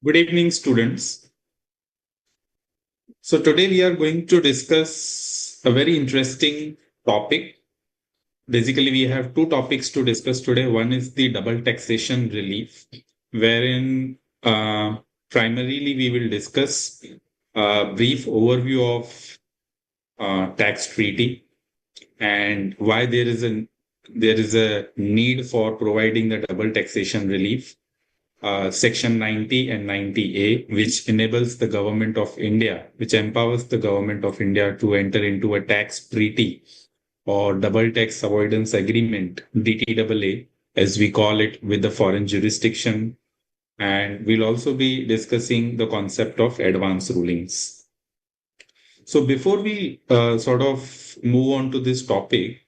Good evening, students. So today we are going to discuss a very interesting topic. Basically, we have two topics to discuss today. One is the double taxation relief, wherein primarily we will discuss a brief overview of tax treaty and why there is a need for providing the double taxation relief. Section 90 and 90A, which enables the government of India, which empowers the government of India to enter into a tax treaty or double tax avoidance agreement, DTAA, as we call it, with the foreign jurisdiction. And we'll also be discussing the concept of advance rulings. So before we sort of move on to this topic,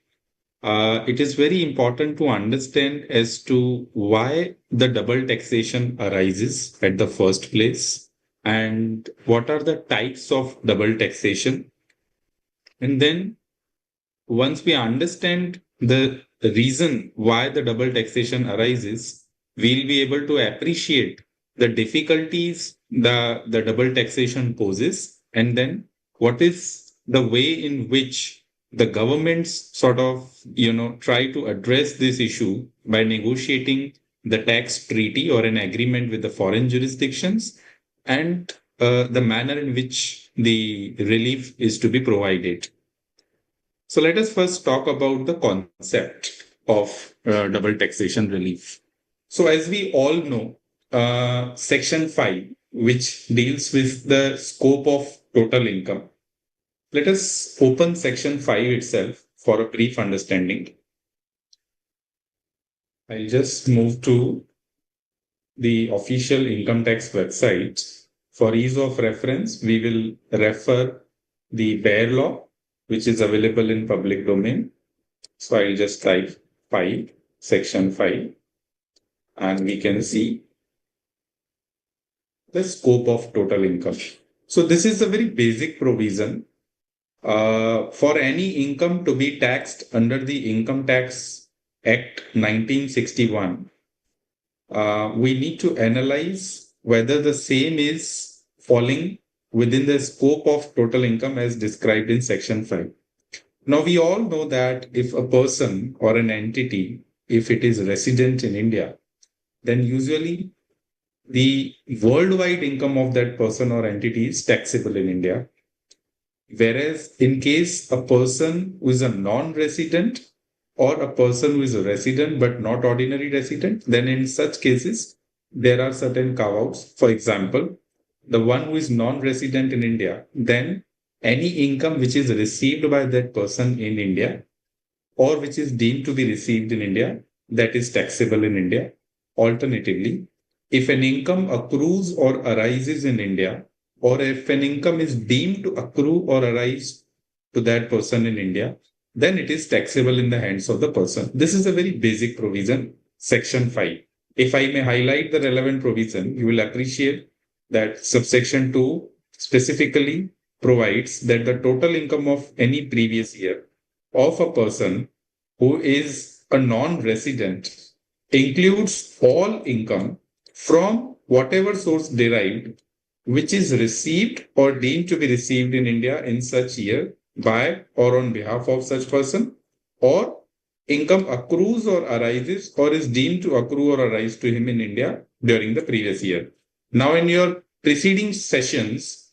it is very important to understand as to why the double taxation arises at the first place and what are the types of double taxation. And then once we understand the reason why the double taxation arises, we'll be able to appreciate the difficulties the double taxation poses, and then what is the way in which the governments sort of try to address this issue by negotiating the tax treaty or an agreement with the foreign jurisdictions, and the manner in which the relief is to be provided. So let us first talk about the concept of double taxation relief. So as we all know, Section 5, which deals with the scope of total income. Let us open Section 5 itself for a brief understanding. I'll just move to the official income tax website. For ease of reference, we will refer the bare law, which is available in public domain. So I'll just type 5, section 5, and we can see the scope of total income. So this is a very basic provision. For any income to be taxed under the Income Tax Act 1961, we need to analyze whether the same is falling within the scope of total income as described in Section 5. Now, we all know that if a person or an entity, if it is resident in India, then usually the worldwide income of that person or entity is taxable in India. Whereas in case a person who is a non-resident or a person who is a resident but not ordinary resident, then in such cases, there are certain carve-outs. For example, the one who is non-resident in India, then any income which is received by that person in India or which is deemed to be received in India, that is taxable in India. Alternatively, if an income accrues or arises in India, or if an income is deemed to accrue or arise to that person in India, then it is taxable in the hands of the person. This is a very basic provision, Section 5. If I may highlight the relevant provision, you will appreciate that subsection 2 specifically provides that the total income of any previous year of a person who is a non-resident includes all income from whatever source derived which is received or deemed to be received in India in such year by or on behalf of such person, or income accrues or arises or is deemed to accrue or arise to him in India during the previous year. Now, in your preceding sessions,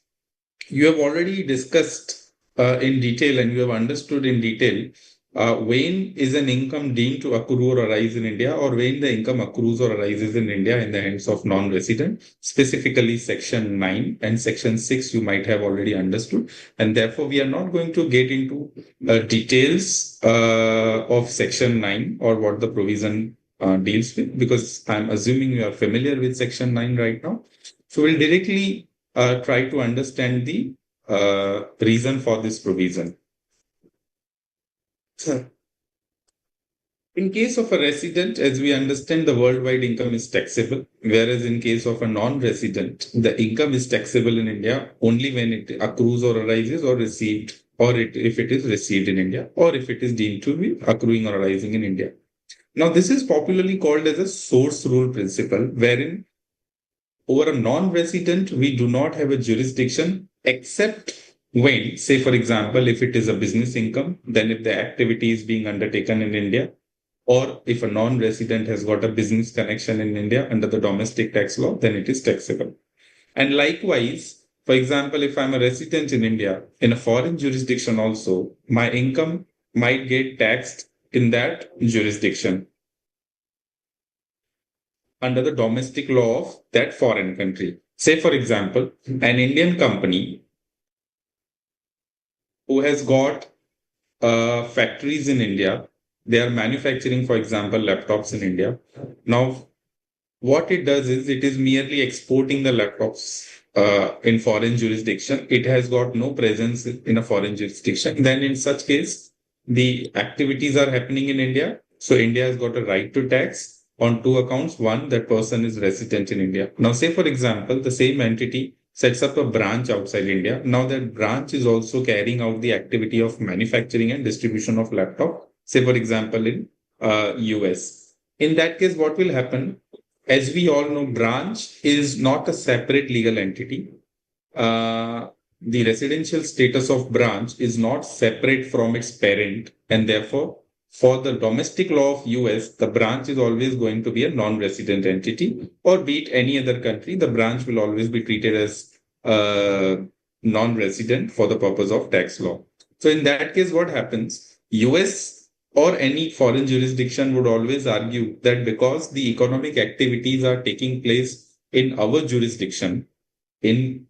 you have already discussed in detail and you have understood in detail when is an income deemed to accrue or arise in India, or when the income accrues or arises in India in the hands of non-resident, specifically Section 9 and Section 6 you might have already understood. And therefore, we are not going to get into details of Section 9 or what the provision deals with, because I'm assuming you are familiar with Section 9 right now. So we'll directly try to understand the reason for this provision. In case of a resident, as we understand, the worldwide income is taxable, whereas in case of a non-resident, the income is taxable in India only when it accrues or arises or received, or if it is received in India, or if it is deemed to be accruing or arising in India. Now, this is popularly called as a source rule principle, wherein over a non-resident, we do not have a jurisdiction except when, say, for example, if it is a business income, then if the activity is being undertaken in India, or if a non-resident has got a business connection in India under the domestic tax law, then it is taxable. And likewise, for example, if I'm a resident in India, in a foreign jurisdiction also, my income might get taxed in that jurisdiction under the domestic law of that foreign country. Say, for example, an Indian company who has got factories in India, they are manufacturing, for example, laptops in India. Now, what it does is it is merely exporting the laptops in foreign jurisdiction. It has got no presence in a foreign jurisdiction. Then, in such case, the activities are happening in India. So, India has got a right to tax on two accounts. One, that person is resident in India. Now, say, for example, the same entity sets up a branch outside India. Now, that branch is also carrying out the activity of manufacturing and distribution of laptop, say, for example, in US. In that case, what will happen? As we all know, branch is not a separate legal entity. The residential status of branch is not separate from its parent, and therefore, for the domestic law of US, the branch is always going to be a non-resident entity, or be it any other country, the branch will always be treated as non-resident for the purpose of tax law. So in that case, what happens? US or any foreign jurisdiction would always argue that because the economic activities are taking place in our jurisdiction, in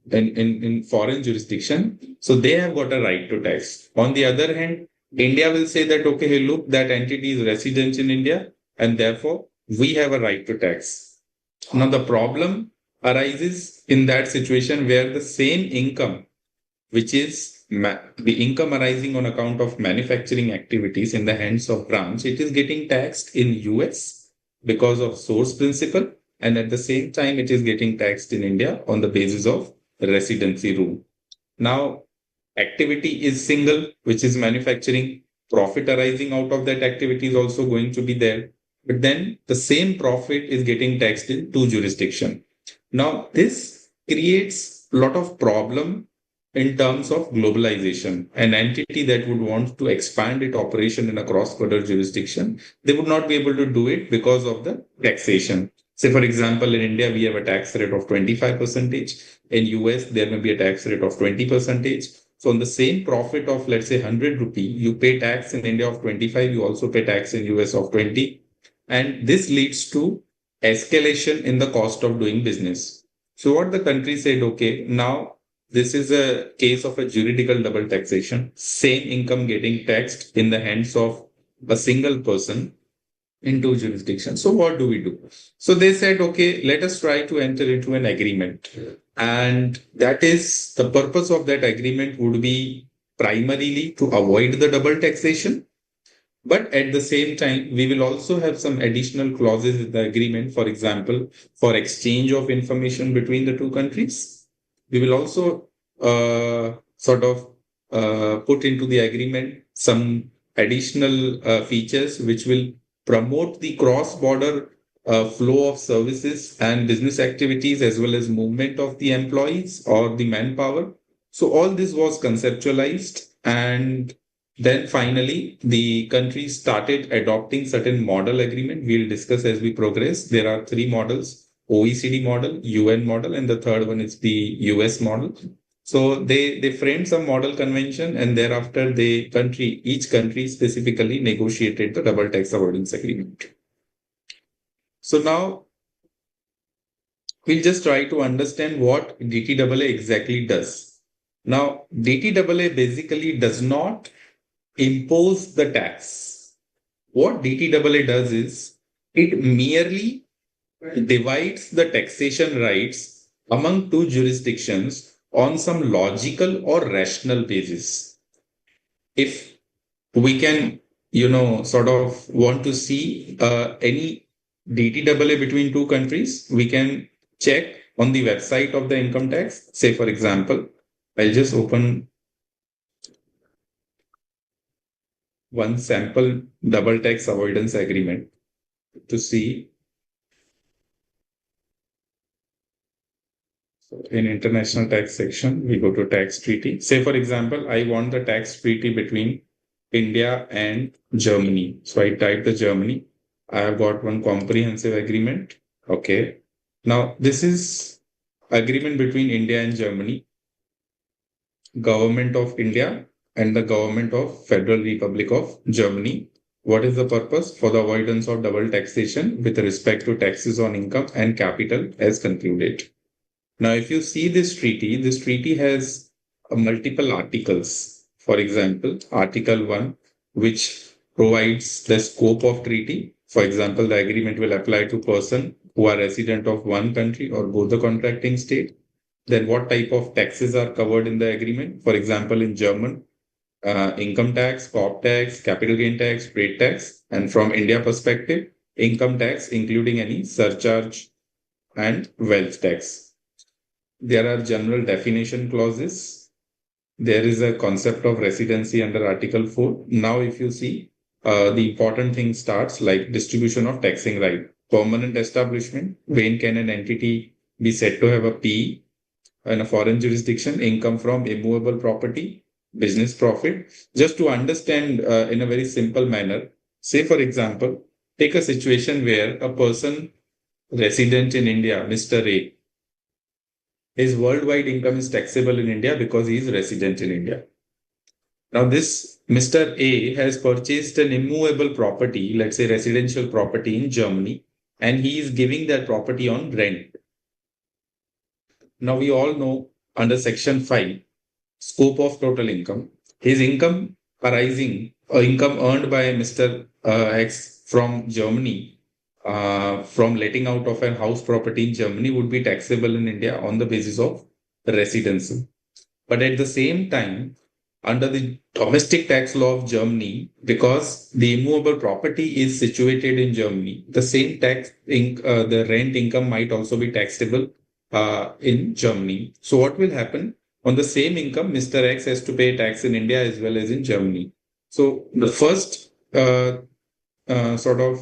foreign jurisdiction, so they have got a right to tax. On the other hand, India will say that, okay, hey, look, that entity is resident in India, and therefore we have a right to tax. Now, the problem arises in that situation where the same income, which is the income arising on account of manufacturing activities in the hands of branch, it is getting taxed in US because of source principle, and at the same time it is getting taxed in India on the basis of residency rule. Now, activity is single, which is manufacturing. Profit arising out of that activity is also going to be there, but then the same profit is getting taxed in two jurisdictions. Now, this creates a lot of problem in terms of globalization. An entity that would want to expand its operation in a cross-border jurisdiction, they would not be able to do it because of the taxation. Say, for example, in India, we have a tax rate of 25%. In US, there may be a tax rate of 20%. So on the same profit of, let's say, 100 rupee, you pay tax in India of 25, you also pay tax in US of 20. And this leads to escalation in the cost of doing business. So what the country said, okay, now this is a case of a juridical double taxation, same income getting taxed in the hands of a single person in two jurisdictions. So what do we do? So they said, okay, let us try to enter into an agreement. And that is the purpose of that agreement would be primarily to avoid the double taxation. But at the same time, we will also have some additional clauses in the agreement, for example, for exchange of information between the two countries. We will also sort of put into the agreement some additional features which will promote the cross-border flow of services and business activities as well as movement of the employees or the manpower. So all this was conceptualized, and then finally the country started adopting certain model agreement. We'll discuss as we progress. There are three models: OECD model, UN model, and the third one is the US model. So they framed some model convention, and thereafter each country specifically negotiated the double tax avoidance agreement. So now we'll just try to understand what DTAA exactly does. Now, DTAA basically does not impose the tax. What DTAA does is it merely divides the taxation rights among two jurisdictions on some logical or rational basis. If we can, sort of want to see any DTAA between two countries, we can check on the website of the income tax. Say, for example, I'll just open one sample double tax avoidance agreement to see. In international tax section, we go to tax treaty. Say, for example, I want the tax treaty between India and Germany. So I type the Germany. I have got one comprehensive agreement. Okay. Now, this is agreement between India and Germany, Government of India and the Government of Federal Republic of Germany. What is the purpose? For the avoidance of double taxation with respect to taxes on income and capital as concluded. Now, if you see this treaty has multiple articles. For example, Article 1, which provides the scope of treaty. For example, the agreement will apply to person who are resident of one country or both the contracting state. Then what type of taxes are covered in the agreement? For example, in German, income tax, corp tax, capital gain tax, trade tax. And from India perspective, income tax, including any surcharge and wealth tax. There are general definition clauses. There is a concept of residency under Article 4. Now, if you see, the important thing starts like distribution of taxing right. Permanent establishment, when can an entity be said to have a P in a foreign jurisdiction, income from immovable property, business profit. Just to understand in a very simple manner, say, for example, take a situation where a person resident in India, Mr. A, his worldwide income is taxable in India because he is resident in India. Now, this Mr. A has purchased an immovable property, let's say residential property in Germany, and he is giving that property on rent. Now, we all know under Section 5, scope of total income, his income arising or income earned by Mr. X from Germany, from letting out of a house property in Germany would be taxable in India on the basis of residency. But at the same time, under the domestic tax law of Germany, because the immovable property is situated in Germany, the same the rent income might also be taxable in Germany. So what will happen? On the same income, Mr. X has to pay tax in India as well as in Germany. So the first sort of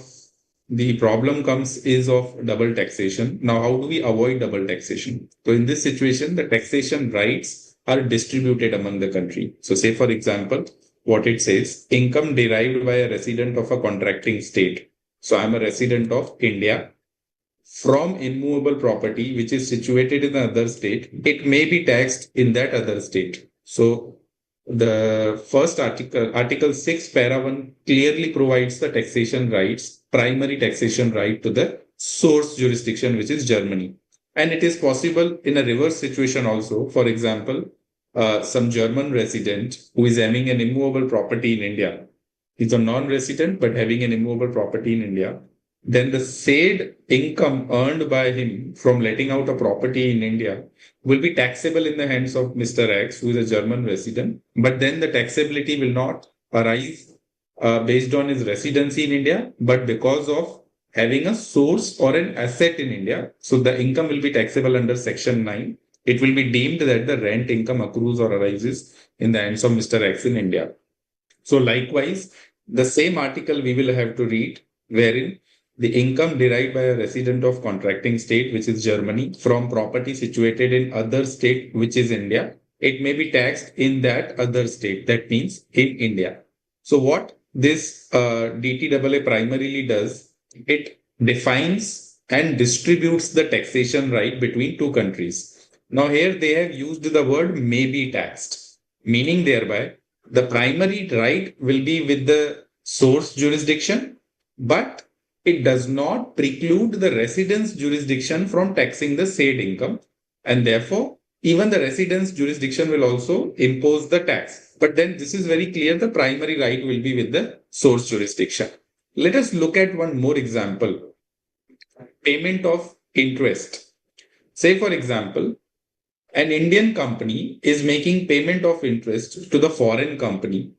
the problem comes is of double taxation. Now, how do we avoid double taxation? So in this situation, the taxation rights are distributed among the country. So say, for example, what it says, income derived by a resident of a contracting state. So I'm a resident of India. From immovable property, which is situated in another state, it may be taxed in that other state. So the first article, Article 6, Para 1, clearly provides the taxation rights, primary taxation right to the source jurisdiction, which is Germany. And it is possible in a reverse situation also. For example, some German resident who is having an immovable property in India. He's a non-resident, but having an immovable property in India. Then the said income earned by him from letting out a property in India will be taxable in the hands of Mr. X, who is a German resident. But then the taxability will not arise based on his residency in India, but because of having a source or an asset in India. So the income will be taxable under Section 9. It will be deemed that the rent income accrues or arises in the hands of Mr. X in India. So likewise, the same article we will have to read wherein the income derived by a resident of contracting state, which is Germany, from property situated in other state, which is India, it may be taxed in that other state. That means in India. So what this DTAA primarily does, it defines and distributes the taxation right between two countries. Now here they have used the word may be taxed, meaning thereby the primary right will be with the source jurisdiction, but it does not preclude the residence jurisdiction from taxing the said income. And therefore, even the residence jurisdiction will also impose the tax. But then this is very clear, the primary right will be with the source jurisdiction. Let us look at one more example. Payment of interest. Say, for example, an Indian company is making payment of interest to the foreign company.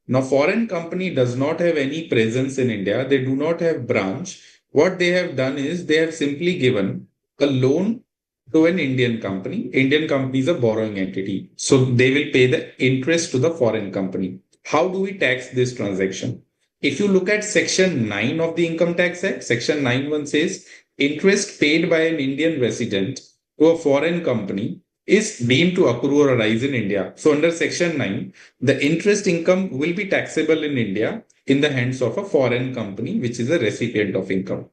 Now, foreign company does not have any presence in India. They do not have branch. What they have done is they have simply given a loan to an Indian company. Indian company is a borrowing entity. So they will pay the interest to the foreign company. How do we tax this transaction? If you look at Section 9 of the Income Tax Act, Section 9(1) says interest paid by an Indian resident to a foreign company is deemed to accrue or arise in India. So under Section 9, the interest income will be taxable in India in the hands of a foreign company, which is a recipient of income.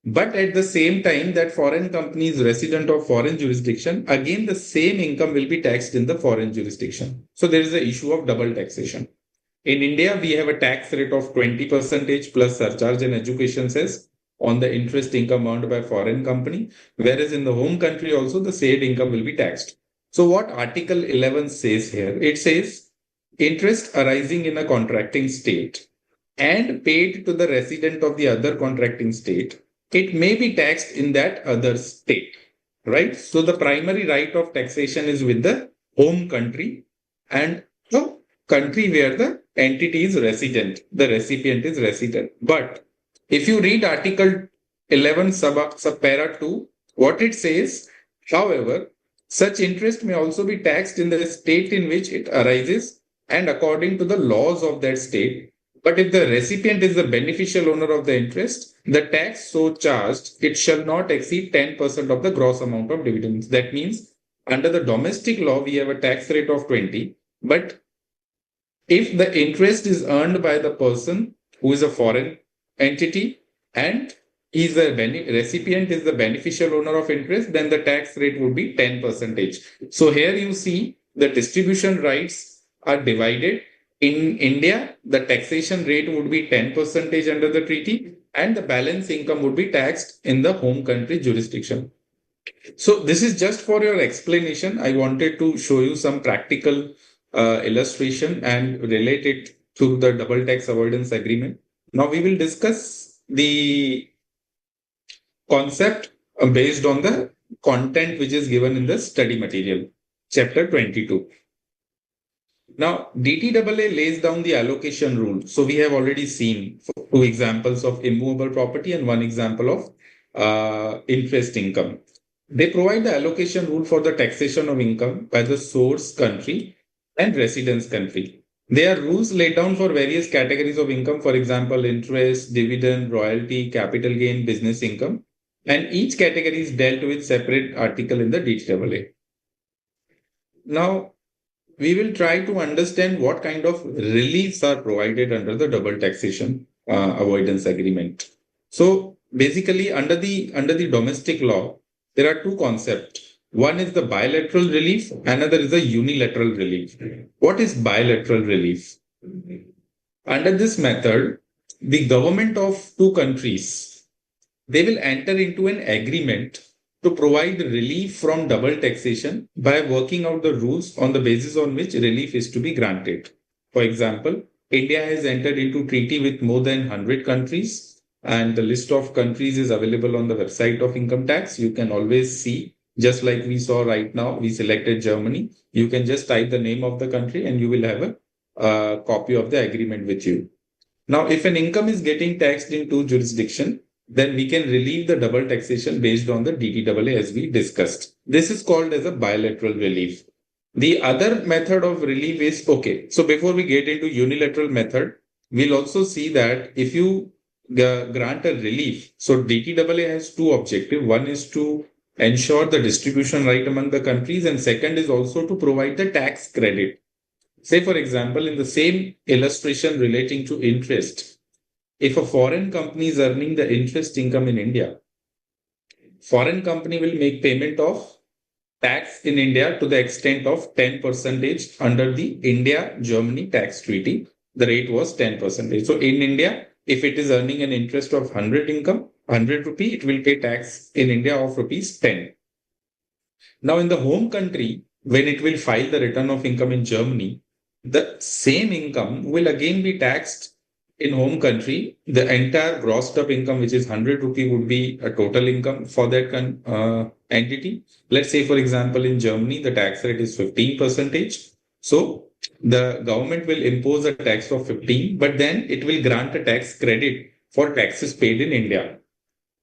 But at the same time, that foreign company is resident of foreign jurisdiction, again, the same income will be taxed in the foreign jurisdiction. So there is the issue of double taxation. In India, we have a tax rate of 20% plus surcharge and education cess on the interest income earned by foreign company, whereas in the home country also the said income will be taxed. So what Article 11 says here? It says interest arising in a contracting state and paid to the resident of the other contracting state, it may be taxed in that other state, right? So the primary right of taxation is with the home country and the country where the entity is resident, the recipient is resident. But if you read Article 11 subpara 2, what it says, however, such interest may also be taxed in the state in which it arises and according to the laws of that state. But if the recipient is the beneficial owner of the interest, the tax so charged, it shall not exceed 10% of the gross amount of dividends. That means under the domestic law, we have a tax rate of 20. But if the interest is earned by the person who is a foreign entity and is the recipient is the beneficial owner of interest, then the tax rate would be 10%. So here you see the distribution rights are divided. In India, the taxation rate would be 10% under the treaty, and the balance income would be taxed in the home country jurisdiction. So this is just for your explanation. I wanted to show you some practical illustration and relate it to the double tax avoidance agreement. Now we will discuss the concept based on the content which is given in the study material, chapter 22. Now, DTAA lays down the allocation rule. So we have already seen two examples of immovable property and one example of interest income. They provide the allocation rule for the taxation of income by the source country and residence country. There are rules laid down for various categories of income, for example, interest, dividend, royalty, capital gain, business income, and each category is dealt with separate article in the DTAA. Now, we will try to understand what kind of reliefs are provided under the double taxation avoidance agreement. So basically under the domestic law, there are two concepts. One is the bilateral relief, another is the unilateral relief. What is bilateral relief? Under this method, the government of two countries, they will enter into an agreement to provide relief from double taxation by working out the rules on the basis on which relief is to be granted. For example, India has entered into treaty with more than 100 countries, and the list of countries is available on the website of income tax. You can always see, just like we saw right now, we selected Germany. You can just type the name of the country and you will have a copy of the agreement with you. Now, if an income is getting taxed in two jurisdictions, then we can relieve the double taxation based on the DTAA as we discussed. This is called as a bilateral relief. The other method of relief is, okay, so before we get into unilateral method, we'll also see that if you grant a relief, so DTAA has two objectives. One is to ensure the distribution right among the countries, and second is also to provide the tax credit. Say, for example, in the same illustration relating to interest, if a foreign company is earning the interest income in India, foreign company will make payment of tax in India to the extent of 10% under the India-Germany tax treaty. The rate was 10%. So in India, if it is earning an interest of 100 income, 100 rupee, it will pay tax in India of rupees 10. Now in the home country, when it will file the return of income in Germany, the same income will again be taxed in home country. The entire grossed up income, which is 100 rupee, would be a total income for that entity. Let's say, for example, in Germany, the tax rate is 15%. So the government will impose a tax of 15, but then it will grant a tax credit for taxes paid in India.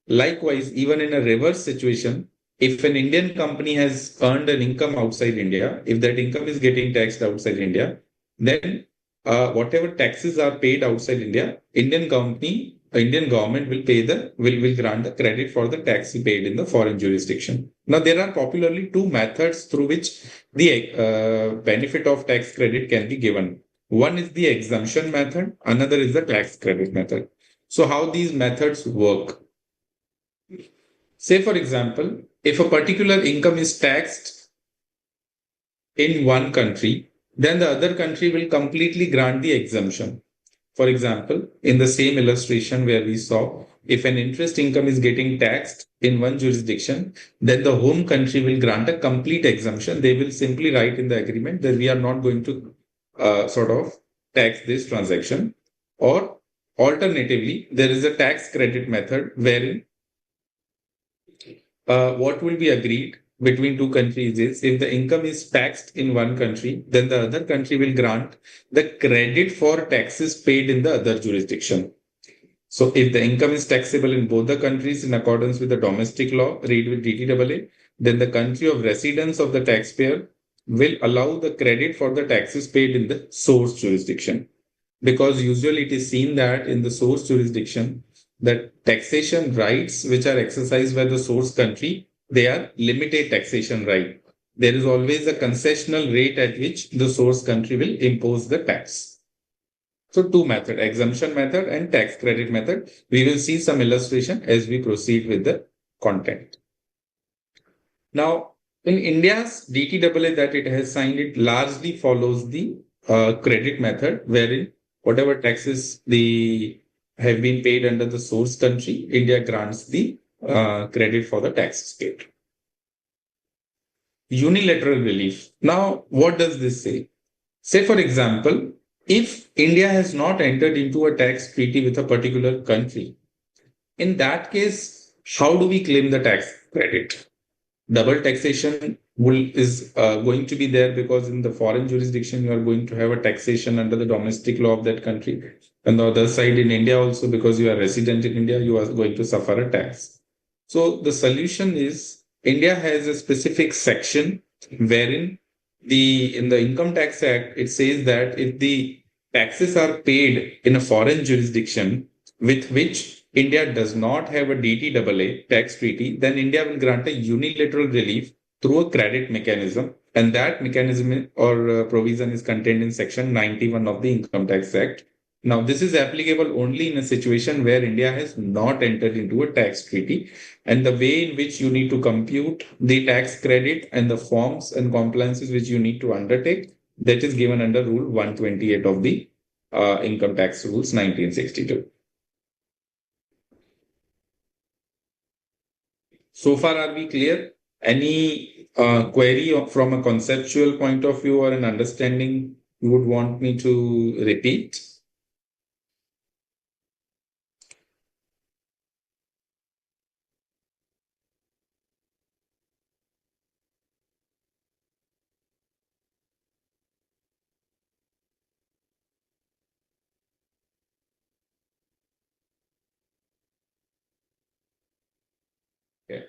Likewise, even in a reverse situation, if an Indian company has earned an income outside India, if that income is getting taxed outside India, then whatever taxes are paid outside India, Indian company Indian government will grant the credit for the tax paid in the foreign jurisdiction. Now, there are popularly two methods through which the benefit of tax credit can be given. One is the exemption method, another is the tax credit method. So, how these methods work? Say, for example, if a particular income is taxed in one country, then the other country will completely grant the exemption. For example, in the same illustration where we saw, if an interest income is getting taxed in one jurisdiction, then the home country will grant a complete exemption. They will simply write in the agreement that we are not going to sort of tax this transaction. Or alternatively, there is a tax credit method wherein what will be agreed between two countries is if the income is taxed in one country, then the other country will grant the credit for taxes paid in the other jurisdiction. So if the income is taxable in both the countries in accordance with the domestic law, read with DTAA, then the country of residence of the taxpayer will allow the credit for the taxes paid in the source jurisdiction. Because usually it is seen that in the source jurisdiction, the taxation rights which are exercised by the source country, they are limited taxation right. There is always a concessional rate at which the source country will impose the tax. So two method, exemption method and tax credit method. We will see some illustration as we proceed with the content. Now, in India's DTAA that it has signed, it largely follows the credit method, wherein whatever taxes the have been paid under the source country, India grants the credit for the taxes paid. Unilateral relief. Now, what does this say? Say, for example, if India has not entered into a tax treaty with a particular country, in that case, how do we claim the tax credit? Double taxation is going to be there because in the foreign jurisdiction, you are going to have a taxation under the domestic law of that country. And the other side in India also, because you are resident in India, you are going to suffer a tax. So the solution is India has a specific section wherein in the Income Tax Act, it says that if the taxes are paid in a foreign jurisdiction with which India does not have a DTAA tax treaty, then India will grant a unilateral relief through a credit mechanism. And that mechanism or provision is contained in Section 91 of the Income Tax Act. Now, this is applicable only in a situation where India has not entered into a tax treaty. And the way in which you need to compute the tax credit and the forms and compliances which you need to undertake, that is given under Rule 128 of the Income Tax Rules 1962. So far, are we clear? Any query from a conceptual point of view or an understanding you would want me to repeat? Okay.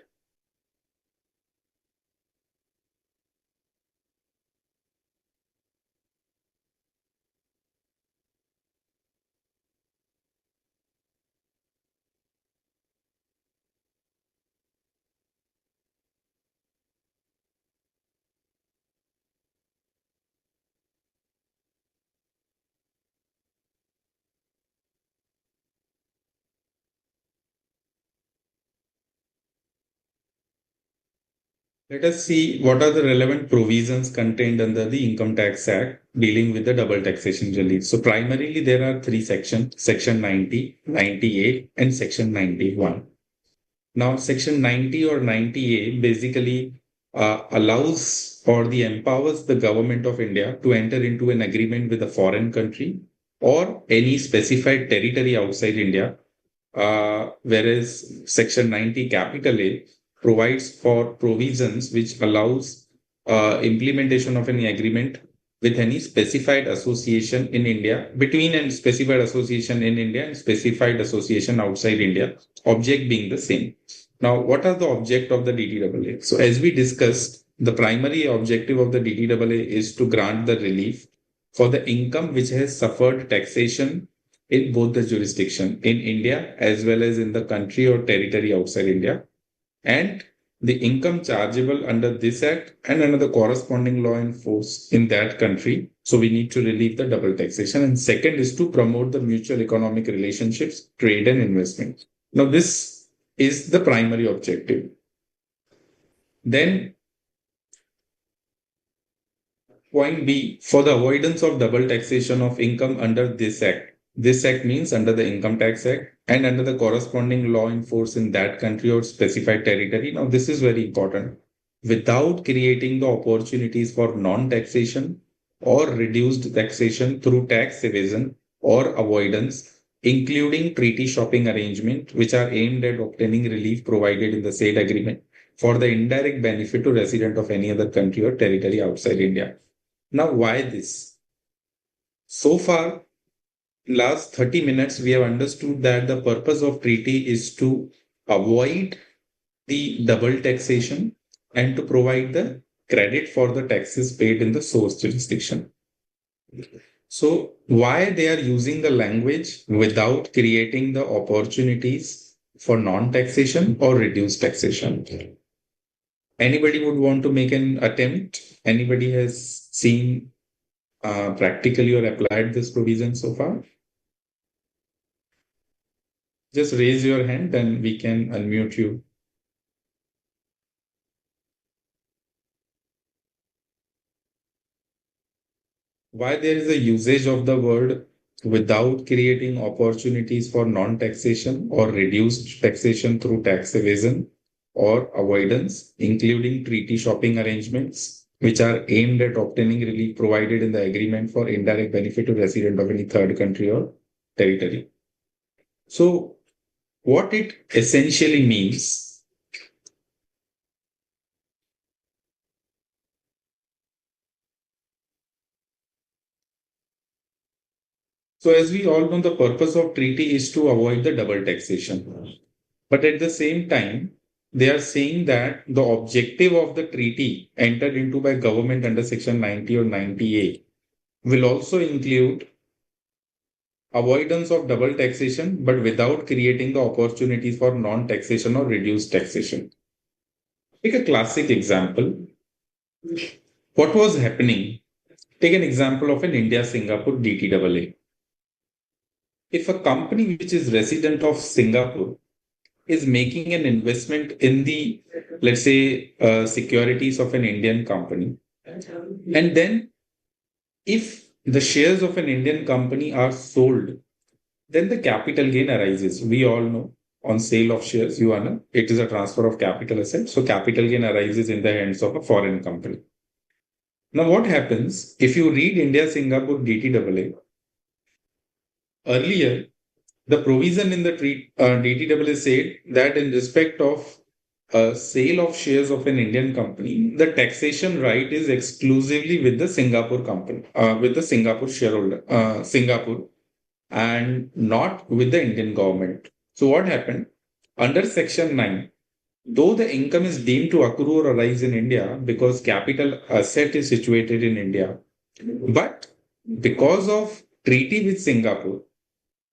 Let us see what are the relevant provisions contained under the Income Tax Act dealing with the double taxation relief. So primarily there are three sections, Section 90, 98 and Section 91. Now Section 90 or 90A basically allows or empowers the government of India to enter into an agreement with a foreign country or any specified territory outside India, whereas Section 90 capital A provides for provisions which allows implementation of any agreement with any specified association in India, between a specified association in India and specified association outside India, object being the same. Now, what are the object of the DTAA? So as we discussed, the primary objective of the DTAA is to grant the relief for the income which has suffered taxation in both the jurisdiction in India as well as in the country or territory outside India. And the income chargeable under this act and under the corresponding law in force in that country. So we need to relieve the double taxation. And second is to promote the mutual economic relationships, trade and investment. Now, this is the primary objective. Then point B, for the avoidance of double taxation of income under this act. This act means under the Income Tax Act and under the corresponding law in force in that country or specified territory. Now, this is very important. Without creating the opportunities for non-taxation or reduced taxation through tax evasion or avoidance, including treaty shopping arrangement, which are aimed at obtaining relief provided in the said agreement for the indirect benefit to resident of any other country or territory outside India. Now, why this? So far, last 30 minutes, we have understood that the purpose of treaty is to avoid the double taxation and to provide the credit for the taxes paid in the source jurisdiction. So why they are using the language without creating the opportunities for non-taxation or reduced taxation? Anybody would want to make an attempt? Anybody has seen practically or applied this provision so far? Just raise your hand and we can unmute you. Why there is a usage of the word without creating opportunities for non-taxation or reduced taxation through tax evasion or avoidance, including treaty shopping arrangements, which are aimed at obtaining relief provided in the agreement for indirect benefit to resident of any third country or territory. So, what it essentially means, so as we all know, the purpose of treaty is to avoid the double taxation. But at the same time, they are saying that the objective of the treaty entered into by government under section 90 or 90A will also include avoidance of double taxation, but without creating the opportunities for non-taxation or reduced taxation. Take a classic example. What was happening? Take an example of an India-Singapore DTAA. If a company which is resident of Singapore is making an investment in the, let's say, securities of an Indian company, and then if the shares of an Indian company are sold, then the capital gain arises. We all know on sale of shares, it is a transfer of capital asset. So capital gain arises in the hands of a foreign company. Now, what happens if you read India-Singapore DTAA? Earlier, the provision in the DTAA said that in respect of sale of shares of an Indian company, the taxation right is exclusively with the Singapore company, with the Singapore shareholder, Singapore, and not with the Indian government. So what happened? Under Section 9, though the income is deemed to accrue or arise in India because capital asset is situated in India, but because of treaty with Singapore,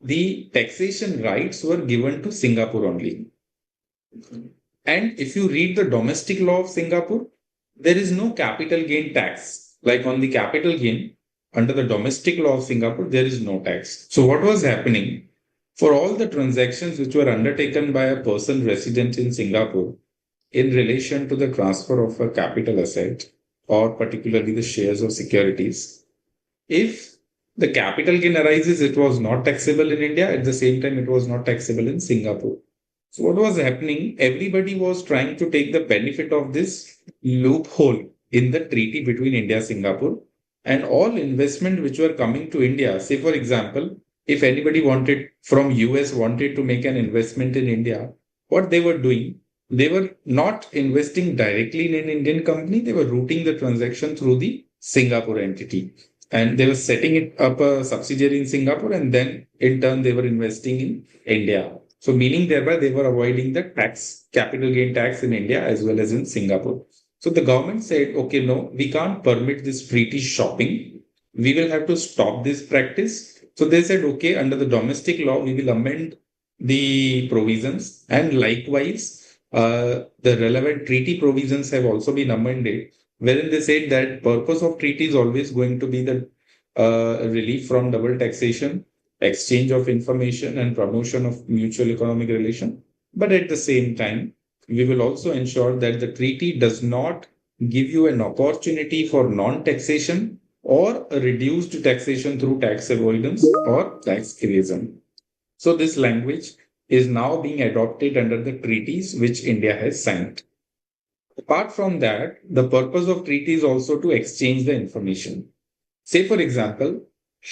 the taxation rights were given to Singapore only. And if you read the domestic law of Singapore, there is no capital gain tax. Like on the capital gain, under the domestic law of Singapore, there is no tax. So what was happening? For all the transactions which were undertaken by a person resident in Singapore in relation to the transfer of a capital asset or particularly the shares of securities, if the capital gain arises, it was not taxable in India. At the same time, it was not taxable in Singapore. So what was happening? Everybody was trying to take the benefit of this loophole in the treaty between India and Singapore, and all investment which were coming to India. Say, for example, if anybody wanted from US wanted to make an investment in India, what they were doing, they were not investing directly in an Indian company. They were routing the transaction through the Singapore entity. And they were setting it up a subsidiary in Singapore, and then in turn they were investing in India. So meaning thereby they were avoiding the tax, capital gain tax in India as well as in Singapore. So the government said, okay, no, we can't permit this treaty shopping. We will have to stop this practice So they said, okay, under the domestic law, we will amend the provisions, and likewise, the relevant treaty provisions have also been amended, wherein they said that purpose of treaty is always going to be the relief from double taxation, exchange of information, and promotion of mutual economic relation. But at the same time, we will also ensure that the treaty does not give you an opportunity for non-taxation or a reduced taxation through tax avoidance or tax evasion. So this language is now being adopted under the treaties which India has signed. Apart from that, the purpose of treaty is also to exchange the information. Say, for example,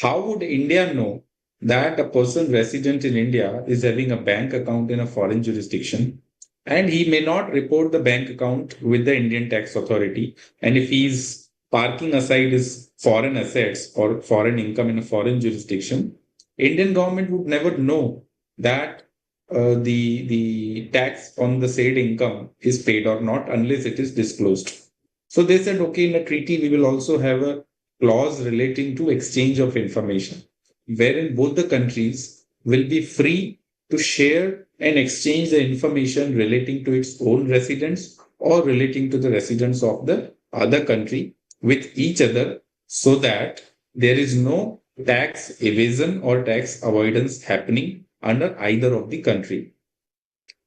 how would India know that a person resident in India is having a bank account in a foreign jurisdiction, and he may not report the bank account with the Indian tax authority? And if he's parking aside his foreign assets or foreign income in a foreign jurisdiction, Indian government would never know that the tax on the said income is paid or not unless it is disclosed. So they said, okay, in a treaty we will also have a clause relating to exchange of information, wherein both the countries will be free to share and exchange the information relating to its own residents or relating to the residents of the other country with each other, so that there is no tax evasion or tax avoidance happening under either of the country.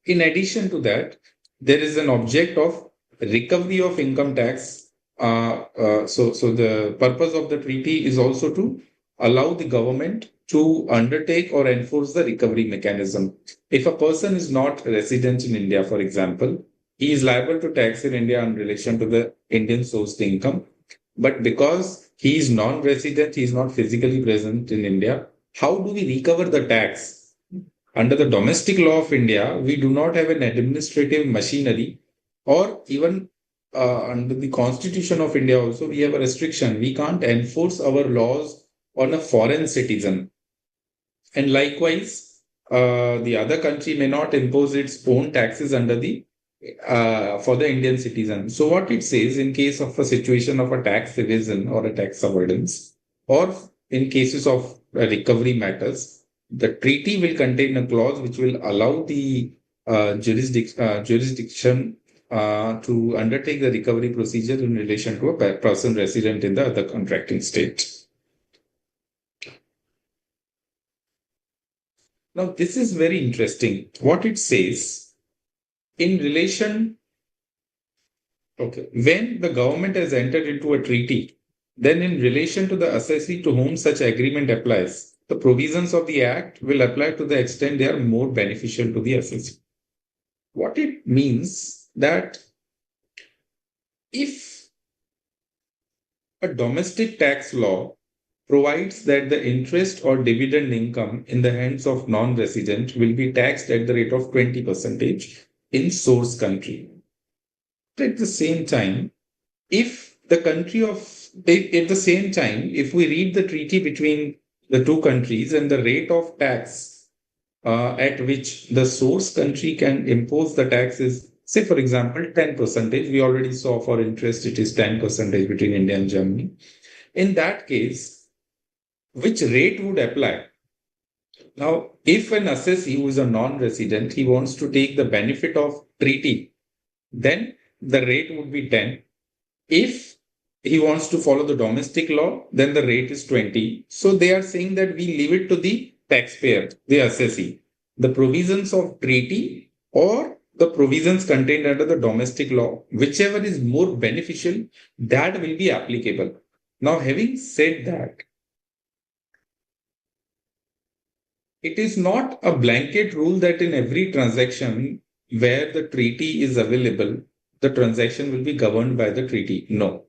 In addition to that, there is an object of recovery of income tax. So the purpose of the treaty is also to allow the government to undertake or enforce the recovery mechanism. If a person is not resident in India, for example, he is liable to tax in India in relation to the Indian sourced income. But because he is non-resident, he is not physically present in India, how do we recover the tax? Under the domestic law of India, we do not have an administrative machinery, or even under the Constitution of India also, we have a restriction. We can't enforce our laws on a foreign citizen. And likewise, the other country may not impose its own taxes under the for the Indian citizen. So what it says, in case of a situation of a tax evasion or a tax avoidance, or in cases of recovery matters, the treaty will contain a clause which will allow the jurisdiction to undertake the recovery procedure in relation to a person resident in the other contracting state. Now, this is very interesting. What it says in relation, okay, when the government has entered into a treaty, then in relation to the assessee to whom such agreement applies, the provisions of the Act will apply to the extent they are more beneficial to the assessee. What it means that if a domestic tax law provides that the interest or dividend income in the hands of non-resident will be taxed at the rate of 20% in source country. At the same time, if the country of at the same time, if we read the treaty between the two countries and the rate of tax at which the source country can impose the tax is, say, for example, 10%. We already saw for interest it is 10% between India and Germany. In that case, which rate would apply? Now, if an assessee who is a non-resident, he wants to take the benefit of treaty, then the rate would be 10. If he wants to follow the domestic law, then the rate is 20. So they are saying that we leave it to the taxpayer, the assessee. The provisions of treaty or the provisions contained under the domestic law, whichever is more beneficial, that will be applicable. Now, having said that, it is not a blanket rule that in every transaction where the treaty is available, the transaction will be governed by the treaty. No.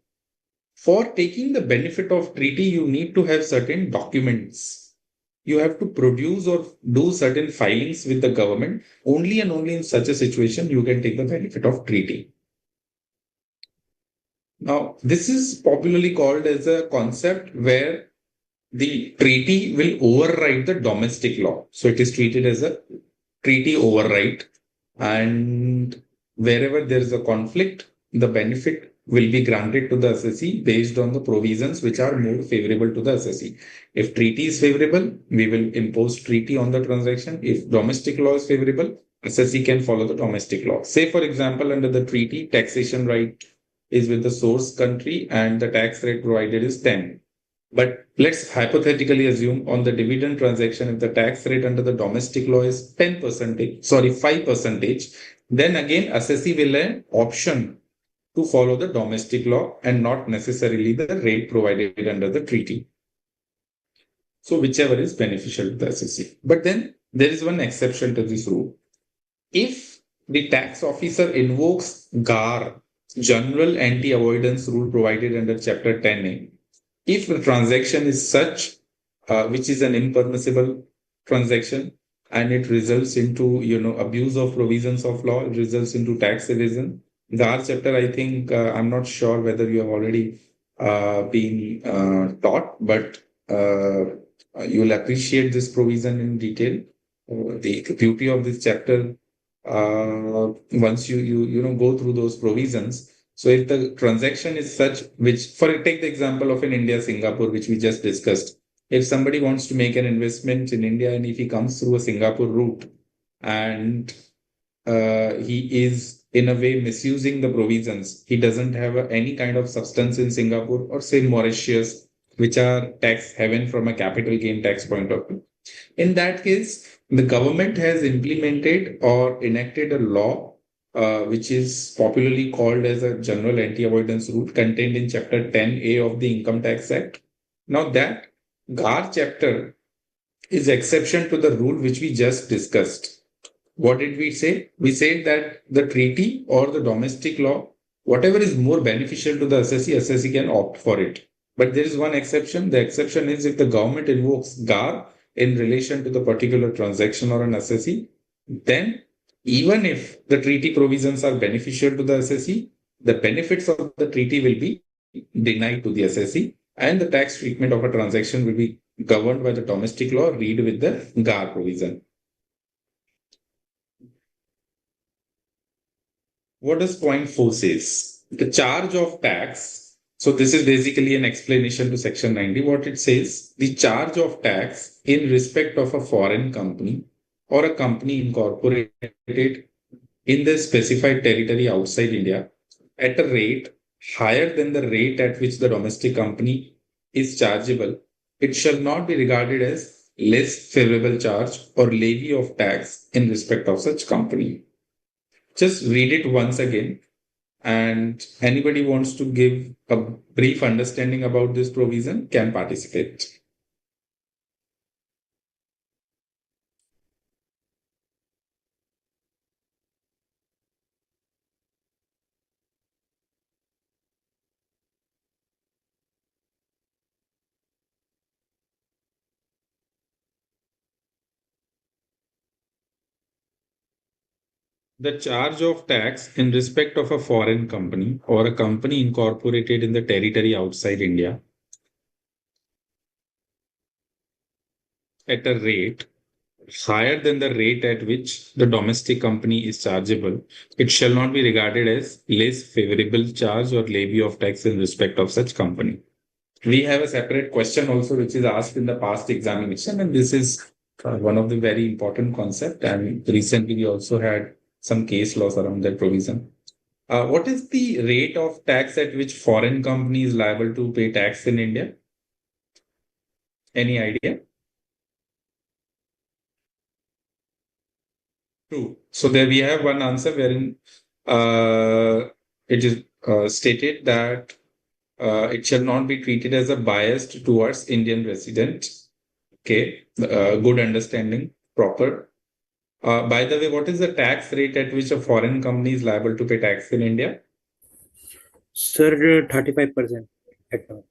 For taking the benefit of treaty, you need to have certain documents. You have to produce or do certain filings with the government. Only and only in such a situation you can take the benefit of treaty. Now, this is popularly called as a concept where the treaty will override the domestic law. So it is treated as a treaty override. And wherever there is a conflict, the benefit will be granted to the assessee based on the provisions which are more favorable to the assessee. If treaty is favorable, we will impose treaty on the transaction. If domestic law is favorable, assessee can follow the domestic law. Say, for example, under the treaty, taxation right is with the source country and the tax rate provided is 10. But let's hypothetically assume on the dividend transaction, if the tax rate under the domestic law is 10%, sorry, 5%, then again, assessee will have an option to follow the domestic law and not necessarily the rate provided under the treaty. So whichever is beneficial to the assessee. But then there is one exception to this rule. If the tax officer invokes GAR, General Anti-Avoidance Rule provided under Chapter 10A, if the transaction is such, which is an impermissible transaction, and it results into abuse of provisions of law, it results into tax evasion. GAR chapter, I think I'm not sure whether you have already been taught, but you'll appreciate this provision in detail. The beauty of this chapter, once you go through those provisions. So if the transaction is such, which take the example of in India, Singapore, which we just discussed. If somebody wants to make an investment in India and if he comes through a Singapore route and he is in a way misusing the provisions, he doesn't have any kind of substance in Singapore or say Mauritius, which are tax haven from a capital gain tax point of view. In that case, the government has implemented or enacted a law which is popularly called as a General Anti-Avoidance Rule contained in Chapter 10A of the Income Tax Act. Now that GAR chapter is exception to the rule which we just discussed. What did we say? We said that the treaty or the domestic law, whatever is more beneficial to the assessee can opt for it. But there is one exception. The exception is if the government invokes GAR in relation to the particular transaction or an assessee, then even if the treaty provisions are beneficial to the assessee, the benefits of the treaty will be denied to the assessee and the tax treatment of a transaction will be governed by the domestic law read with the GAR provision. What does point 4 says? The charge of tax. So this is basically an explanation to section 90. What it says, the charge of tax in respect of a foreign company or a company incorporated in the specified territory outside India at a rate higher than the rate at which the domestic company is chargeable, it shall not be regarded as less favorable charge or levy of tax in respect of such company. Just read it once again. And anybody wants to give a brief understanding about this provision can participate. The charge of tax in respect of a foreign company or a company incorporated in the territory outside India at a rate higher than the rate at which the domestic company is chargeable, it shall not be regarded as less favorable charge or levy of tax in respect of such company. We have a separate question also which is asked in the past examination, and this is one of the very important concept. And recently we also had some case laws around that provision. What is the rate of tax at which foreign company is liable to pay tax in India? Any idea? True. So there we have one answer wherein it is stated that it shall not be treated as a bias towards Indian resident. Okay, good understanding, proper. By the way, what is the tax rate at which a foreign company is liable to pay tax in India? Sir, 35% at now.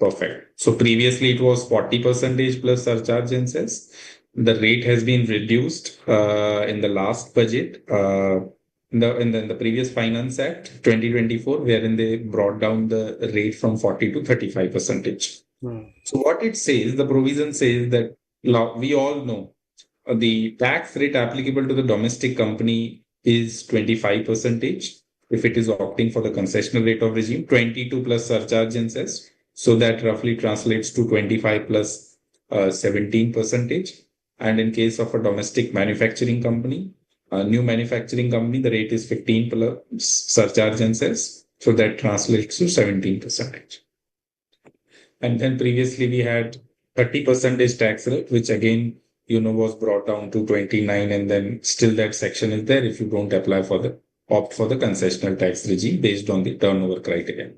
Perfect. So previously it was 40% plus surcharge and cess. The rate has been reduced in the last budget, in the previous Finance Act 2024, wherein they brought down the rate from 40 to 35%. So what it says, the provision says that we all know the tax rate applicable to the domestic company is 25%. if it is opting for the concessional rate of regime, 22 plus surcharge and cess. So that roughly translates to 25 plus 17%. And in case of a domestic manufacturing company, a new manufacturing company, the rate is 15 plus surcharge and cess. So that translates to 17%. And then previously we had 30% tax rate, which again, was brought down to 29. And then still that section is there if you don't apply for the opt for the concessional tax regime based on the turnover criteria.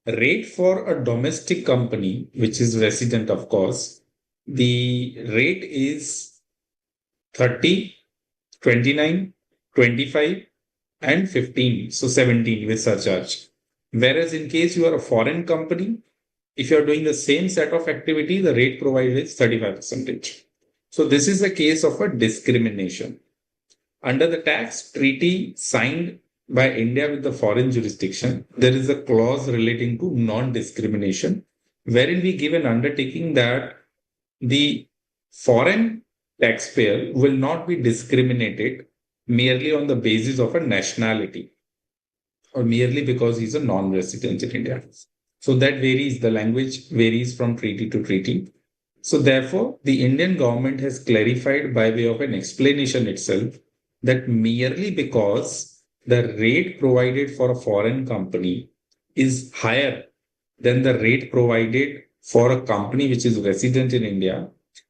Rate for a domestic company, which is resident, of course, the rate is 30, 29, 25, and 15. So 17 with surcharge. Whereas in case you are a foreign company, if you are doing the same set of activity, the rate provided is 35%. So this is a case of a discrimination. Under the tax treaty signed by India with the foreign jurisdiction, there is a clause relating to non-discrimination, wherein we give an undertaking that the foreign taxpayer will not be discriminated merely on the basis of a nationality or merely because he's a non-resident in India. So that varies, the language varies from treaty to treaty. So therefore, the Indian government has clarified by way of an explanation itself that merely because the rate provided for a foreign company is higher than the rate provided for a company which is resident in India,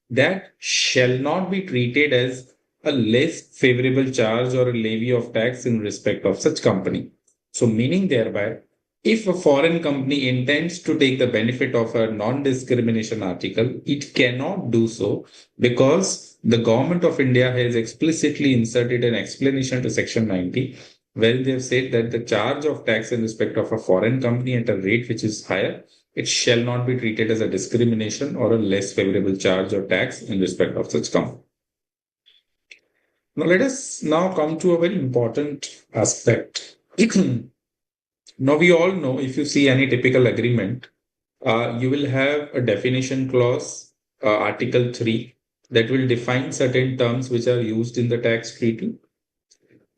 that shall not be treated as a less favorable charge or a levy of tax in respect of such company. So meaning thereby, if a foreign company intends to take the benefit of a non-discrimination article, it cannot do so because the government of India has explicitly inserted an explanation to Section 90, where they have said that the charge of tax in respect of a foreign company at a rate which is higher, it shall not be treated as a discrimination or a less favorable charge or tax in respect of such company. Now let us now come to a very important aspect. Now, we all know if you see any typical agreement, you will have a definition clause, Article 3, that will define certain terms which are used in the tax treaty.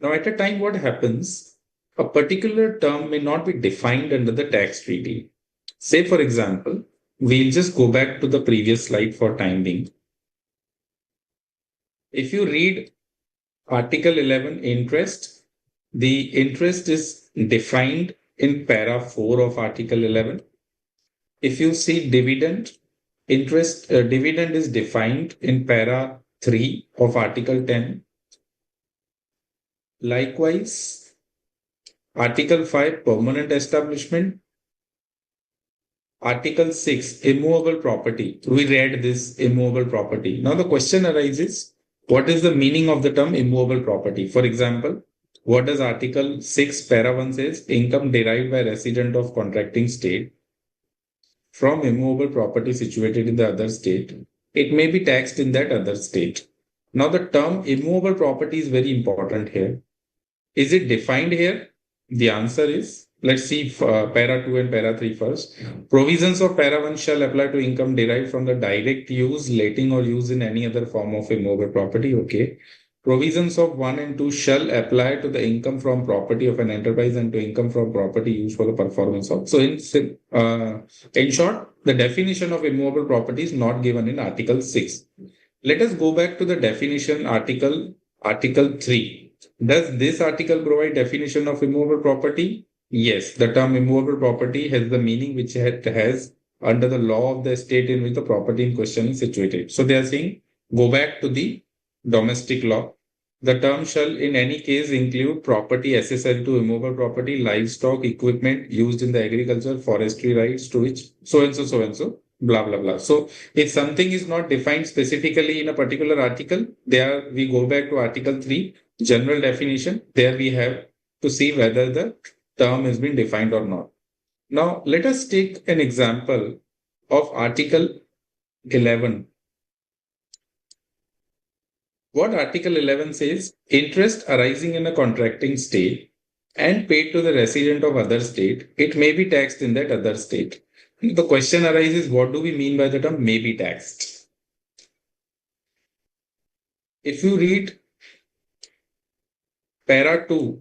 Now, at a time, what happens? A particular term may not be defined under the tax treaty. Say, for example, we'll just go back to the previous slide for time being. If you read Article 11, interest, the interest is defined in para 4 of Article 11. If you see dividend, dividend is defined in para 3 of Article 10. Likewise, Article 5, permanent establishment. Article 6, immovable property. We read this immovable property. Now the question arises, what is the meaning of the term immovable property? For example, what does Article 6, para 1 says? Income derived by resident of contracting state from immovable property situated in the other state. It may be taxed in that other state. Now the term immovable property is very important here. Is it defined here? The answer is, let's see para 2 and para 3 first. Provisions of para 1 shall apply to income derived from the direct use, letting or use in any other form of immovable property. Okay. Provisions of 1 and 2 shall apply to the income from property of an enterprise and to income from property used for the performance of. So in short, the definition of immovable property is not given in Article 6. Let us go back to the definition Article 3. Does this article provide definition of immovable property? Yes, the term immovable property has the meaning which it has under the law of the state in which the property in question is situated. So they are saying, go back to the domestic law. The term shall in any case include property accessory to immovable property, livestock, equipment used in the agriculture, forestry rights to which so and so, blah, blah, blah. So if something is not defined specifically in a particular article, there we go back to Article 3, general definition. There we have to see whether the term has been defined or not. Now, let us take an example of Article 11. What Article 11 says, interest arising in a contracting state and paid to the resident of other state, it may be taxed in that other state. The question arises, what do we mean by the term may be taxed? If you read para 2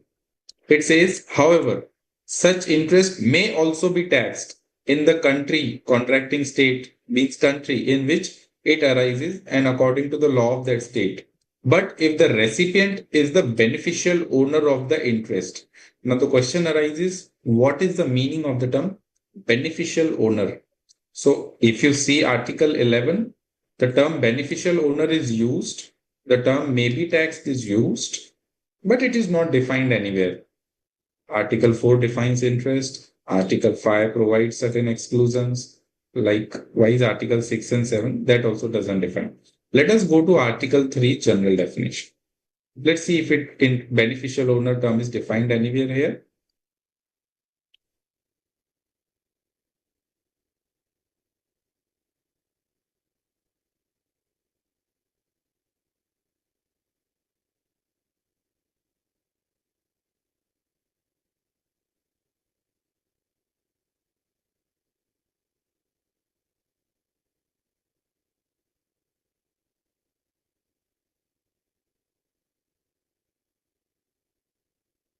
It says, however, such interest may also be taxed in the country, contracting state means country in which it arises and according to the law of that state. But if the recipient is the beneficial owner of the interest, now the question arises, what is the meaning of the term beneficial owner? So if you see Article 11, the term beneficial owner is used, the term may be taxed is used, but it is not defined anywhere. Article 4 defines interest. Article 5 provides certain exclusions. Likewise, Article 6 and 7, that also doesn't define. Let us go to Article 3 general definition. Let's see if it in beneficial owner term is defined anywhere here.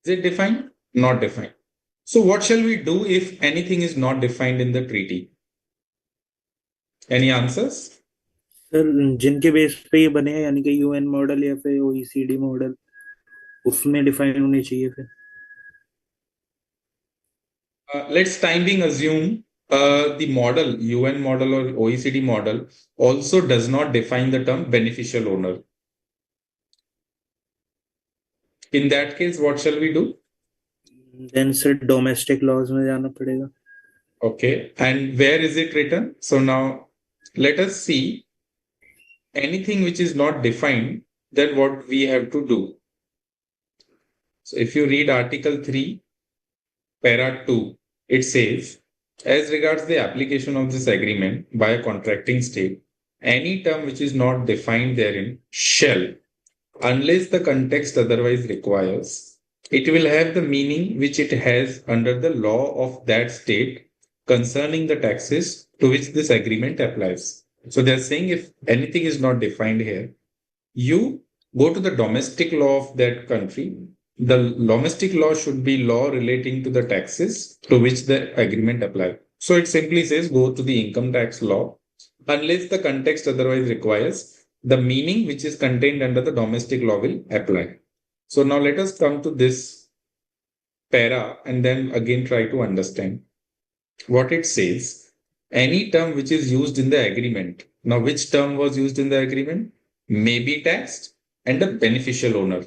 Is it defined? Not defined. So what shall we do if anything is not defined in the treaty? Any answers? Sir जिनके base पे ये बने हैं यानी कि UN model या फिर OECD model उसमें डिफाइन होनी चाहिए फिर Let's time being assume the model, UN model or OECD model, also does not define the term beneficial owner. In that case, what shall we do? Then sir domestic laws में जाना पड़ेगा Okay, and where is it written? So now let us see anything which is not defined, then what we have to do. So if you read Article 3, Para 2, it says, as regards the application of this agreement by a contracting state, any term which is not defined therein shall, unless the context otherwise requires, it will have the meaning which it has under the law of that state concerning the taxes to which this agreement applies. So they're saying if anything is not defined here, you go to the domestic law of that country. The domestic law should be law relating to the taxes to which the agreement applies. So it simply says go to the income tax law unless the context otherwise requires, the meaning which is contained under the domestic law will apply. So now let us come to this para and then again try to understand what it says. Any term which is used in the agreement. Now, which term was used in the agreement? May be taxed and a beneficial owner,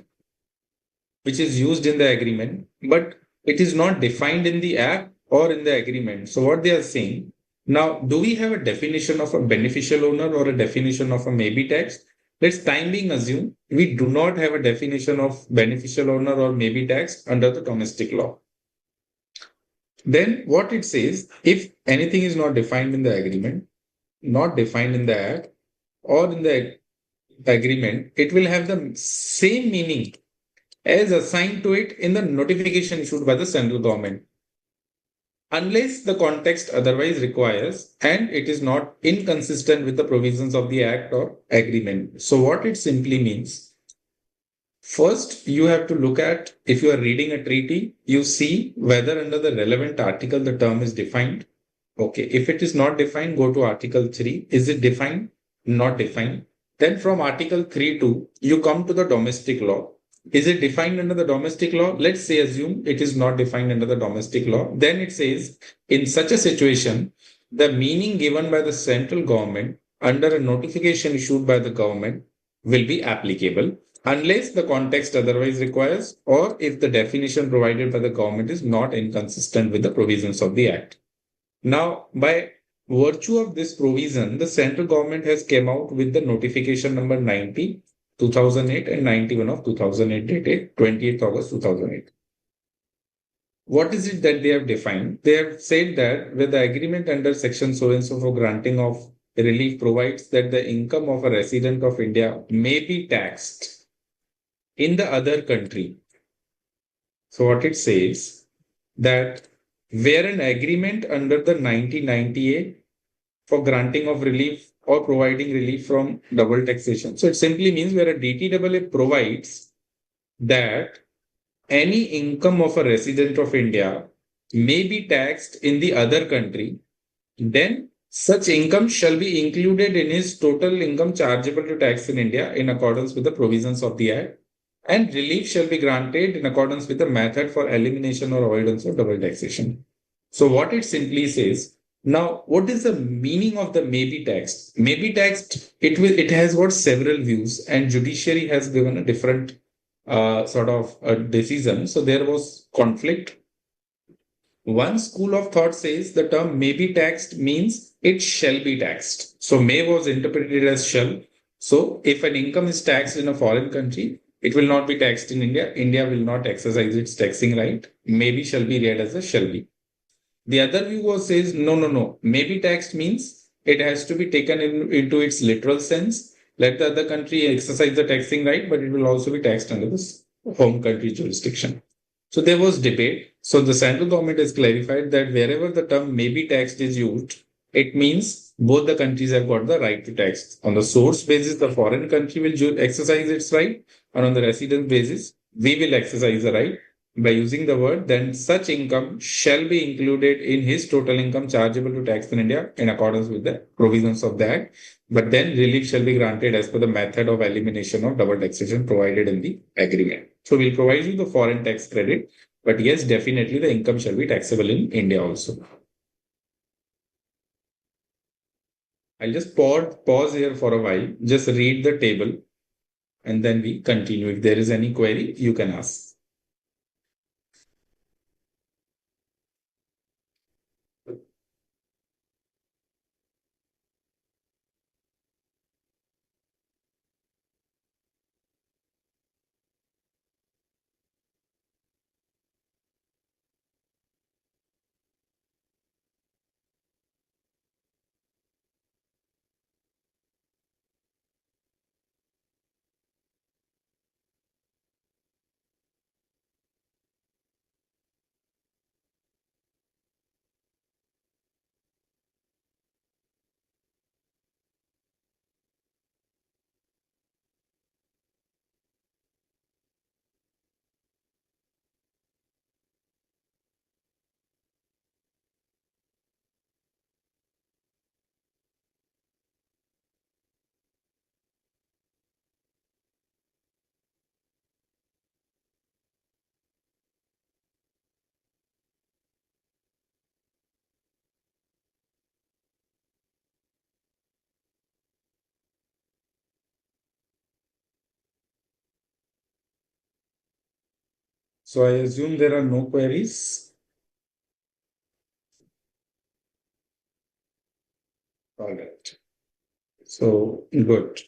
which is used in the agreement, but it is not defined in the act or in the agreement. So what they are saying, now, do we have a definition of a beneficial owner or a definition of a may be taxed? Let's time being assume we do not have a definition of beneficial owner or may be taxed under the domestic law. Then what it says, if anything is not defined in the agreement, not defined in the act or in the agreement, it will have the same meaning as assigned to it in the notification issued by the central government, unless the context otherwise requires and it is not inconsistent with the provisions of the act or agreement. So what it simply means, first you have to look at, if you are reading a treaty, you see whether under the relevant article the term is defined. Okay, if it is not defined, go to Article 3. Is it defined? Not defined. Then from Article 3.2, you come to the domestic law. Is it defined under the domestic law? Let's say assume it is not defined under the domestic law. Then it says, in such a situation, the meaning given by the central government under a notification issued by the government will be applicable unless the context otherwise requires or if the definition provided by the government is not inconsistent with the provisions of the Act. Now, by virtue of this provision, the central government has came out with the notification number 90, 2008 and 91 of 2008 dated 28th August 2008. What is it that they have defined? They have said that where the agreement under section so and so for granting of relief provides that the income of a resident of India may be taxed in the other country. So what it says that where an agreement under the 1990A for granting of relief or providing relief from double taxation. So it simply means where a DTAA provides that any income of a resident of India may be taxed in the other country, then such income shall be included in his total income chargeable to tax in India in accordance with the provisions of the Act, and relief shall be granted in accordance with the method for elimination or avoidance of double taxation. So what it simply says, now what is the meaning of the may be taxed? May be taxed, it has got several views, and judiciary has given a different sort of a decision. So there was conflict. One school of thought says the term may be taxed means it shall be taxed. So may was interpreted as shall. So if an income is taxed in a foreign country, it will not be taxed in India. India will not exercise its taxing right. Maybe shall be read as a shall be. The other view was says no. May be taxed means it has to be taken into its literal sense. Let the other country exercise the taxing right, but it will also be taxed under this home country jurisdiction. So there was debate. So the central government has clarified that wherever the term may be taxed is used, it means both the countries have got the right to tax. On the source basis, the foreign country will exercise its right, and on the resident basis, we will exercise the right. By using the word, then such income shall be included in his total income chargeable to tax in India in accordance with the provisions of the Act. But then relief shall be granted as per the method of elimination of double taxation provided in the agreement. So we'll provide you the foreign tax credit, but yes, definitely the income shall be taxable in India also. I'll just pause here for a while, just read the table, and then we continue. If there is any query, you can ask. So I assume there are no queries. All right. So good.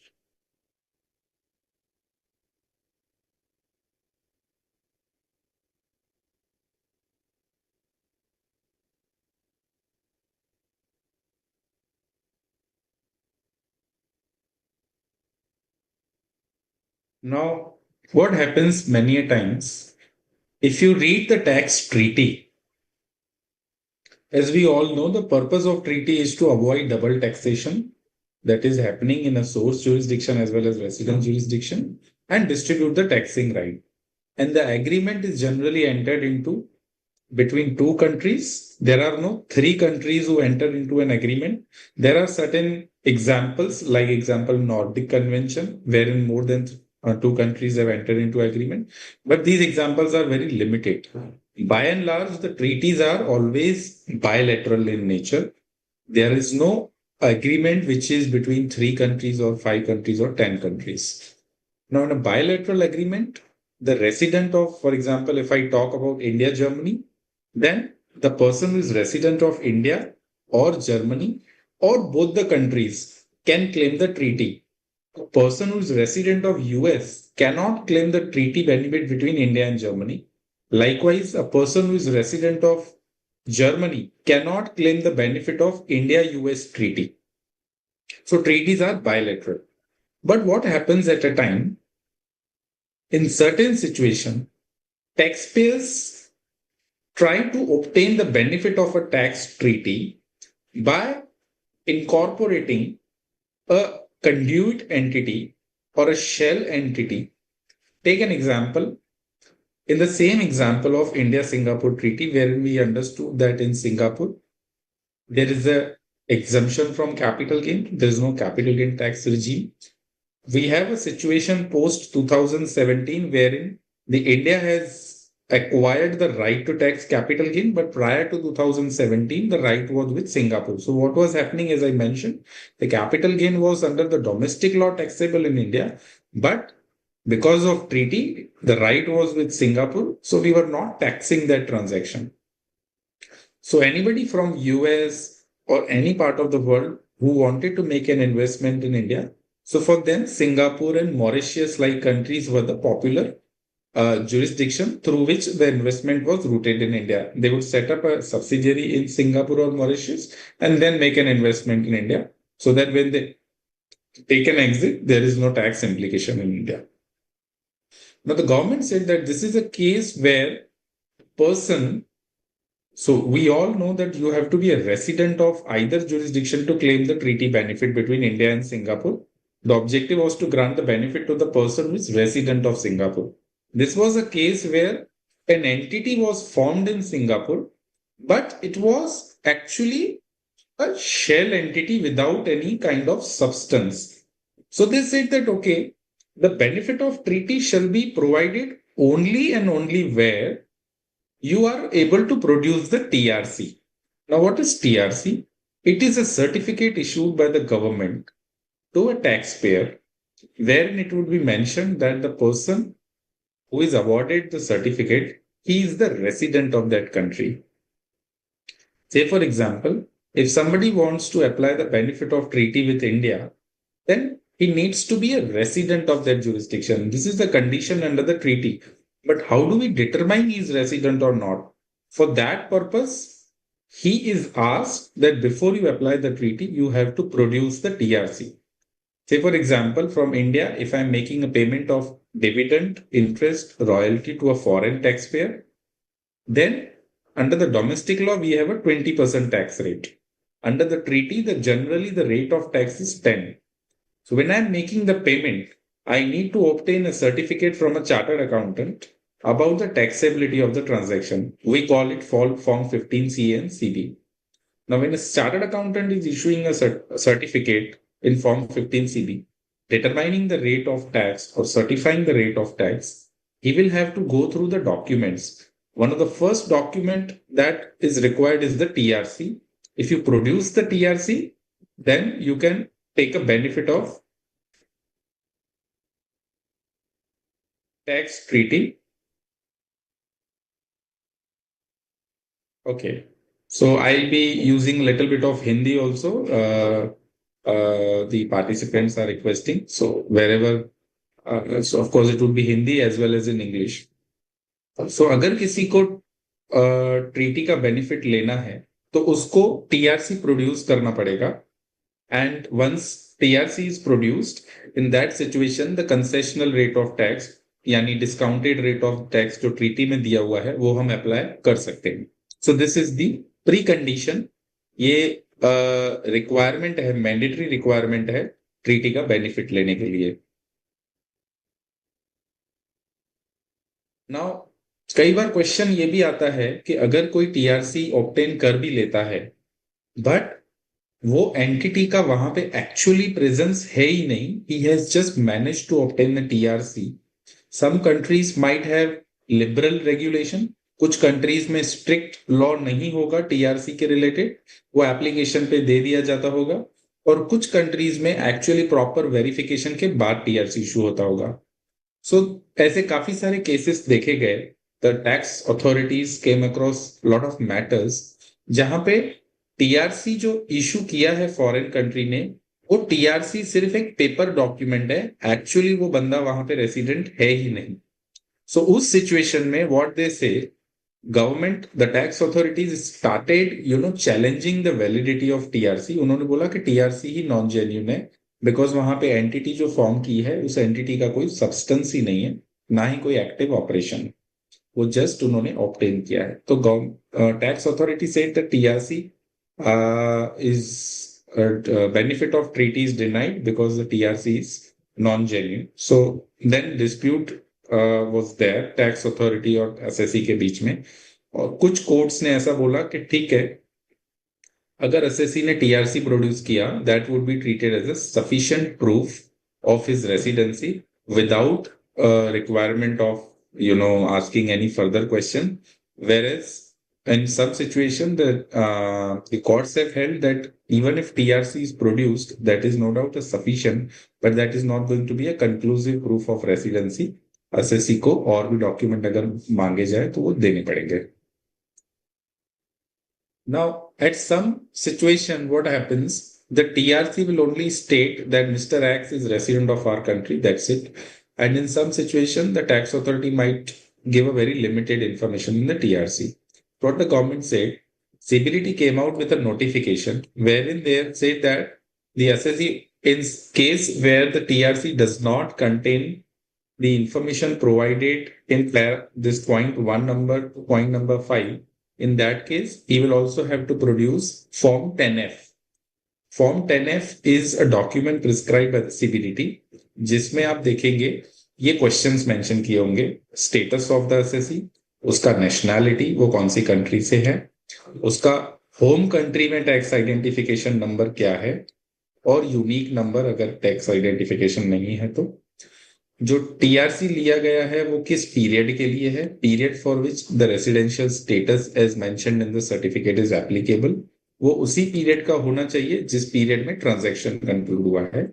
Now, what happens many a times, if you read the tax treaty, as we all know, the purpose of treaty is to avoid double taxation that is happening in a source jurisdiction as well as resident jurisdiction and distribute the taxing right. And the agreement is generally entered into between two countries. There are no three countries who enter into an agreement. There are certain examples, like example Nordic Convention, wherein more than two countries have entered into agreement. But these examples are very limited. By and large, the treaties are always bilateral in nature. There is no agreement which is between three countries or five countries or 10 countries. Now, in a bilateral agreement, the resident of, for example, if I talk about India, Germany, then the person who is resident of India or Germany or both the countries can claim the treaty. A person who is resident of US cannot claim the treaty benefit between India and Germany. Likewise, a person who is resident of Germany cannot claim the benefit of India-US treaty. So treaties are bilateral. But what happens at a time, in certain situation, taxpayers try to obtain the benefit of a tax treaty by incorporating a conduit entity or a shell entity. Take an example. in the same example of India-Singapore Treaty, wherein we understood that in Singapore, there is a exemption from capital gain. There is no capital gain tax regime. We have a situation post 2017 wherein the India has acquired the right to tax capital gain, but prior to 2017, the right was with Singapore. So what was happening, as I mentioned, the capital gain was under the domestic law taxable in India, but because of treaty, the right was with Singapore, so we were not taxing that transaction. So anybody from US or any part of the world who wanted to make an investment in India, so for them, Singapore and Mauritius like countries were the popular jurisdiction through which the investment was rooted in India. They would set up a subsidiary in Singapore or Mauritius and then make an investment in India so that when they take an exit, there is no tax implication in India. Now, the government said that this is a case where person, so we all know that you have to be a resident of either jurisdiction to claim the treaty benefit between India and Singapore. The objective was to grant the benefit to the person who is resident of Singapore. This was a case where an entity was formed in Singapore, but it was actually a shell entity without any kind of substance. So they said that, okay, the benefit of treaty shall be provided only and only where you are able to produce the TRC. Now, what is TRC? It is a certificate issued by the government to a taxpayer, wherein it would be mentioned that the person who is awarded the certificate, he is the resident of that country. Say, for example, if somebody wants to apply the benefit of treaty with India, then he needs to be a resident of that jurisdiction. This is the condition under the treaty. But how do we determine he is resident or not? For that purpose, he is asked that before you apply the treaty, you have to produce the TRC. Say, for example, from India, if I'm making a payment of dividend, interest, royalty to a foreign taxpayer, then under the domestic law, we have a 20% tax rate. Under the treaty, generally the rate of tax is 10. So when I'm making the payment, I need to obtain a certificate from a chartered accountant about the taxability of the transaction. We call it Form 15CA and CB. Now, when a chartered accountant is issuing a certificate in Form 15CB, determining the rate of tax or certifying the rate of tax, he will have to go through the documents. One of the first document that is required is the TRC. If you produce the TRC, then you can take a benefit of tax treaty. Okay. So I'll be using a little bit of Hindi also. The participants are requesting. So wherever, so of course it would be Hindi as well as in English. So अगर किसी को treaty का benefit लेना है तो उसको TRC produce करना पड़ेगा. And once TRC is produced, in that situation, the concessional rate of tax, यानी discounted rate of tax जो treaty में दिया हुआ है, वो हम apply कर सकते हैं. So this is the precondition. ये requirement है, mandatory requirement है treaty का benefit लेने के लिए. Now, कई बार क्वेश्चन ये भी आता है कि अगर कोई टीआरसी ऑब्टेन कर भी लेता है, बट वो एंटिटी का वहां पे एक्चुअली प्रेजेंस है ही नहीं, he has just manage to obtain the TRC. Some countries might have liberal regulation, कुछ कंट्रीज में स्ट्रिक्ट लॉ नहीं होगा टीआरसी के रिलेटेड, वो एप्लीकेशन पे दे दिया जाता होगा, और कुछ कंट्रीज में एक्चुअली प्रॉपर वेरिफिकेशन के बाद टीआरसी इशू होता होगा. सो ऐसे काफी सारे केसेस देखे गए. The tax authorities came across lot of matters जहां पे टीआरसी जो इशू किया है फॉरेन कंट्री ने, वो टीआरसी सिर्फ एक पेपर डॉक्यूमेंट है, एक्चुअली वो बंदा वहां पे रेसिडेंट है ही नहीं. सो उस सिचुएशन में व्हाट दे से, government, the tax authorities started challenging the validity of TRC. उन्होंने बोला कि टीआरसी ही नॉन जेन्युइन है, बिकॉज वहां पे एंटिटी जो फॉर्म की है उस एंटिटी का कोई सब्सटेंस ही नहीं है, ना ही कोई एक्टिव ऑपरेशन, वो जस्ट उन्होंने ऑब्टेन किया है. तो tax authority said the TRC is benefit of treaty is denied because the TRC is non-genuine. So then dispute was there tax authority और एसएससी के बीच में, और कुछ कोर्ट्स ने ऐसा बोला कि ठीक है, अगर एसएससी ने टीआरसी प्रोड्यूस किया, that would be treated as a sufficient proof of his residency without requirement of asking any further question. Whereas in some situation, the courts have held that even if TRC is produced, that is no doubt a sufficient, but that is not going to be a conclusive proof of residency. SSC को और भी document अगर मांगे जाए तो वो देने पड़ेंगे. Now, at some situation, what happens? The TRC will only state that Mr. X is resident of our country. That's it. And in some situation, the tax authority might give a very limited information in the TRC. What the government said, CBDT came out with a notification wherein they said that the SSE, in case where the TRC does not contain the information provided in this point 1 number to point number 5, in that case, he will also have to produce Form 10F. Form 10F is a document prescribed by the CBDT, जिसमें आप देखेंगे ये questions mention किए होंगे. Status of the assessee, उसका nationality, वो कौन सी country से है, उसका होम कंट्री में टैक्स आइडेंटिफिकेशन नंबर क्या है, और यूनिक नंबर अगर टैक्स आइडेंटिफिकेशन नहीं है तो. जो टीआरसी लिया गया है वो किस पीरियड के लिए है, period for which the residential status as mentioned in the certificate is applicable, वो उसी पीरियड का होना चाहिए जिस पीरियड में ट्रांजैक्शन कंक्लूड हुआ है,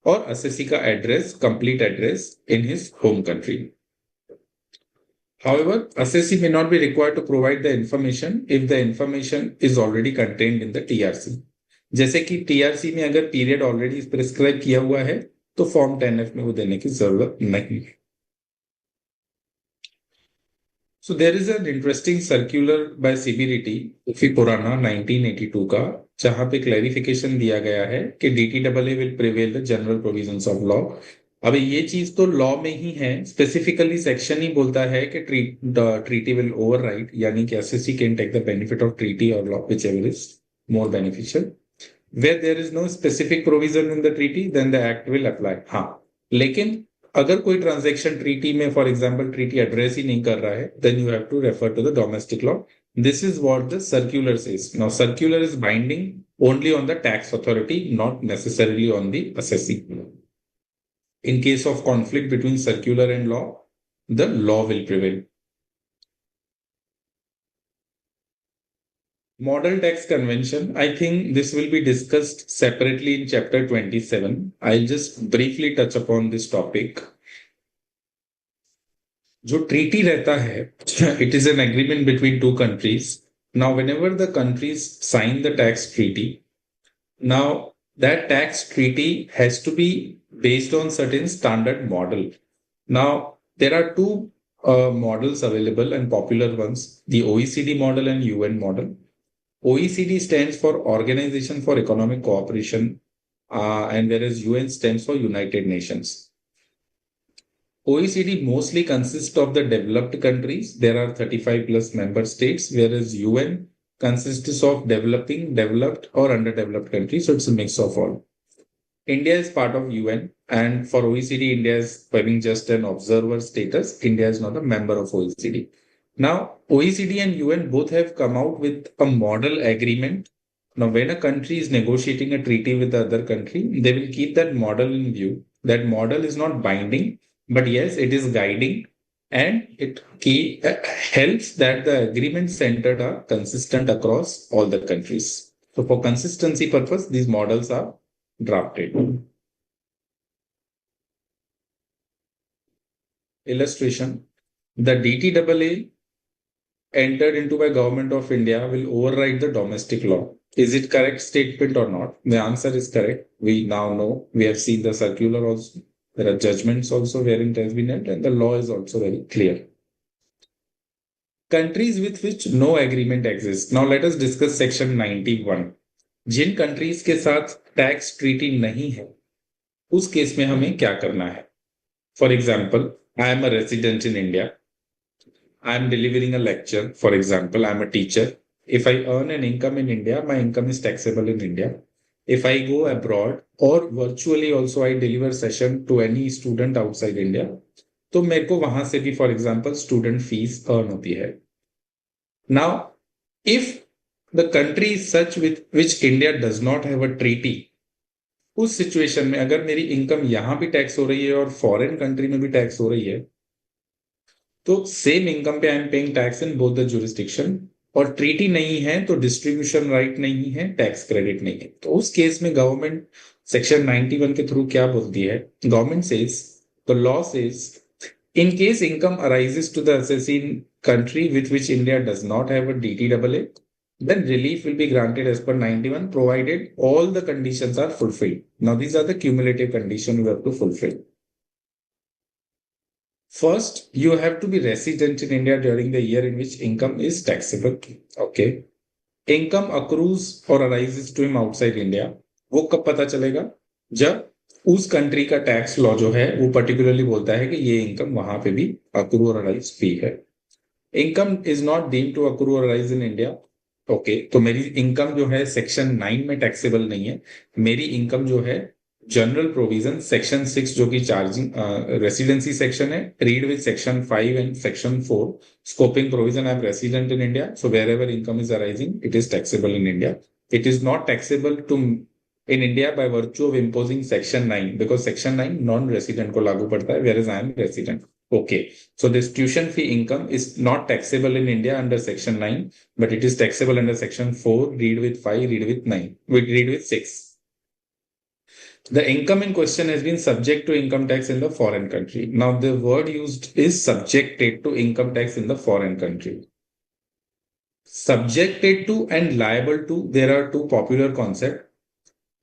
और एसएससी का address, complete address in his home country. However, assessee may not be required to provide the information if the information is already contained in the TRC. जैसे कि टीआरसी में अगर period already prescribe किया हुआ है तो form 10F में वो देने की जरूरत नहीं है. So there is an interesting circular by CBDT काफी पुराना 1982 का, जहां पे क्लैरिफिकेशन दिया गया है कि DTAA will prevail the general provisions of law. अब ये चीज तो लॉ में ही है, स्पेसिफिकली सेक्शन ही बोलता है कि ट्रीटी विल ओवरराइड, यानी कि SSC can take the benefit of treaty और law whichever is more beneficial. Where there is no specific provision in the treaty, then the act will apply. हाँ, लेकिन अगर कोई ट्रांजैक्शन ट्रीटी में for example treaty address ही नहीं कर रहा है, then you have to refer to the domestic law. This is what the circular says. Now circular is binding only on the tax authority, not necessarily on the SSC. In case of conflict between circular and law, the law will prevail. Model tax convention, I think this will be discussed separately in chapter 27. I'll just briefly touch upon this topic. जो treaty रहता है, it is an agreement between two countries. Now, whenever the countries sign the tax treaty, now that tax treaty has to be based on certain standard model. Now, there are two models available and popular ones, the OECD model and UN model. OECD stands for Organization for Economic Cooperation, and whereas UN stands for United Nations. OECD mostly consists of the developed countries. There are 35 plus member states, whereas UN consists of developing, developed, or underdeveloped countries. So it's a mix of all. India is part of UN, and for OECD, India is having just an observer status. India is not a member of OECD. Now, OECD and UN both have come out with a model agreement. Now, when a country is negotiating a treaty with the other country, they will keep that model in view. That model is not binding, but yes, it is guiding, and it helps that the agreements centered are consistent across all the countries. So, for consistency purpose, these models are drafted. Illustration: the DTAA entered into by Government of India will override the domestic law. Is it correct statement or not? The answer is correct. We now know. We have seen the circular also. There are judgments also wherein it has been held, and the law is also very clear. Countries with which no agreement exists. Now let us discuss section 91. Jin countries के साथ tax treaty नहीं है, उस case में हमें क्या करना है. For example, I am a resident in India, I am delivering a lecture. For example, I am a teacher. If I earn an income in India, my income is taxable in India. If I go abroad or virtually also I deliver session to any student outside India, तो मेरे को वहां से भी for example student fees earn होती है. Now if the country such with which India does not have a treaty, उस situation में अगर मेरी इनकम यहां भी टैक्स हो रही है और फॉरेन कंट्री में भी टैक्स हो रही है, तो सेम इनकम पे I am paying tax in both the jurisdiction. और ट्रीटी नहीं है तो डिस्ट्रीब्यूशन राइट नहीं है, टैक्स क्रेडिट नहीं है. तो उस केस में गवर्नमेंट सेक्शन 91 के थ्रू क्या बोलती है? Government says, the law says, in case income arises to the assessee in country with which India does not have a DTAA, then relief will be granted as per 91 provided all the conditions are fulfilled. Now these are the cumulative conditions you have to fulfill. First, you have to be resident in India during the year in which income is taxable. Okay. Income accrues or arises to him outside India. वो कब पता चलेगा? जब उस country का tax law जो है वो पर्टिकुलरली बोलता है कि ये इनकम वहां पे भी अक्रू और अराइज फ्री है. Income is not deemed to accrue और अराइज इन इंडिया. ओके, तो मेरी इनकम जो है सेक्शन 9 में टैक्सेबल नहीं है. मेरी इनकम जो है जनरल प्रोविजन सेक्शन 6 जो कि चार्जिंग रेसिडेंसी सेक्शन है, read with section 5 and section 4 scoping provision. I am resident in India, so wherever income is arising it is taxable in India. It is not taxable to in India by virtue of imposing section 9 because section 9 non-resident को लागू पड़ता है, whereas I am resident. Okay, so this tuition fee income is not taxable in India under section 9, but it is taxable under section 4, read with 5, read with 9, read with 6. The income in question has been subject to income tax in the foreign country. Now the word used is subjected to income tax in the foreign country. Subjected to and liable to, there are two popular concepts.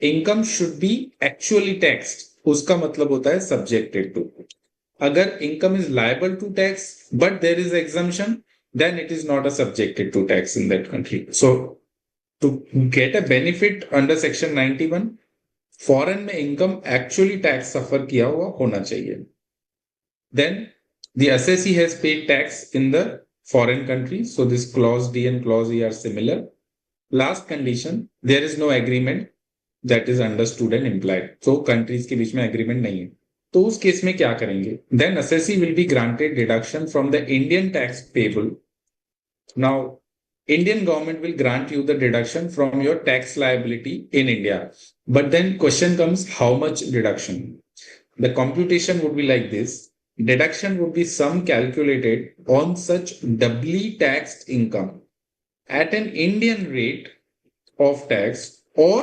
Income should be actually taxed, उसका मतलब होता है subjected to. अगर income is liable to tax but there is exemption, then it is not a subjected to tax in that country. So to get a benefit under section 91, foreign में income actually tax suffer किया हुआ होना चाहिए. Then the assessee has paid tax in the foreign country, so this clause D and clause E are similar. Last condition, there is no agreement that is understood and implied. So countries के बीच में agreement नहीं है. तो उस case में क्या करेंगे? Then assessee will be granted deduction from the Indian tax payable. Now, Indian government will grant you the deduction from your tax liability in India. But then question comes, how much deduction? The computation would be like this. Deduction would be sum calculated on such doubly taxed income at an Indian rate of tax or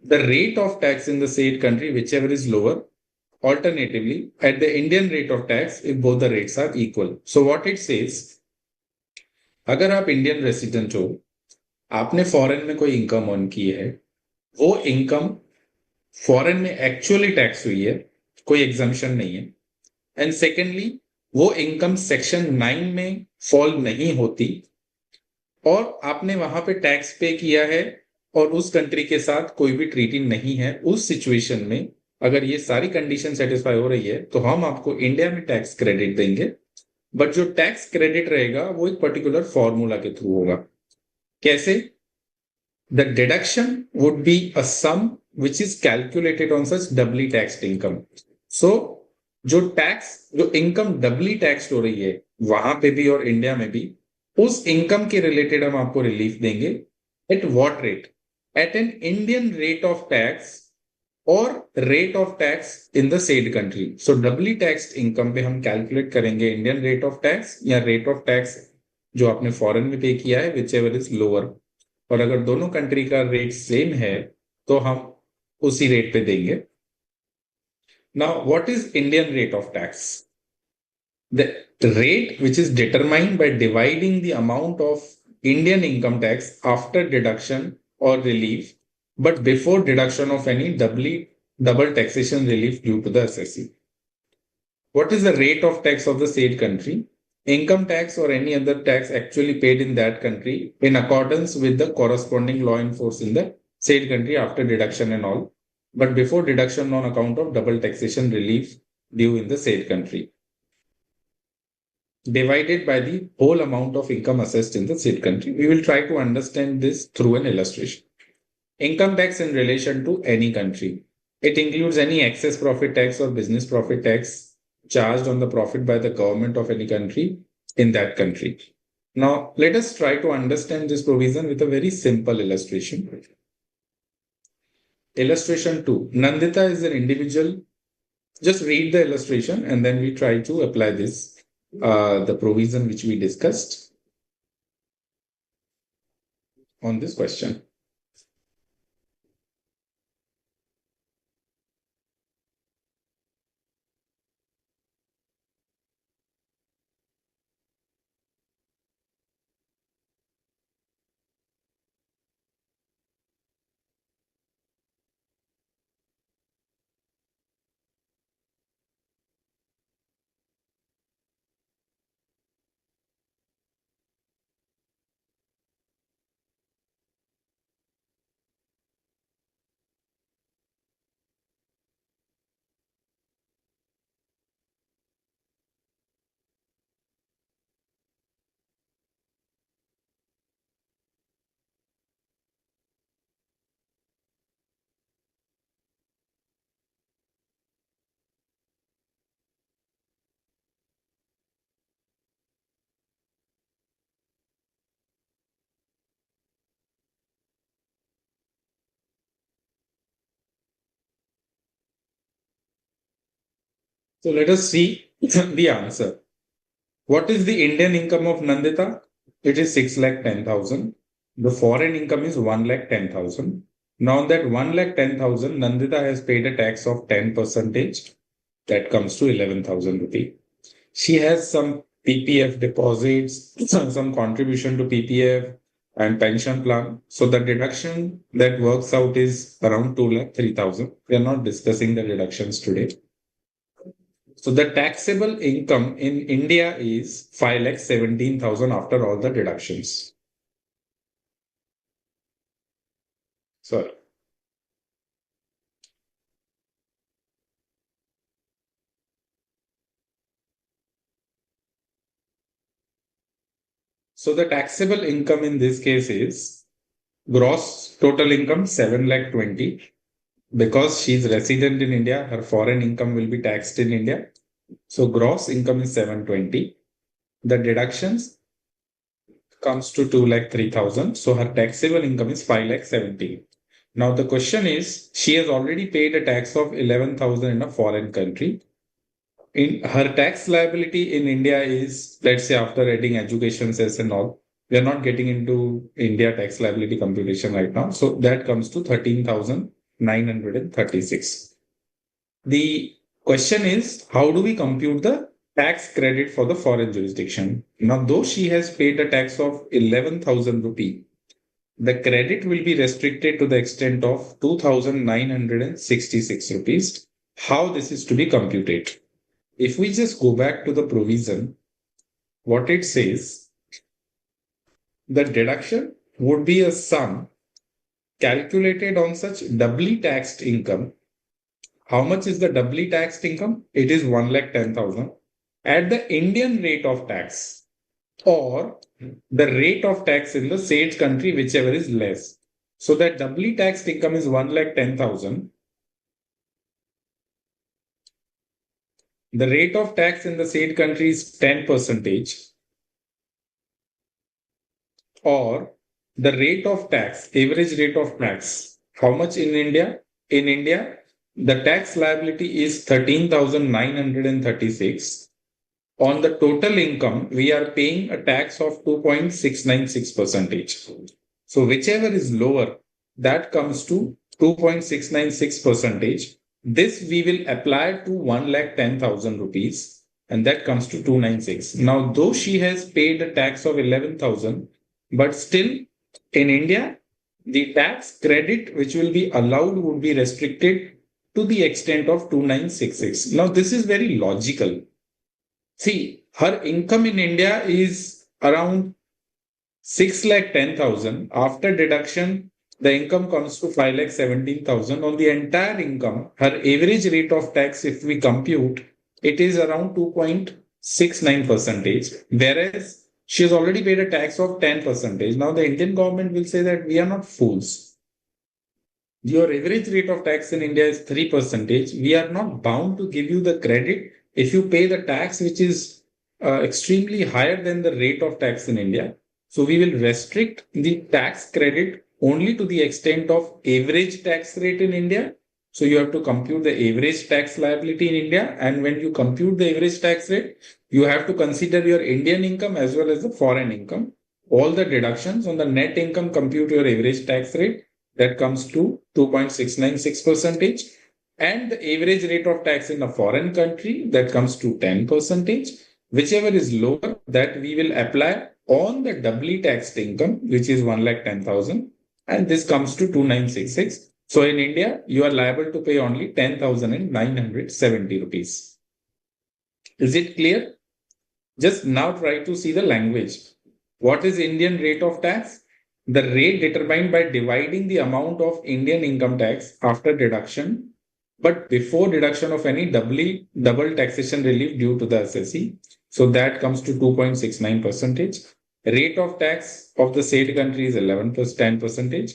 the rate of tax in the said country, whichever is lower, alternatively at the Indian rate of tax if both the rates are equal. So what it says, अगर आप Indian resident हो, आपने foreign में कोई income earn की है, वो income foreign में एक्चुअली टैक्स हुई है, कोई एग्जम्पशन नहीं है, एंड सेकेंडली वो इनकम सेक्शन 9 में फॉल नहीं होती और आपने वहां पे टैक्स पे किया है और उस कंट्री के साथ कोई भी ट्रीटी नहीं है. उस सिचुएशन में अगर ये सारी कंडीशन सेटिस्फाई हो रही है तो हम आपको इंडिया में टैक्स क्रेडिट देंगे. बट जो टैक्स क्रेडिट रहेगा वो एक पर्टिकुलर फॉर्मूला के थ्रू होगा. कैसे? The deduction would be a sum which is calculated on such doubly taxed income. So जो इनकम डबली टैक्स्ड हो रही है वहां पे भी और इंडिया में भी, उस इनकम के रिलेटेड हम आपको रिलीफ देंगे. At what rate? at an Indian rate of tax or rate of tax in the said country. So doubly taxed income पे हम calculate करेंगे Indian rate of tax या rate of tax जो आपने foreign में पे किया है, whichever is lower. और अगर दोनों कंट्री का रेट सेम है तो हम उसी रेट पे देंगे. Now what is Indian rate of tax? The rate which is determined by dividing the amount of Indian income tax after deduction or relief, but before deduction of any double taxation relief due to the assessee. What is the rate of tax of the said country? Income tax or any other tax actually paid in that country in accordance with the corresponding law in force in the said country after deduction and all, but before deduction on account of double taxation relief due in the said country, divided by the whole amount of income assessed in the said country. We will try to understand this through an illustration. Income tax in relation to any country. It includes any excess profit tax or business profit tax charged on the profit by the government of any country in that country. Now, let us try to understand this provision with a very simple illustration. Illustration 2. Nandita is an individual. Just read the illustration and then we try to apply this, the provision which we discussed on this question. So let us see the answer. What is the Indian income of Nandita? It is 6,10,000. The foreign income is 1,10,000. Now that 1,10,000, Nandita has paid a tax of 10%. That comes to 11,000 rupee. She has some PPF deposits, some contribution to PPF and pension plan. So the deduction that works out is around 2,03,000. We are not discussing the deductions today. So the taxable income in India is 5,17,000 after all the deductions. Sorry. So the taxable income in this case is gross total income 7,20,000. Because she is resident in India, her foreign income will be taxed in India. So gross income is 720. The deductions comes to 2,03,000. So her taxable income is 5,17,000. Now the question is, she has already paid a tax of 11,000 in a foreign country. In her tax liability in India is, let's say, after adding education cess and all, we are not getting into India tax liability computation right now. So that comes to 13,936. The question is, how do we compute the tax credit for the foreign jurisdiction? Now, though she has paid a tax of 11,000 rupee, the credit will be restricted to the extent of 2,966 rupees. How this is to be computed? If we just go back to the provision, what it says, the deduction would be a sum calculated on such doubly taxed income. How much is the doubly taxed income? It is 1,10,000 at the Indian rate of tax or the rate of tax in the said country, whichever is less. So that doubly taxed income is 1,10,000. The rate of tax in the said country is 10%, or the rate of tax, average rate of tax. How much in India? In India, the tax liability is 13,936. On the total income, we are paying a tax of 2.696%. So whichever is lower, that comes to 2.696%. This we will apply to 1,10,000 rupees, and that comes to 296. Now, though she has paid a tax of 11,000, but still in India, the tax credit which will be allowed would be restricted to the extent of 2,966. Now, this is very logical. See, her income in India is around 6,10,000. After deduction, the income comes to 5,17,000. On the entire income, her average rate of tax, if we compute, it is around 2.69%. Whereas she has already paid a tax of 10%. Now the Indian government will say that we are not fools. Your average rate of tax in India is 3%. We are not bound to give you the credit if you pay the tax which is extremely higher than the rate of tax in India, so we will restrict the tax credit only to the extent of average tax rate in India. So you have to compute the average tax liability in India. And when you compute the average tax rate, you have to consider your Indian income as well as the foreign income. All the deductions on the net income compute your average tax rate. That comes to 2.696%. And the average rate of tax in a foreign country, that comes to 10%. Whichever is lower, that we will apply on the doubly taxed income, which is 1,10,000. And this comes to 2,966. So in India, you are liable to pay only 10,970 rupees. Is it clear? Just now try to see the language. What is Indian rate of tax? The rate determined by dividing the amount of Indian income tax after deduction, but before deduction of any double taxation relief due to the assessee. So that comes to 2.69%. Rate of tax of the said country is 11 plus 10%.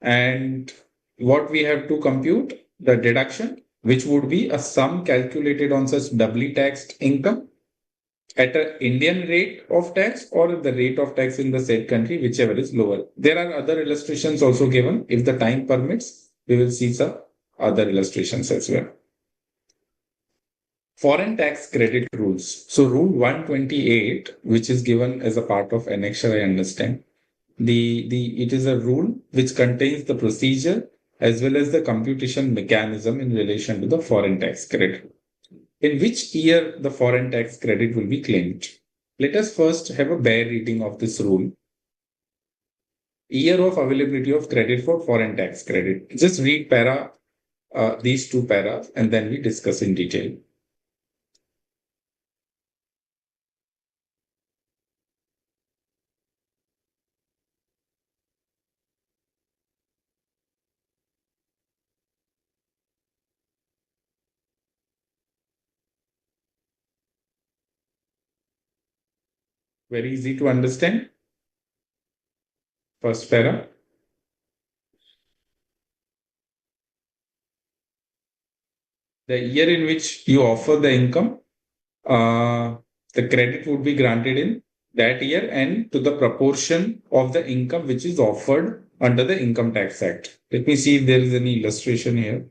And what we have to compute, the deduction, which would be a sum calculated on such doubly taxed income at an Indian rate of tax or the rate of tax in the said country, whichever is lower. There are other illustrations also given. If the time permits, we will see some other illustrations as well. Foreign tax credit rules. So rule 128, which is given as a part of annexure, I understand. It is a rule which contains the procedure as well as the computation mechanism in relation to the foreign tax credit. In which year the foreign tax credit will be claimed? Let us first have a bare reading of this rule. Year of availability of credit for foreign tax credit. Just read these two paras and then we discuss in detail. Very easy to understand. First para. The year in which you offer the income, the credit would be granted in that year and to the proportion of the income which is offered under the Income Tax Act. Let me see if there is any illustration here.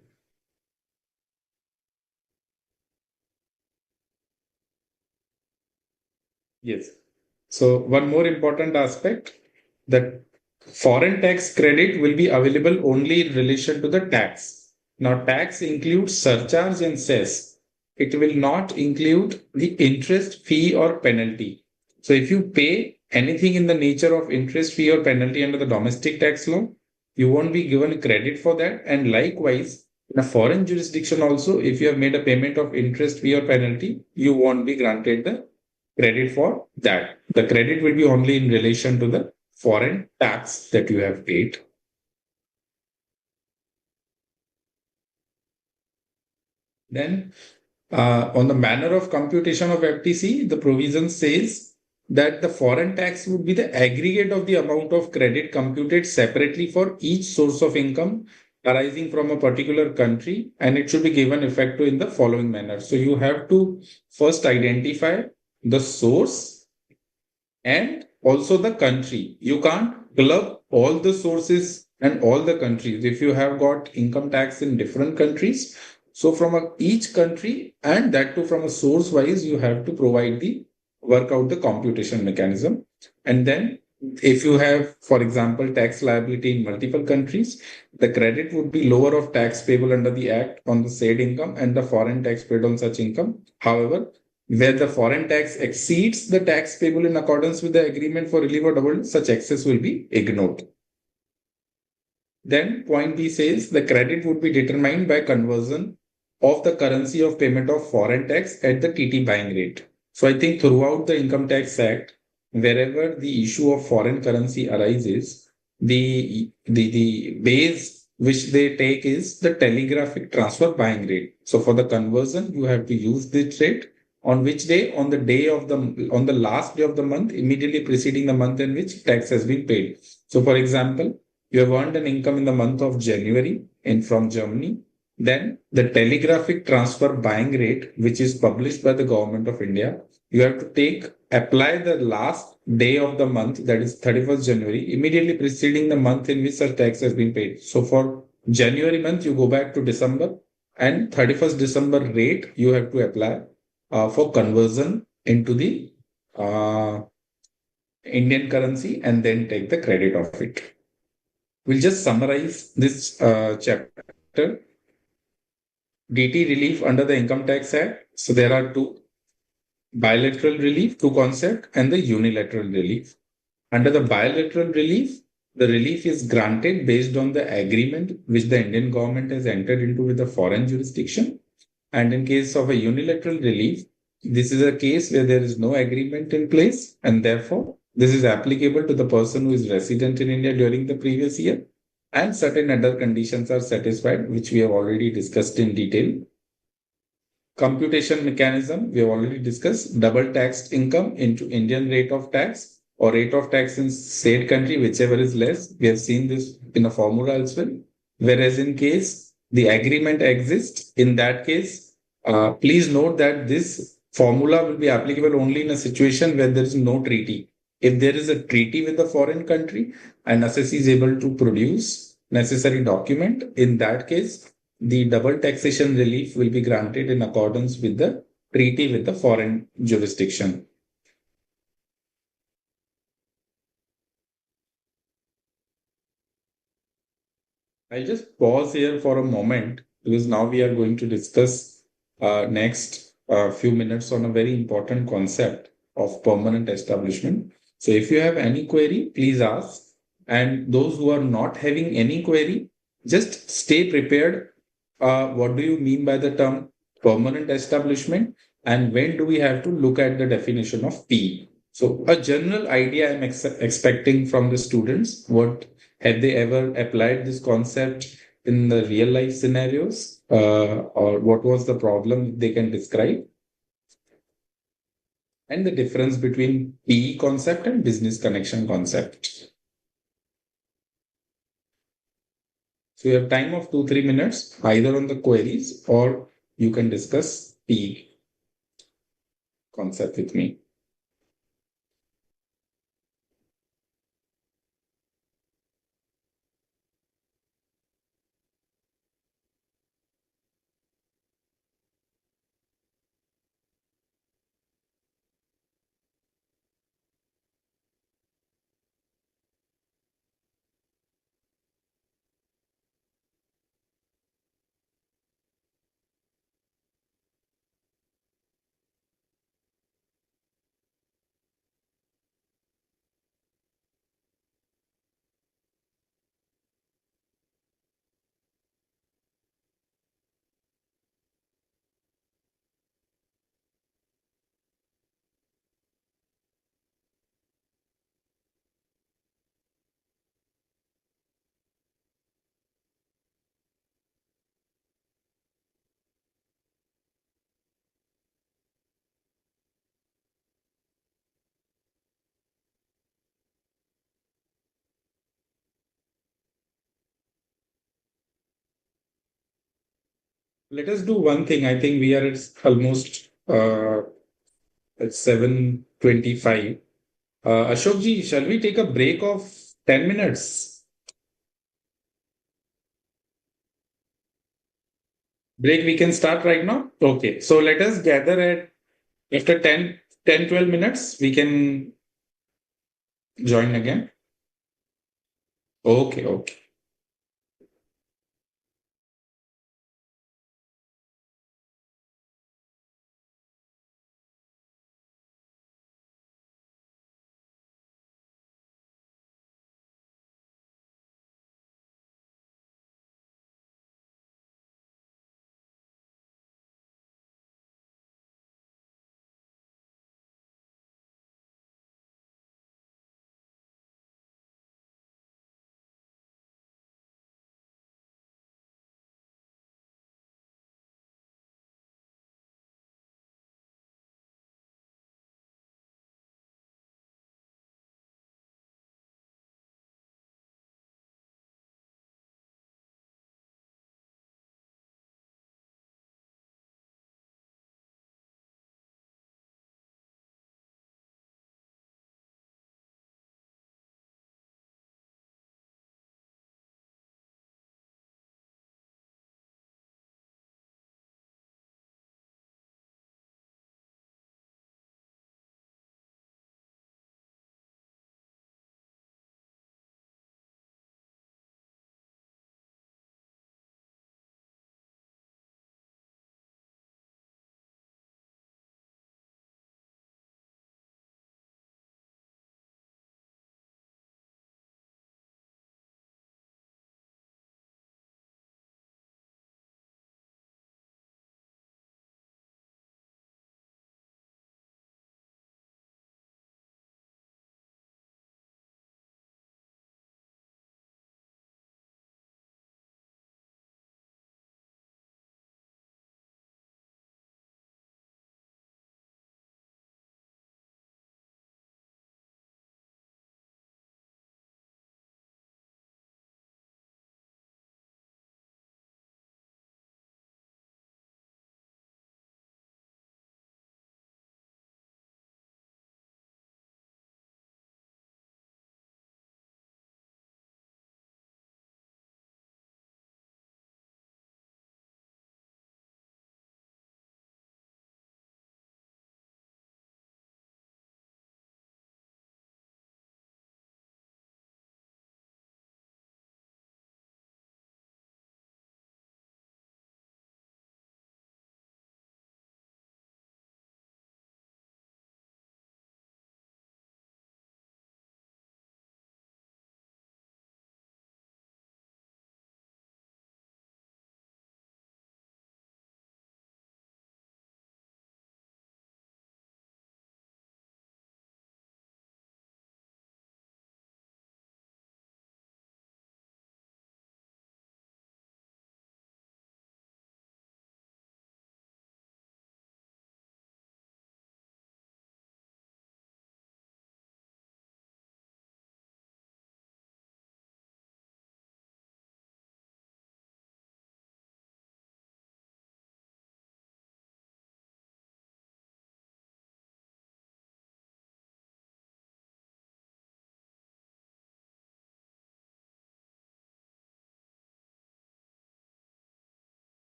Yes. So one more important aspect, that foreign tax credit will be available only in relation to the tax. Now, tax includes surcharge and cess. It will not include the interest, fee, or penalty. So if you pay anything in the nature of interest, fee, or penalty under the domestic tax law, you won't be given credit for that. And likewise, in a foreign jurisdiction also, if you have made a payment of interest, fee, or penalty, you won't be granted the credit for that. The credit will be only in relation to the foreign tax that you have paid. Then, on the manner of computation of FTC, the provision says that the foreign tax would be the aggregate of the amount of credit computed separately for each source of income arising from a particular country, and it should be given effect to in the following manner. So you have to first identify the source and also the country. You can't club all the sources and all the countries. If you have got income tax in different countries, so from each country and that too from a source wise, you have to work out the computation mechanism. And then if you have, for example, tax liability in multiple countries, the credit would be lower of tax payable under the Act on the said income and the foreign tax paid on such income. However, where the foreign tax exceeds the tax payable in accordance with the agreement for relief or double, such excess will be ignored. Then point B says the credit would be determined by conversion of the currency of payment of foreign tax at the TT buying rate. So I think throughout the Income Tax Act, wherever the issue of foreign currency arises, the base which they take is the telegraphic transfer buying rate. So for the conversion, you have to use this rate. On which day? On the last day of the month, immediately preceding the month in which tax has been paid. So for example, you have earned an income in the month of January from Germany, Then the telegraphic transfer buying rate, which is published by the government of India, you have to apply the last day of the month, that is 31st January, immediately preceding the month in which such tax has been paid. So for January month, you go back to December, and 31st December rate you have to apply for conversion into the uh, Indian currency, and then take the credit of it. We'll just summarize this chapter. DT relief under the Income Tax Act. So there are two: bilateral relief, two concept, and the unilateral relief. Under the bilateral relief, the relief is granted based on the agreement which the Indian government has entered into with the foreign jurisdiction. And in case of a unilateral relief, this is a case where there is no agreement in place, and therefore this is applicable to the person who is resident in India during the previous year, and certain other conditions are satisfied, which we have already discussed in detail. Computation mechanism, we have already discussed: double taxed income into Indian rate of tax, or rate of tax in said country, whichever is less. We have seen this in a formula as well. Whereas in case the agreement exists, in that case, please note that this formula will be applicable only in a situation where there is no treaty. If there is a treaty with the foreign country and assessee is able to produce necessary document, in that case, the double taxation relief will be granted in accordance with the treaty with the foreign jurisdiction. I'll just pause here for a moment, because now we are going to discuss next few minutes on a very important concept of permanent establishment. So if you have any query, please ask. And those who are not having any query, just stay prepared. What do you mean by the term permanent establishment? And when do we have to look at the definition of P? So a general idea I'm expecting from the students: what have they ever applied this concept in the real life scenarios, or what was the problem they can describe, and the difference between PE concept and business connection concept. So you have time of 2-3 minutes, either on the queries, or you can discuss PE concept with me. Let us do one thing. I think we are at almost at 7:25. Ashokji, shall we take a break of 10 minutes? Break, we can start right now? Okay. So let us gather at after 12 minutes. We can join again. Okay. Okay.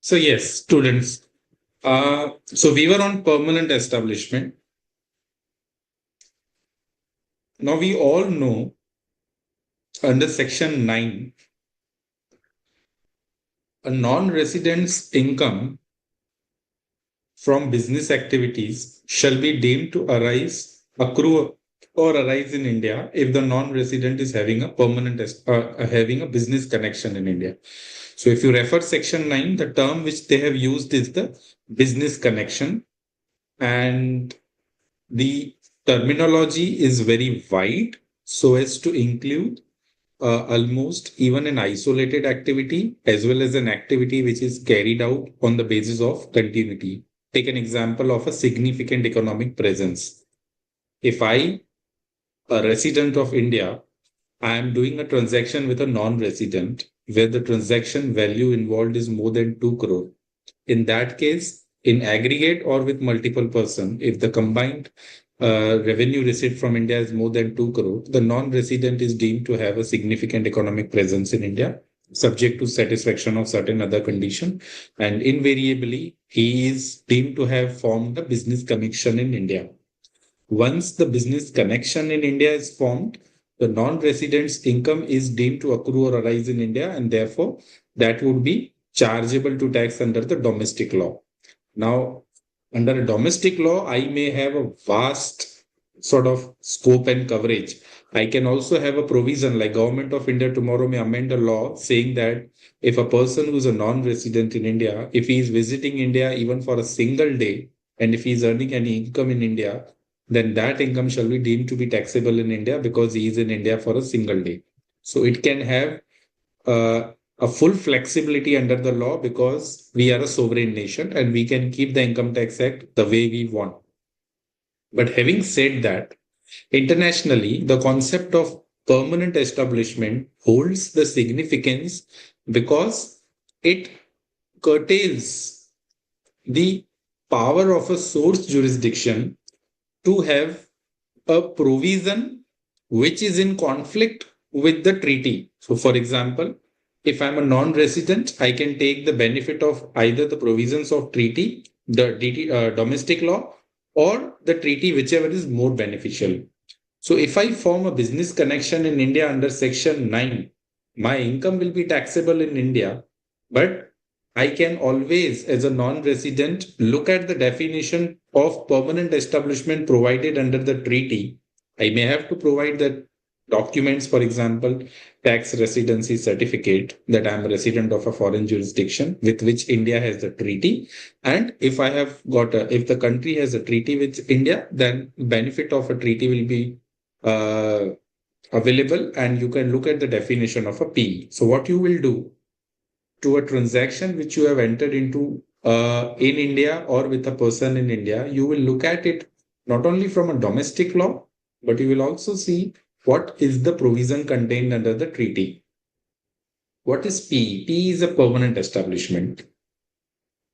So yes, students. So we were on permanent establishment. Now we all know under section 9, a non-resident's income from business activities shall be deemed to accrue or arise in India if the non-resident is having a having a business connection in India. So if you refer section 9, the term which they have used is the business connection, and the terminology is very wide so as to include almost even an isolated activity as well as an activity which is carried out on the basis of continuity. Take an example of a significant economic presence. If I, a resident of India, I am doing a transaction with a non-resident where the transaction value involved is more than 2 crore. In that case, in aggregate or with multiple person, if the combined revenue receipt from India is more than 2 crore, the non-resident is deemed to have a significant economic presence in India, subject to satisfaction of certain other condition. And invariably, he is deemed to have formed a business connection in India. Once the business connection in India is formed, the non-resident's income is deemed to accrue or arise in India, and therefore that would be chargeable to tax under the domestic law. Now, under a domestic law, I may have a vast sort of scope and coverage. I can also have a provision like Government of India tomorrow may amend a law saying that if a person who's a non-resident in India, if he is visiting India even for a single day, and if he is earning any income in India, then that income shall be deemed to be taxable in India because he is in India for a single day. So it can have a full flexibility under the law because we are a sovereign nation and we can keep the Income Tax Act the way we want. But having said that, internationally, the concept of permanent establishment holds the significance because it curtails the power of a source jurisdiction to have a provision which is in conflict with the treaty. So, for example, if I'm a non-resident, I can take the benefit of either the provisions of treaty, domestic law, or the treaty, whichever is more beneficial. So, if I form a business connection in India under Section 9, my income will be taxable in India, but I can always, as a non-resident, look at the definition of permanent establishment provided under the treaty. I may have to provide the documents, for example, tax residency certificate that I'm a resident of a foreign jurisdiction with which India has a treaty. And if I have if the country has a treaty with India, then benefit of a treaty will be available, and you can look at the definition of a P. So what you will do to a transaction which you have entered into in India or with a person in India, you will look at it not only from a domestic law, but you will also see what is the provision contained under the treaty. What is P? P is a permanent establishment.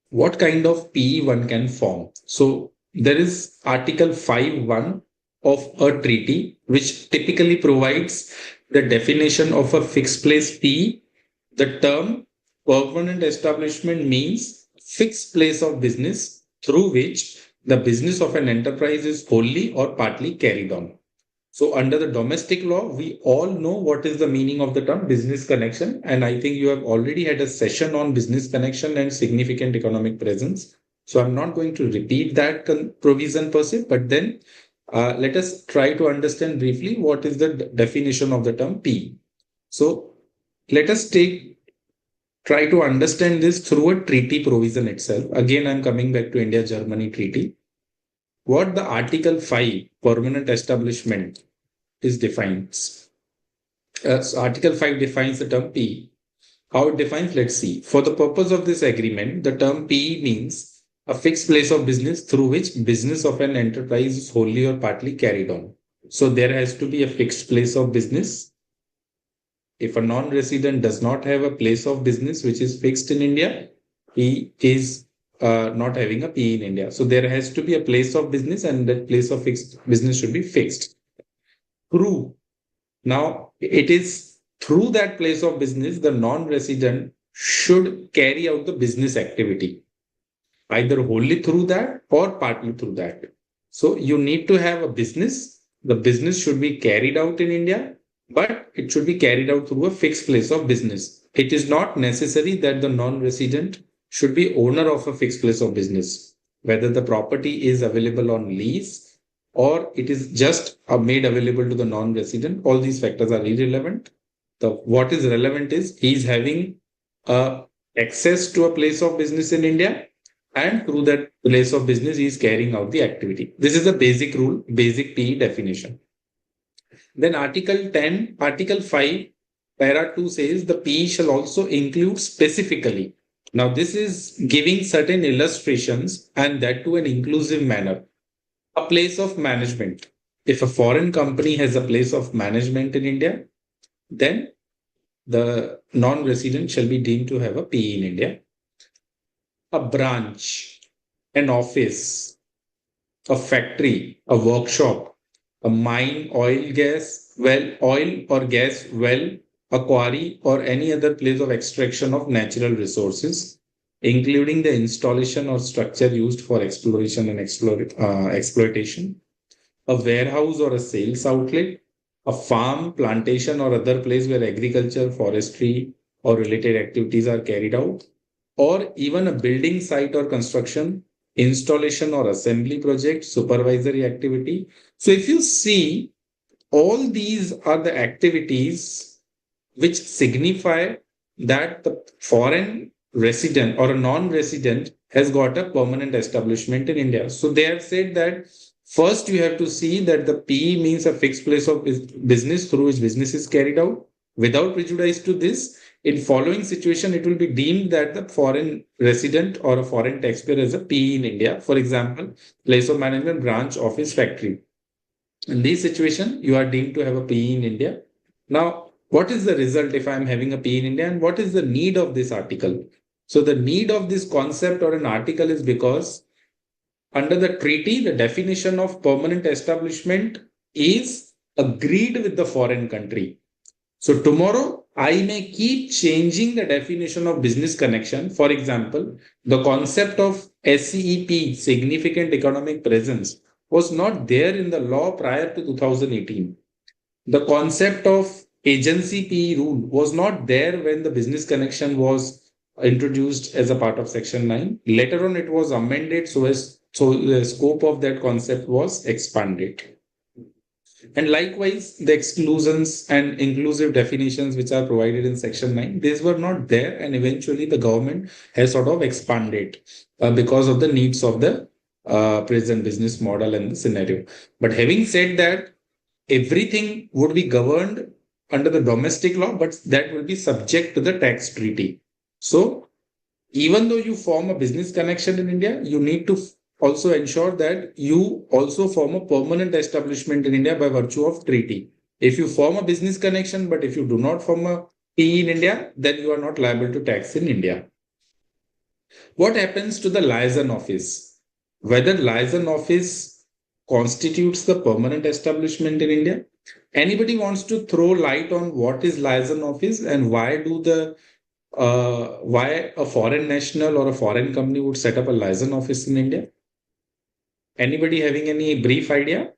What kind of P one can form? So there is Article 5(1) of a treaty, which typically provides the definition of a fixed place P. The term permanent establishment means fixed place of business through which the business of an enterprise is wholly or partly carried on. So under the domestic law, we all know what is the meaning of the term business connection. And I think you have already had a session on business connection and significant economic presence. So I'm not going to repeat that provision per se, but then let us try to understand briefly what is the definition of the term P. So let us try to understand this through a treaty provision itself. Again, I'm coming back to India-Germany treaty. What the Article 5 permanent establishment is defines. So Article 5 defines the term P. How it defines, let's see. For the purpose of this agreement, the term P means a fixed place of business through which business of an enterprise is wholly or partly carried on. So there has to be a fixed place of business. If a non-resident does not have a place of business which is fixed in India, he is not having a P in India. So there has to be a place of business, and that place of fixed business should be fixed. Through. Now, it is through that place of business, the non-resident should carry out the business activity, either wholly through that or partly through that. So you need to have a business. The business should be carried out in India, but it should be carried out through a fixed place of business. It is not necessary that the non-resident should be owner of a fixed place of business, whether the property is available on lease or it is just made available to the non-resident. All these factors are irrelevant. What is relevant is he is having access to a place of business in India, and through that place of business he is carrying out the activity. This is the basic rule, basic PE definition. Then Article 10, Article 5, Para 2 says the PE shall also include specifically. Now, this is giving certain illustrations and that to an inclusive manner. A place of management. If a foreign company has a place of management in India, then the non-resident shall be deemed to have a PE in India. A branch, an office, a factory, a workshop, a mine, oil or gas well, a quarry, or any other place of extraction of natural resources, including the installation or structure used for exploration and exploitation, a warehouse or a sales outlet, a farm, plantation, or other place where agriculture, forestry, or related activities are carried out, or even a building site or construction, installation or assembly project, supervisory activity. So if you see, all these are the activities which signify that the foreign resident or a non-resident has got a permanent establishment in India. So they have said that first you have to see that the PE means a fixed place of business through which business is carried out. Without prejudice to this, in following situation, it will be deemed that the foreign resident or a foreign taxpayer is a PE in India. For example, place of management, branch, office, factory. In this situation, you are deemed to have a PE in India. Now, what is the result if I am having a PE in India, and what is the need of this article? So the need of this concept or an article is because under the treaty, the definition of permanent establishment is agreed with the foreign country. So tomorrow, I may keep changing the definition of business connection. For example, the concept of SEEP, significant economic presence, was not there in the law prior to 2018. The concept of agency PE rule was not there when the business connection was introduced as a part of Section 9. Later on, it was amended so the scope of that concept was expanded. And likewise, the exclusions and inclusive definitions which are provided in Section 9, these were not there, and eventually the government has sort of expanded because of the needs of the present business model and the scenario. But having said that, everything would be governed under the domestic law, but that will be subject to the tax treaty. So even though you form a business connection in India, you need to also ensure that you also form a permanent establishment in India by virtue of treaty. If you form a business connection, but if you do not form a PE in India, then you are not liable to tax in India. What happens to the liaison office? Whether liaison office constitutes the permanent establishment in India? Anybody wants to throw light on what is liaison office and why a foreign national or a foreign company would set up a liaison office in India? Anybody having any brief idea?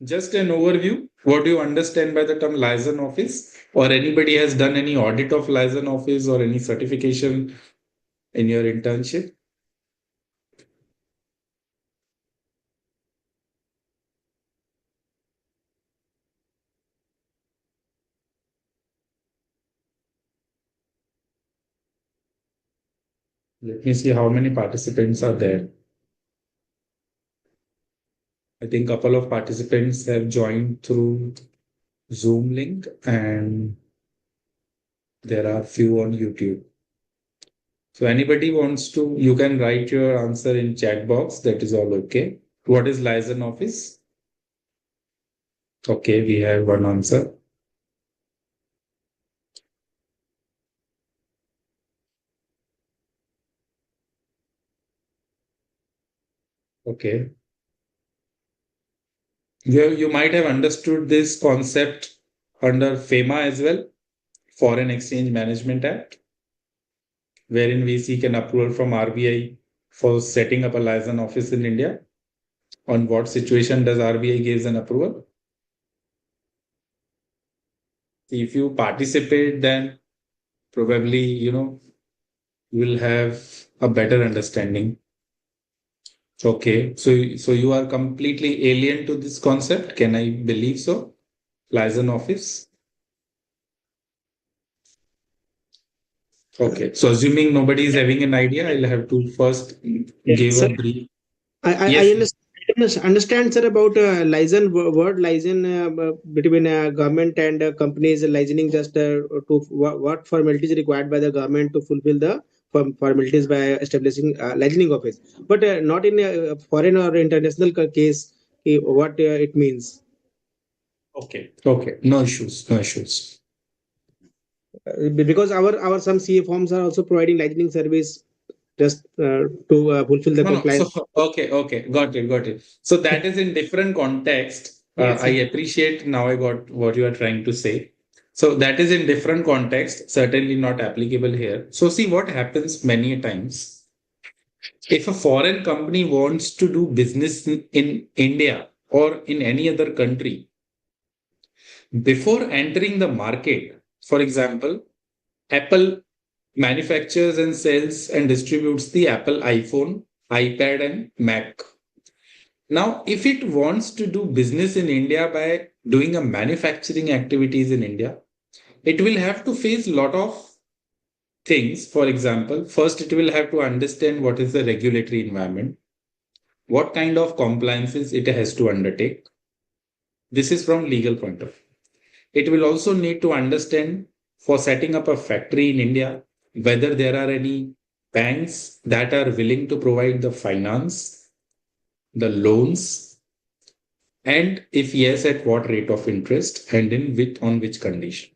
Just an overview. What do you understand by the term liaison office? Or anybody has done any audit of liaison office or any certification in your internship? Let me see how many participants are there. I think a couple of participants have joined through Zoom link, and there are few on YouTube. So anybody wants to, you can write your answer in chat box. That is all okay. What is liaison office? Okay, we have one answer. Okay. You might have understood this concept under FEMA as well, Foreign Exchange Management Act, wherein we seek an approval from RBI for setting up a license office in India. On what situation does RBI gives an approval? If you participate, then probably, you will have a better understanding. Okay, so you are completely alien to this concept. Can I believe so? Liaison office. Okay, so assuming nobody is having an idea, I'll have to first Yeah, give a sir. brief. I Yes. understand, sir, about license word license between government and companies licensing just to what formalities required by the government to fulfill the formalities by establishing licensing office, but not in a foreign or international case. What it means. Okay. Okay. No issues. No issues. Because our some CA firms are also providing licensing service just to fulfill the No, no. So, compliance. okay. Okay. Got it. Got it. So that is in different context. Yes, I sir. appreciate now I got what you are trying to say. So that is in different context, certainly not applicable here. So see what happens many times. If a foreign company wants to do business in India or in any other country, before entering the market, for example, Apple manufactures and sells and distributes the Apple iPhone, iPad, and Mac. Now, if it wants to do business in India by doing a manufacturing activities in India, it will have to face a lot of things. For example, first, it will have to understand what is the regulatory environment, what kind of compliances it has to undertake. This is from legal point of view. It will also need to understand for setting up a factory in India, whether there are any banks that are willing to provide the finance, the loans, and if yes, at what rate of interest and in which on which condition.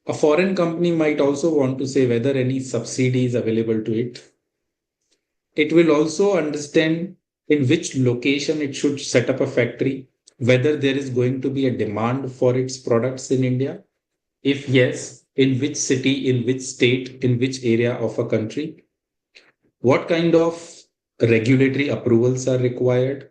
A foreign company might also want to say whether any subsidy is available to it. It will also understand in which location it should set up a factory, whether there is going to be a demand for its products in India. If yes, in which city, in which state, in which area of a country? What kind of regulatory approvals are required?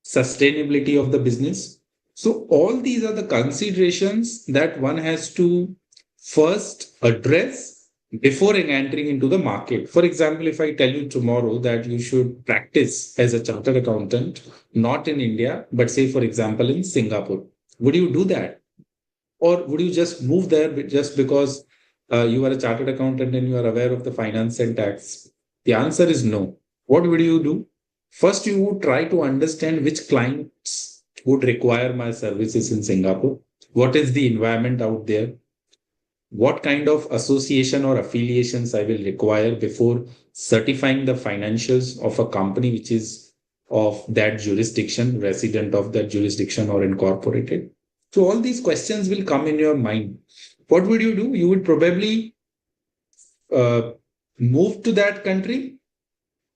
Sustainability of the business. So, all these are the considerations that one has to first address before entering into the market. For example, if I tell you tomorrow that you should practice as a chartered accountant, not in India, but say, for example, in Singapore, would you do that? Or would you just move there just because you are a chartered accountant and you are aware of the finance and tax? The answer is no. What would you do? First, you would try to understand which clients would require my services in Singapore. What is the environment out there? What kind of association or affiliations I will require before certifying the financials of a company which is of that jurisdiction, resident of that jurisdiction, or incorporated. So all these questions will come in your mind. What would you do? You would probably uh, move to that country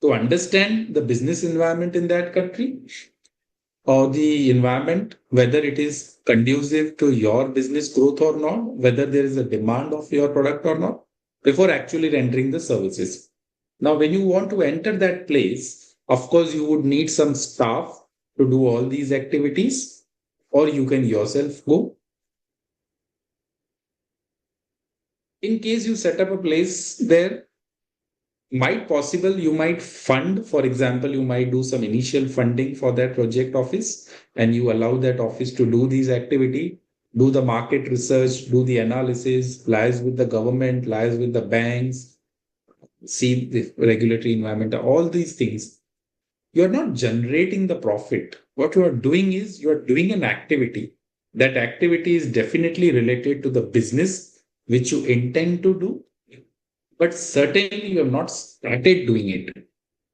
to understand the business environment in that country or the environment, whether it is conducive to your business growth or not, whether there is a demand of your product or not, before actually rendering the services. Now, when you want to enter that place, of course, you would need some staff to do all these activities, or you can yourself go. In case you set up a place there, might possible you might fund, for example, you might do some initial funding for that project office and you allow that office to do these activity, do the market research, do the analysis, liaise with the government, liaise with the banks, see the regulatory environment, all these things. You're not generating the profit. What you are doing is you are doing an activity. That activity is definitely related to the business which you intend to do, but certainly you have not started doing it.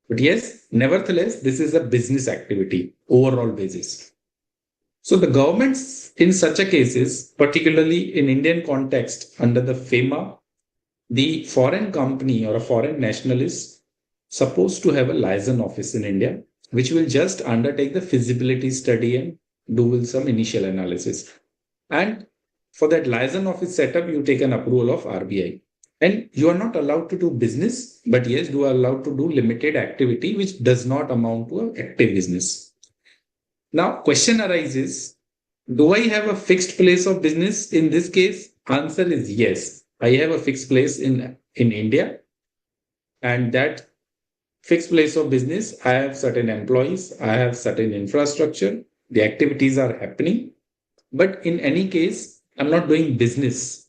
But yes, nevertheless, this is a business activity overall basis. So the governments in such a cases, particularly in Indian context under the FEMA, the foreign company or a foreign national is supposed to have a liaison office in India which will just undertake the feasibility study and do some initial analysis. And for that liaison office setup, you take an approval of RBI. And you are not allowed to do business, but yes, you are allowed to do limited activity, which does not amount to an active business. Now, question arises, do I have a fixed place of business in this case? Answer is yes. I have a fixed place in India. And that fixed place of business, I have certain employees, I have certain infrastructure, the activities are happening. But in any case, I'm not doing business.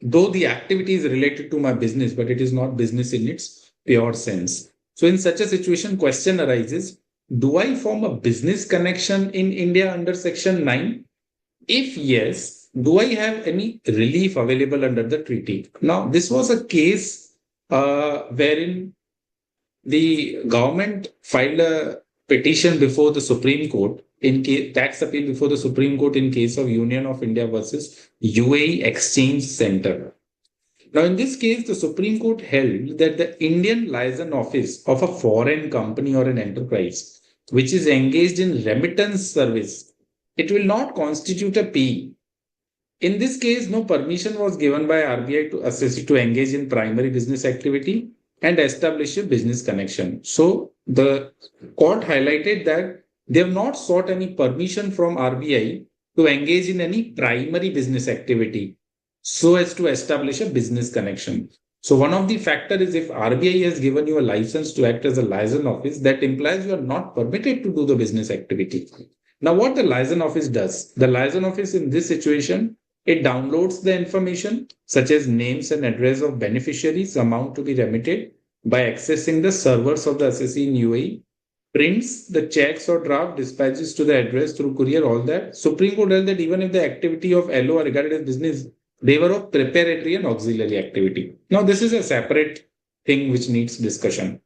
Though the activity is related to my business, but it is not business in its pure sense. So in such a situation, question arises, do I form a business connection in India under Section 9? If yes, do I have any relief available under the treaty? Now, this was a case wherein the government filed a petition before the Supreme Court in tax appeal before the Supreme Court in case of Union of India versus UAE Exchange Center. Now, in this case, the Supreme Court held that the Indian liaison office of a foreign company or an enterprise which is engaged in remittance service, it will not constitute a PE. In this case, no permission was given by RBI to assist to engage in primary business activity and establish a business connection. So the court highlighted that they have not sought any permission from RBI to engage in any primary business activity so as to establish a business connection. So one of the factors is if RBI has given you a license to act as a liaison office, that implies you are not permitted to do the business activity. Now, what the liaison office does, the liaison office in this situation, it downloads the information such as names and address of beneficiaries, amount to be remitted by accessing the servers of the assessee in UAE, prints the checks or draft, dispatches to the address through courier, all that. Supreme Court held that even if the activity of LO are regarded as business, they were of preparatory and auxiliary activity. Now, this is a separate thing which needs discussion.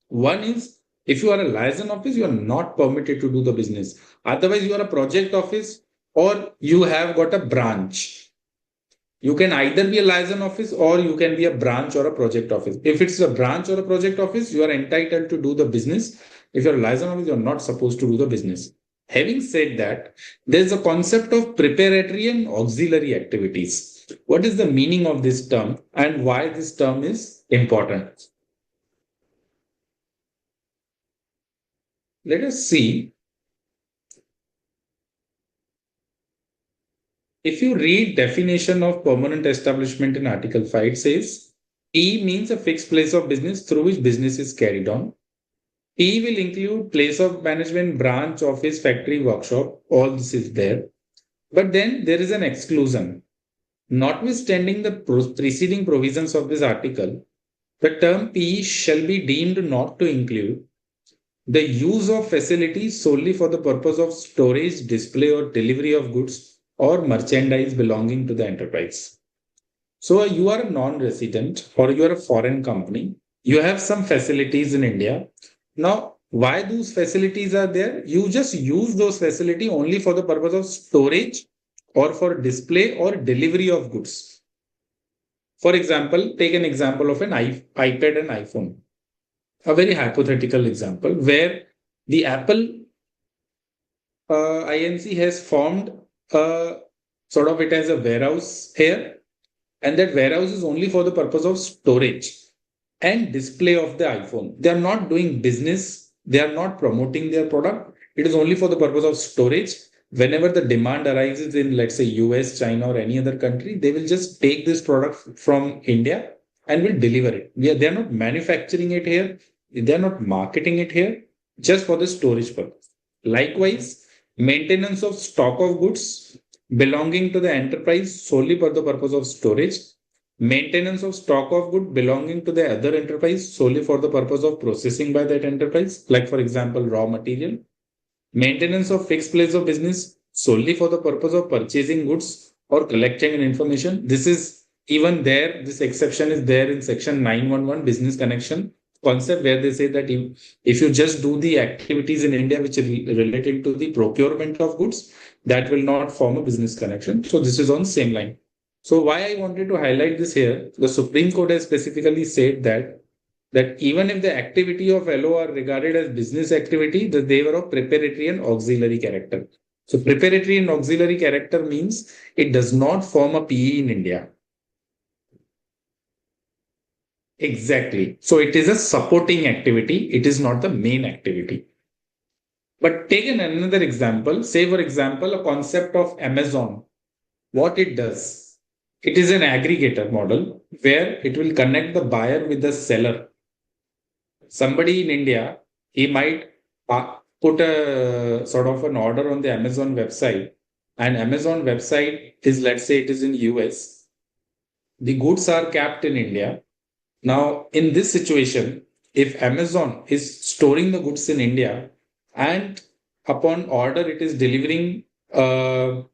One is, if you are a liaison office, you are not permitted to do the business. Otherwise, you are a project office or you have got a branch. You can either be a liaison office or you can be a branch or a project office. If it's a branch or a project office, you are entitled to do the business. If you're a liaison office, you're not supposed to do the business. Having said that, there's a concept of preparatory and auxiliary activities. What is the meaning of this term and why this term is important? Let us see. If you read definition of permanent establishment in Article 5, it says E means a fixed place of business through which business is carried on. P will include place of management, branch, office, factory, workshop. All this is there. But then there is an exclusion. Notwithstanding the preceding provisions of this article, the term P shall be deemed not to include the use of facilities solely for the purpose of storage, display, or delivery of goods or merchandise belonging to the enterprise. So you are a non-resident or you are a foreign company. You have some facilities in India. Now, why those facilities are there? You just use those facilities only for the purpose of storage or for display or delivery of goods. For example, take an example of an iPad and iPhone. A very hypothetical example where the Apple INC has formed sort of it as a warehouse here, and that warehouse is only for the purpose of storage and display of the iPhone. They are not doing business. They are not promoting their product. It is only for the purpose of storage. Whenever the demand arises in, let's say, US, China, or any other country, they will just take this product from India and will deliver it. They are not manufacturing it here. They are not marketing it here, just for the storage purpose. Likewise, maintenance of stock of goods belonging to the enterprise solely for the purpose of storage. Maintenance of stock of goods belonging to the other enterprise solely for the purpose of processing by that enterprise, like for example, raw material. Maintenance of fixed place of business solely for the purpose of purchasing goods or collecting information. This is even there. This exception is there in section 911 business connection concept, where they say that if you just do the activities in India which are related to the procurement of goods, that will not form a business connection. So this is on same line. So why I wanted to highlight this here, the Supreme Court has specifically said that that even if the activity of LO are regarded as business activity, that they were of preparatory and auxiliary character. So preparatory and auxiliary character means it does not form a PE in India. Exactly. So it is a supporting activity. It is not the main activity. But take another example. Say, for example, a concept of Amazon. What it does, it is an aggregator model where it will connect the buyer with the seller. Somebody in India, he might put a sort of an order on the Amazon website, and Amazon website is, let's say it is in US. The goods are kept in India. Now, in this situation, if Amazon is storing the goods in India and upon order it is delivering the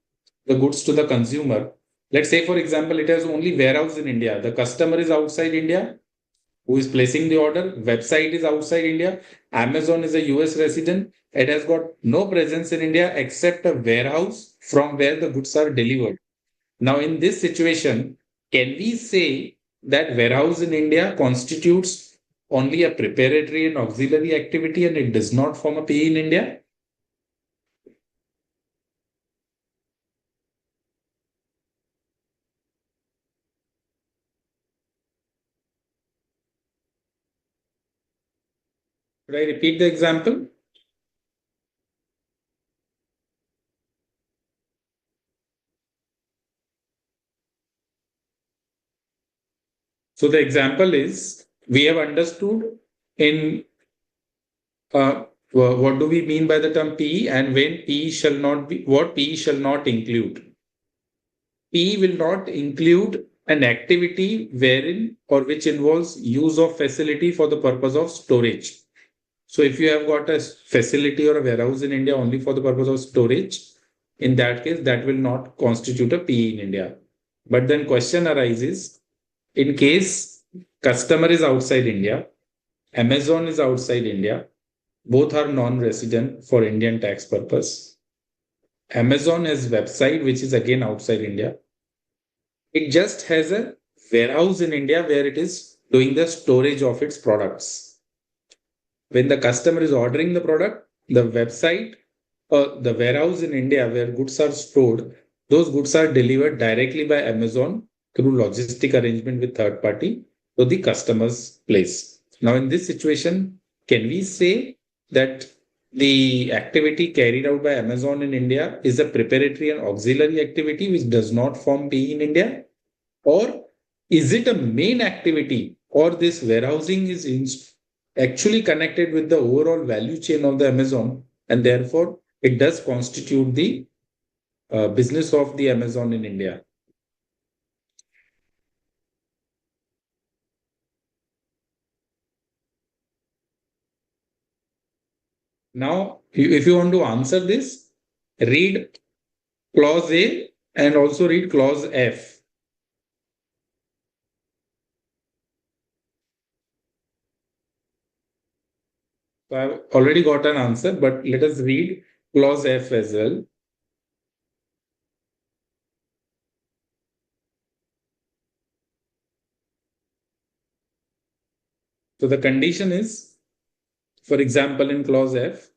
goods to the consumer, let's say, for example, it has only warehouse in India. The customer is outside India who is placing the order. Website is outside India. Amazon is a US resident. It has got no presence in India except a warehouse from where the goods are delivered. Now, in this situation, can we say that warehouse in India constitutes only a preparatory and auxiliary activity and it does not form a PE in India? Should I repeat the example? So the example is, we have understood in what do we mean by the term PE and when PE shall not be, what PE shall not include. PE will not include an activity wherein or which involves use of facility for the purpose of storage. So if you have got a facility or a warehouse in India only for the purpose of storage, in that case, that will not constitute a PE in India. But then question arises, in case customer is outside India, Amazon is outside India, both are non-resident for Indian tax purpose. Amazon has website, which is again outside India. It just has a warehouse in India where it is doing the storage of its products. When the customer is ordering the product, the website or the warehouse in India where goods are stored, those goods are delivered directly by Amazon through logistic arrangement with third party to the customer's place. Now, in this situation, can we say that the activity carried out by Amazon in India is a preparatory and auxiliary activity which does not form PE in India? Or is it a main activity, or this warehousing is actually connected with the overall value chain of the Amazon, and therefore it does constitute the business of the Amazon in India? Now, if you want to answer this, read clause A and also read clause F. So I've already got an answer, but let us read clause F as well. So the condition is, for example, in clause F,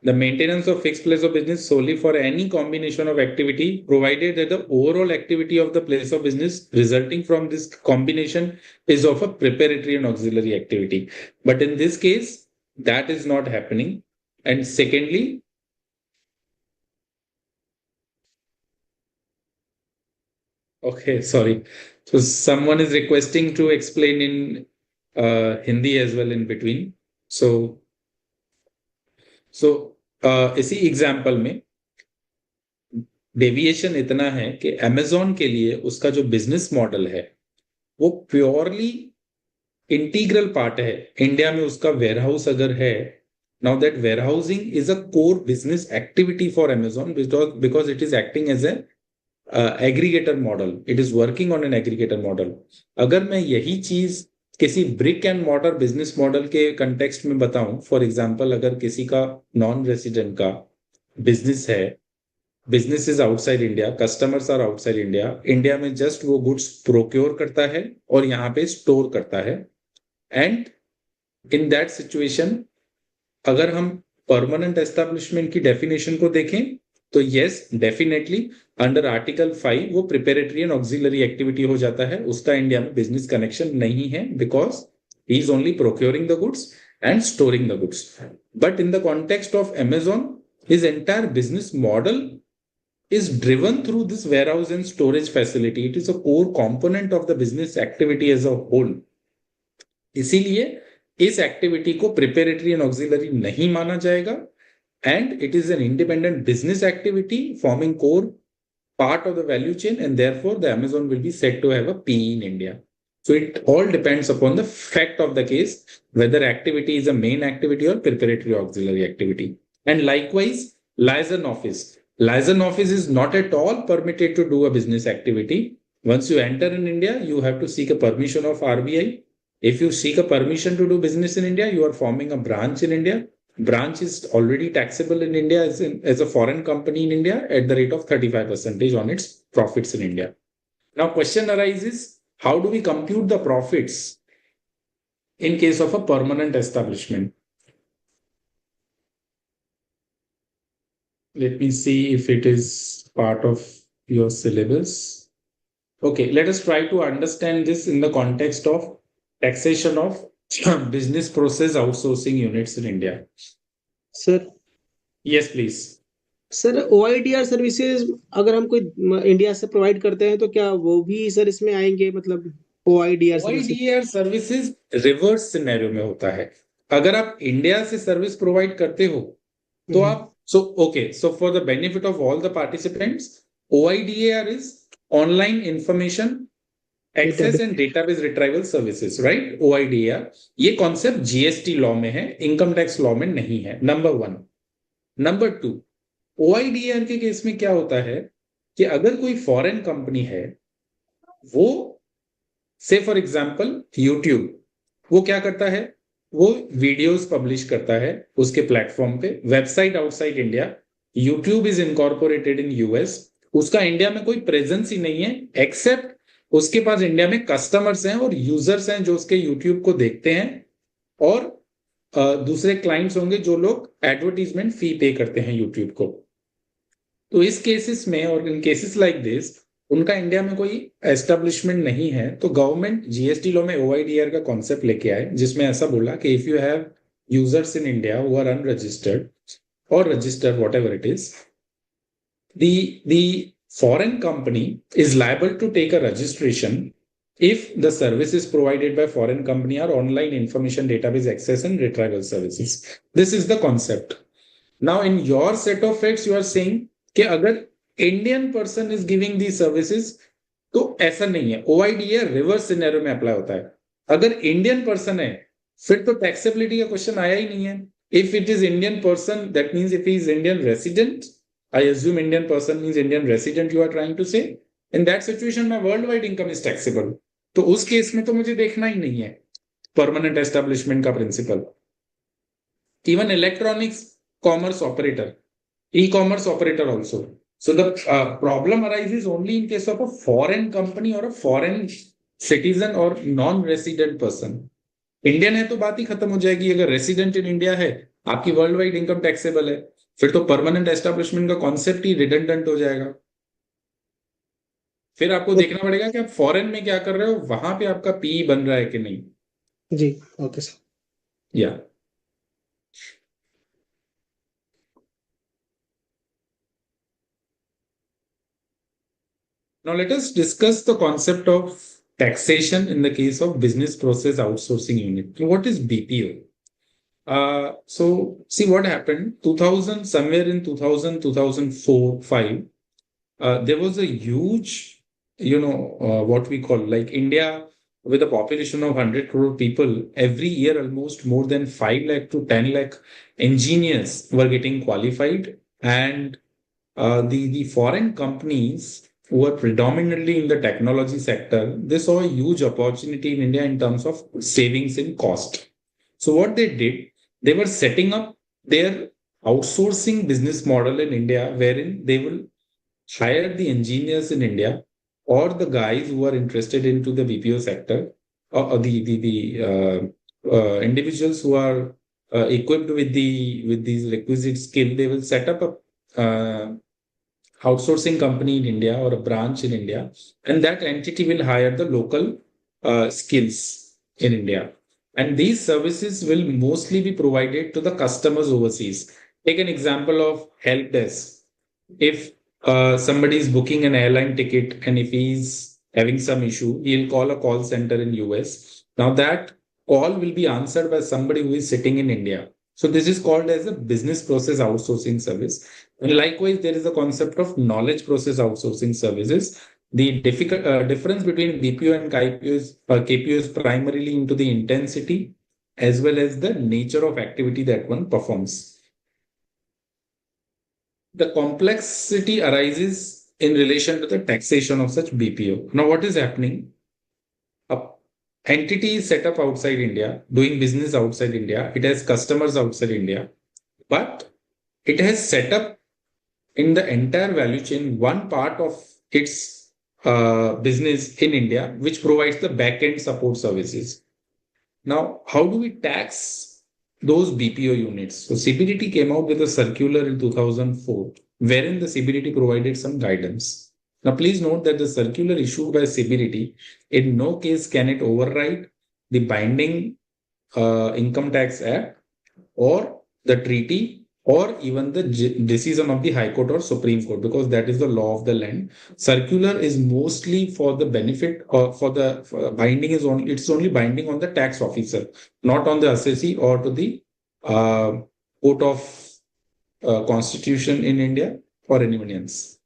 the maintenance of fixed place of business solely for any combination of activity, provided that the overall activity of the place of business resulting from this combination is of a preparatory and auxiliary activity. But in this case, that is not happening. And secondly, okay, sorry. So someone is requesting to explain in Hindi as well in between. So इसी example में deviation इतना है कि Amazon के लिए उसका जो business model है वो प्योरली इंटीग्रल पार्ट है. इंडिया में उसका वेयरहाउस अगर है, now that warehousing is a core business activity for Amazon because it is acting as a aggregator model. It is working on an aggregator model. अगर मैं यही चीज किसी brick and mortar business model के context में बताऊं, for example अगर किसी का नॉन रेसिडेंट का बिजनेस है, business is outside India, customers are outside India, में जस्ट वो गुड्स प्रोक्योर करता है और यहाँ पे स्टोर करता है, एंड In that situation, अगर हम परमानेंट एस्टेब्लिशमेंट की डेफिनेशन को देखें तो यस डेफिनेटली अंडर आर्टिकल 5 वो प्रिपेरेटरी एंड ऑक्सिलरी एक्टिविटी हो जाता है, उसका इंडिया में बिजनेस कनेक्शन नहीं है because he is only procuring the goods and storing the goods. But in the context of Amazon, his entire business model is driven through this warehouse and storage facility. It is a core component of the business activity as a whole. इसीलिए इस activity को preparatory and auxiliary नहीं माना जाएगा and it is an independent business activity forming core part of the value chain, and therefore the Amazon will be said to have a PE in India. So it all depends upon the fact of the case, whether activity is a main activity or preparatory auxiliary activity. And likewise, liaison office. Liaison office is not at all permitted to do a business activity. Once you enter in India, you have to seek a permission of RBI. If you seek a permission to do business in India, you are forming a branch in India. Branch is already taxable in India as a foreign company in India at the rate of 35% on its profits in India. Now, question arises, how do we compute the profits in case of a permanent establishment? Let me see if it is part of your syllabus. Okay, let us try to understand this in the context of taxation of business process outsourcing units in India. Sir Yes, please. Sir OIDR services अगर हम कोई India से provide करते हैं तो क्या वो भी सर इसमें आएंगे, मतलब OIDR services? OIDR services reverse scenario में होता है. अगर आप इंडिया से सर्विस प्रोवाइड करते हो तो आप so for the benefit of all the participants, OIDR is online information access and database retrieval services, right. OIDR ये कॉन्सेप्ट जीएसटी लॉ में है, इनकम टैक्स लॉ में नहीं है. नंबर 1. नंबर 2, OIDR के केस में क्या होता है कि अगर कोई फॉरेन कंपनी है, वो से फॉर एग्जांपल YouTube, वो क्या करता है, वो वीडियोस पब्लिश करता है उसके प्लेटफॉर्म पे, website outside India. YouTube is incorporated in US, उसका इंडिया में कोई प्रेजेंस ही नहीं है एक्सेप्ट उसके पास इंडिया में कस्टमर्स हैं और यूजर्स हैं जो उसके यूट्यूब को देखते हैं, और दूसरे क्लाइंट्स होंगे जो लोग एडवर्टीजमेंट फी पे करते हैं यूट्यूब को. तो इस केसेस में और इन केसेस लाइक दिस उनका इंडिया में कोई एस्टेब्लिशमेंट नहीं है, तो गवर्नमेंट जीएसटी लॉ में OIDR का कॉन्सेप्ट लेके आए जिसमें ऐसा बोला कि if you have users in India who are unregistered और registered whatever it is, the foreign company is liable to take a registration if the services provided by foreign company are online information database access and retrieval services. This is the concept. Now, in your set of facts, you are saying कि अगर Indian person is giving these services, तो ऐसा नहीं है. OIDR reverse scenario में apply होता है. अगर इंडियन पर्सन है फिर तो टैक्सेबिलिटी का क्वेश्चन आया ही नहीं है. If it is Indian person, that means if he is Indian resident, I assume Indian person means Indian resident you are trying to say. In that situation, my worldwide income is taxable. तो उस case में तो मुझे देखना ही नहीं है permanent establishment का principle. Even electronics commerce operator, e-commerce operator also. So the problem arises only in case of a foreign company or a foreign citizen or non-resident person. Indian है तो बात ही खत्म हो जाएगी. अगर रेसिडेंट इन इंडिया है, आपकी वर्ल्ड वाइड इनकम टैक्सेबल है, फिर तो परमानेंट एस्टेब्लिशमेंट का कॉन्सेप्ट ही रिडंडेंट हो जाएगा. फिर आपको देखना पड़ेगा कि आप फॉरेन में क्या कर रहे हो, वहां पे आपका पीई बन रहा है कि नहीं. जी ओके सर. या now let us discuss the concept of taxation in the case of business process outsourcing unit. What is BPO? So see what happened 2000, somewhere in 2000 2004 5, there was a huge what we call, like India with a population of 100 crore people, every year almost more than 5 lakh to 10 lakh engineers were getting qualified, and the foreign companies who were predominantly in the technology sector, they saw a huge opportunity in India in terms of savings in cost. So what they did, they were setting up their outsourcing business model in India, wherein they will hire the engineers in India or the guys who are interested into the BPO sector or the individuals who are equipped with these requisite skill, they will set up a outsourcing company in India or a branch in India, and that entity will hire the local skills in India. And these services will mostly be provided to the customers overseas. Take an example of help desk. If somebody is booking an airline ticket and if he's having some issue, he'll call a call center in US. Now that call will be answered by somebody who is sitting in India. So this is called as a business process outsourcing service. And likewise, there is a concept of knowledge process outsourcing services. The difference between BPO and KPO is primarily into the intensity as well as the nature of activity that one performs. The complexity arises in relation to the taxation of such BPO. Now, what is happening? A entity is set up outside India, doing business outside India. It has customers outside India, but it has set up in the entire value chain one part of its business in India, which provides the back-end support services. Now, how do we tax those BPO units? So CBDT came out with a circular in 2004, wherein the CBDT provided some guidance. Now, please note that the circular issued by CBDT, in no case can it override the binding Income Tax Act or the treaty or even the decision of the High Court or Supreme Court, because that is the law of the land. Circular is mostly for the benefit or for binding is only, it's only binding on the tax officer, not on the assessee or to the Court of Constitution in India or anyone else.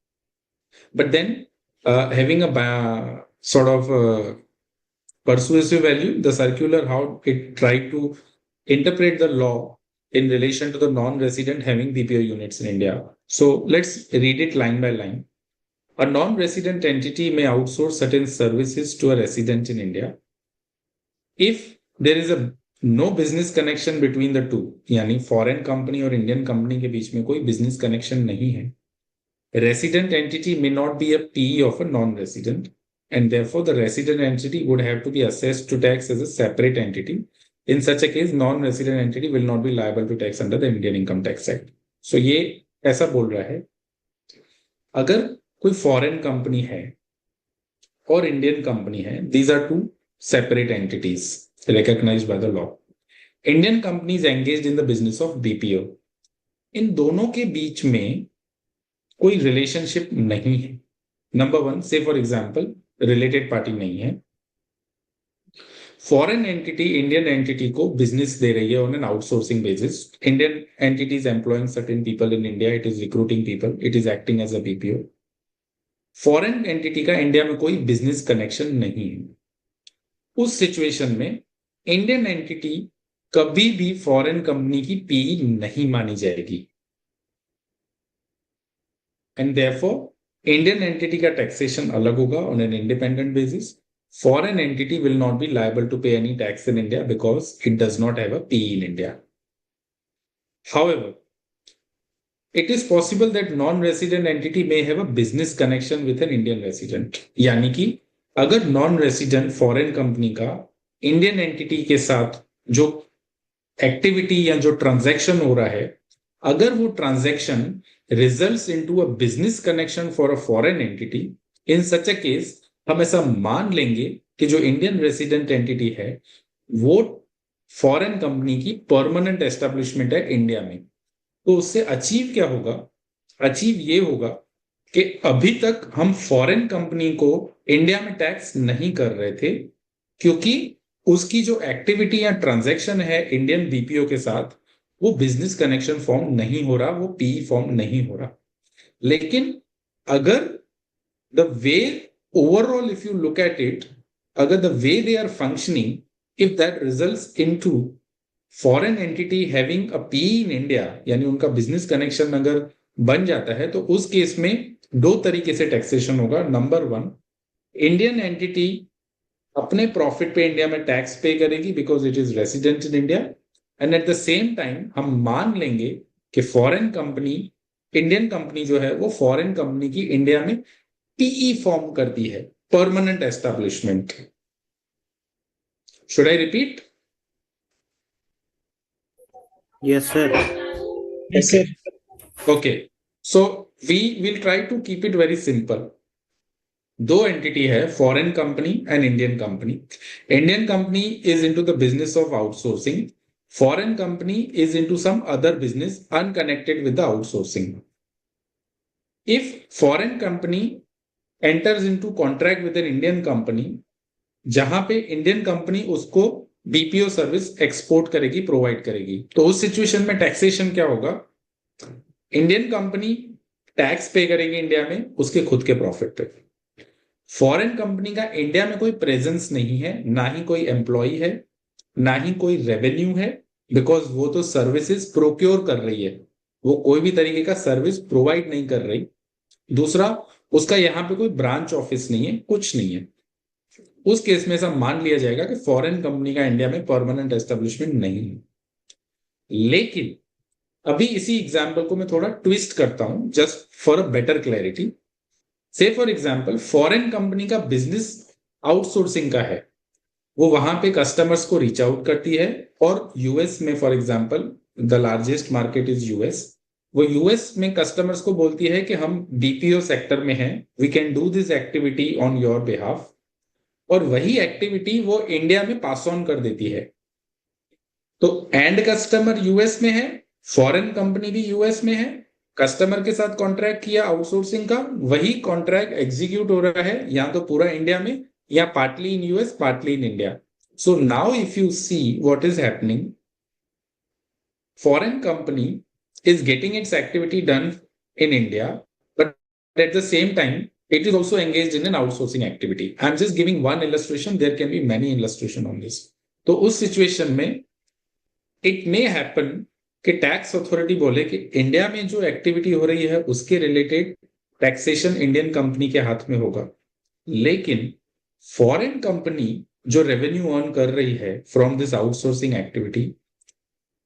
But then having a sort of persuasive value, the circular, how it tried to interpret the law in relation to the non-resident having BPO units in India. So let's read it line by line. A non-resident entity may outsource certain services to a resident in India if there is no business connection between the two, यानी foreign company और Indian company के बीच में कोई business connection नहीं है. A resident entity may not be a PE of a non-resident, and therefore the resident entity would have to be assessed to tax as a separate entity. In such a case, non-resident entity will not be liable to tax under the Indian Income Tax Act. So ये ऐसा बोल रहा है, अगर कोई foreign company है और Indian company है, these are two separate entities recognized by the law. Indian company is engaged in the business of BPO. इन दोनों के बीच में कोई रिलेशनशिप नहीं है. Number one, say for example related party नहीं है. फॉरेन एंटिटी इंडियन एंटिटी को बिजनेस दे रही है on an outsourcing basis. Indian entity is employing certain people in India, it is recruiting people, it is acting as a BPO. Foreign entity का India में कोई business connection नहीं है. उस सिचुएशन में इंडियन एंटिटी कभी भी फॉरेन कंपनी की पीई नहीं मानी जाएगी. And therefore, Indian entity का taxation अलग होगा on an independent basis. Foreign entity will not be liable to pay any tax in India because it does not have a PE in India. However, it is possible that non-resident entity may have a business connection with an Indian resident. यानी कि अगर non-resident foreign company का Indian entity के साथ जो activity या जो transaction हो रहा है, अगर वो transaction results into a business connection for a foreign entity, in such a case हम ऐसा मान लेंगे कि जो इंडियन रेसिडेंट एंटिटी है वो फॉरेन कंपनी की परमानेंट एस्टेब्लिशमेंट है इंडिया में. तो उससे अचीव क्या होगा? अचीव ये होगा कि अभी तक हम फॉरेन कंपनी को इंडिया में टैक्स नहीं कर रहे थे क्योंकि उसकी जो एक्टिविटी या ट्रांजैक्शन है इंडियन बीपीओ के साथ वो बिजनेस कनेक्शन फॉर्म नहीं हो रहा, वो पीई फॉर्म नहीं हो रहा. लेकिन अगर the way overall if you look at it, अगर the way they are functioning, if that results into foreign entity having a PE in India, यानी उनका बिजनेस कनेक्शन अगर बन जाता है, तो उस केस में दो तरीके से टैक्सेशन होगा. नंबर वन, इंडियन एंटिटी अपने प्रॉफिट पे इंडिया में टैक्स पे करेगी because it is resident in India, and at the same time हम मान लेंगे कि फॉरेन कंपनी, इंडियन कंपनी जो है वो फॉरेन कंपनी की इंडिया में पीई फॉर्म करती है, permanent establishment. Should I repeat? Yes, sir. Yes, sir. Okay, so we will try to keep it very simple. दो एंटिटी है, foreign company and Indian company. Indian company is into the business of outsourcing. Foreign company is into some other business unconnected with the outsourcing. If foreign company enters into contract with an Indian company, जहां पे Indian company उसको BPO service export करेगी, provide करेगी, तो उस situation में taxation क्या होगा? इंडियन कंपनी टैक्स पे करेगी इंडिया में उसके खुद के प्रॉफिट पे. फॉरेन कंपनी का इंडिया में कोई प्रेजेंस नहीं है, ना ही कोई एम्प्लॉय है, ना ही कोई रेवेन्यू है, बिकॉज वो तो सर्विसेज प्रोक्योर कर रही है, वो कोई भी तरीके का सर्विस प्रोवाइड नहीं कर रही. दूसरा, उसका यहाँ पे कोई ब्रांच ऑफिस नहीं है, कुछ नहीं है. उस केस में ऐसा मान लिया जाएगा कि फॉरेन कंपनी का इंडिया में परमानेंट एस्टेब्लिशमेंट नहीं है. लेकिन अभी इसी एग्जाम्पल को मैं थोड़ा ट्विस्ट करता हूं just for a better clarity. से फॉर एग्जाम्पल फॉरेन कंपनी का बिजनेस आउटसोर्सिंग का है, वो वहां पे कस्टमर्स को रीच आउट करती है, और यूएस में for example the largest market is US. वो यूएस में कस्टमर्स को बोलती है कि हम बीपीओ सेक्टर में हैं, we can do this activity on your behalf, और वही एक्टिविटी वो इंडिया में पास ऑन कर देती है. तो एंड कस्टमर यूएस में है, फॉरेन कंपनी भी यूएस में है, कस्टमर के साथ कॉन्ट्रैक्ट किया आउटसोर्सिंग का, वही कॉन्ट्रैक्ट एग्जीक्यूट हो रहा है या तो पूरा इंडिया में या partly in US partly in India. So now if you see what is happening, foreign company is getting its activity done in India, but at the same time, it is also engaged in an outsourcing activity. I'm just giving one illustration. There can be many illustration on this. तो उस situation में it may happen कि tax authority बोले कि India में जो activity हो रही है उसके रिलेटेड टैक्सेशन इंडियन कंपनी के हाथ में होगा, लेकिन फॉरेन कंपनी जो रेवेन्यू अर्न कर रही है फ्रॉम दिस आउटसोर्सिंग एक्टिविटी,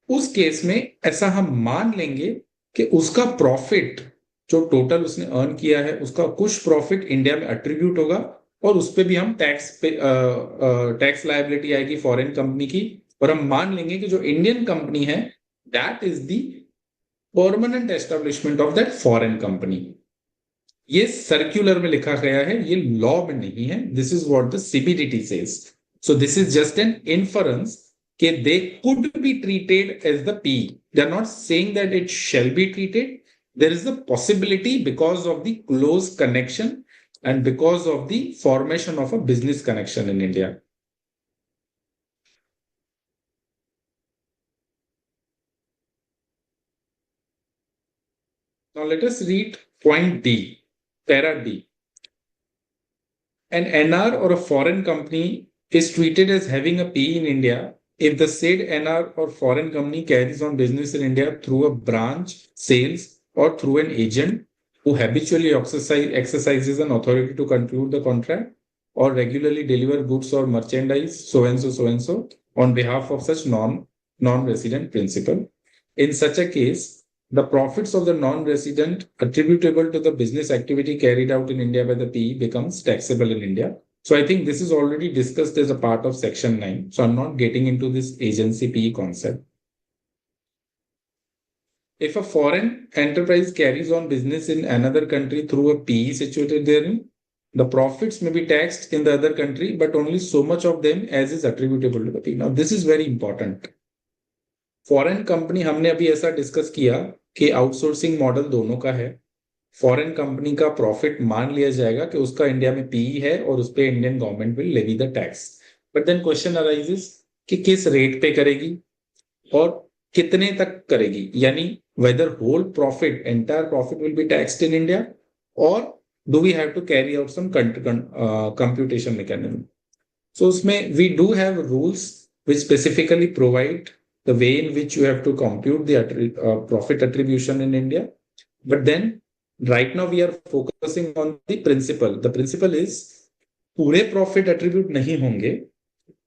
उस केस में ऐसा हम मान लेंगे कि उसका प्रॉफिट जो टोटल उसने अर्न किया है उसका कुछ प्रॉफिट इंडिया में अट्रीब्यूट होगा, और उस पर भी हम टैक्स लायबिलिटी आएगी फॉरेन कंपनी की, और हम मान लेंगे कि जो इंडियन कंपनी है that is the permanent establishment of that foreign company. ये सर्क्यूलर में लिखा गया है, ये लॉ में नहीं है. This is what the CBDT says. So this is just an inference कि they could be treated as the P. They are not saying that it shall be treated. There is a possibility because of the close connection and because of the formation of a business connection in India. Now let us read point D, para D. An NR or a foreign company is treated as having a P in India if the said NR or foreign company carries on business in India through a branch, sales, or through an agent who habitually exercises an authority to conclude the contract or regularly deliver goods or merchandise, so and so, on behalf of such non-resident principal. In such a case, the profits of the non-resident attributable to the business activity carried out in India by the PE becomes taxable in India. So I think this is already discussed as a part of section 9. So I'm not getting into this agency PE concept. If a foreign enterprise carries on business in another country through a PE situated therein, the profits may be taxed in the other country, but only so much of them as is attributable to the PE. Now this is very important. Foreign company हमने अभी ऐसा discuss किया कि outsourcing model दोनों का है. Foreign company का profit मान लिया जाएगा कि उसका इंडिया में पीई है और उस पर Indian government will levy the tax. But then question arises कि किस रेट पे करेगी और कितने तक करेगी, यानी whether whole profit entire profit will be taxed in India और do we have to carry out some computation mechanism. So उसमें we do have rules which specifically provide the way in which you have to compute the profit attribution in India. But then right now we are focusing on the principle. The principle is पूरे profit attribute नहीं होंगे.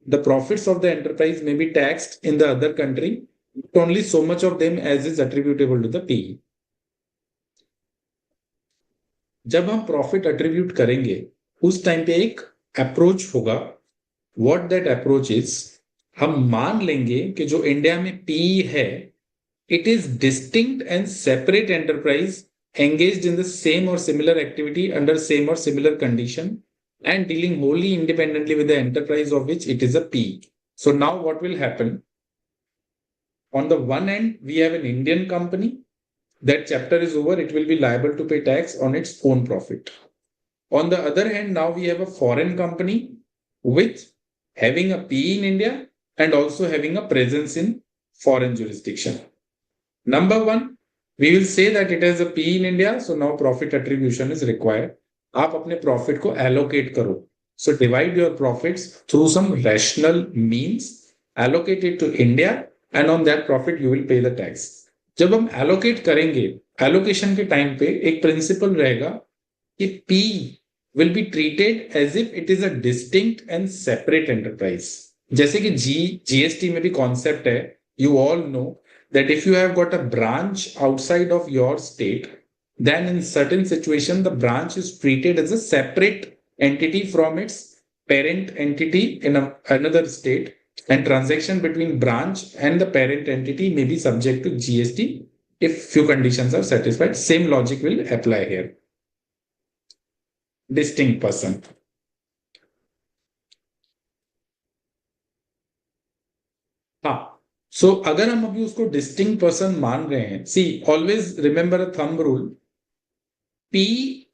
The profits of the enterprise may be taxed in the other country, but only so much of them as is attributable to the PE. जब हम profit attribute करेंगे उस time पे एक approach होगा. What that approach is, हम मान लेंगे कि जो इंडिया में पी है it is distinct and separate enterprise engaged in the same or similar activity under same or similar condition and dealing wholly independently with the enterprise of which it is a P. So now what will happen? On the one end, we have an Indian company. That chapter is over. It will be liable to pay tax on its own profit. On the other hand, now we have a foreign company with having a P in India and also having a presence in foreign jurisdiction. Number one, we will say that it has a P in India, so now profit attribution is required. आप अपने profit को allocate करो. So divide your profits through some rational means, allocate it to India, and on that profit you will pay the tax. जब हम allocate करेंगे, allocation के time पे एक principle रहेगा कि P will be treated as if it is a distinct and separate enterprise. जैसे कि GST में भी concept है, you all know that if you have got a branch outside of your state, then in certain situation, the branch is treated as a separate entity from its parent entity in another state, and transaction between branch and the parent entity may be subject to GST if few conditions are satisfied. Same logic will apply here. Distinct person. हाँ, सो अगर हम अभी उसको distinct person मान रहे हैं, see always remember a thumb rule, P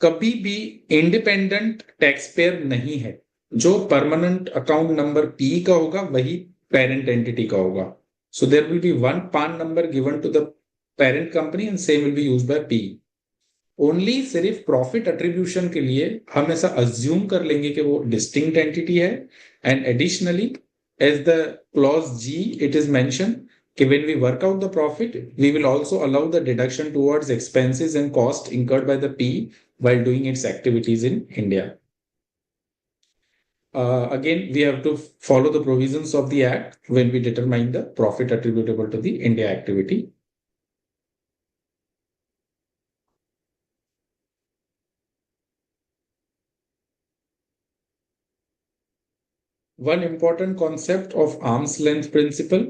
कभी भी इंडिपेंडेंट टैक्स पेयर नहीं है. जो परमानेंट अकाउंट नंबर पी का होगा वही पेरेंट एंटिटी का होगा. So there will be one PAN number given to the parent company and same will be used by P. Only सिर्फ प्रॉफिट एट्रीब्यूशन के लिए हम ऐसा अज्यूम कर लेंगे कि वो डिस्टिंक्ट एंटिटी है. And additionally as the clause G, it is mentioned that when we work out the profit, we will also allow the deduction towards expenses and cost incurred by the P while doing its activities in India. Again, we have to follow the provisions of the Act when we determine the profit attributable to the India activity. One important concept of arm's length principle.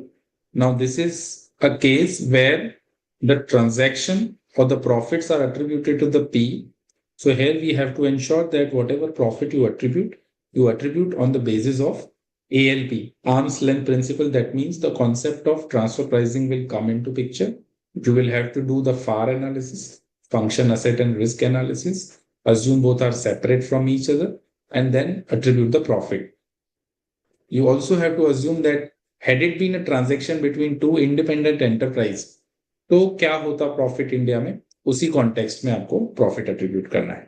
Now, this is a case where the transaction or the profits are attributed to the P. So here we have to ensure that whatever profit you attribute on the basis of ALP, arm's length principle. That means the concept of transfer pricing will come into picture. You will have to do the FAR analysis, function, asset, and risk analysis, assume both are separate from each other, and then attribute the profit. You also have to assume that had it been a transaction between two independent enterprise, तो क्या होता profit India में, उसी context में आपको profit attribute करना है.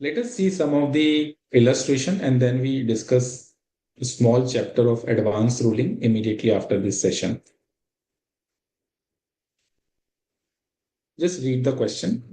Let us see some of the illustration and then we discuss a small chapter of advanced ruling immediately after this session. Just read the question.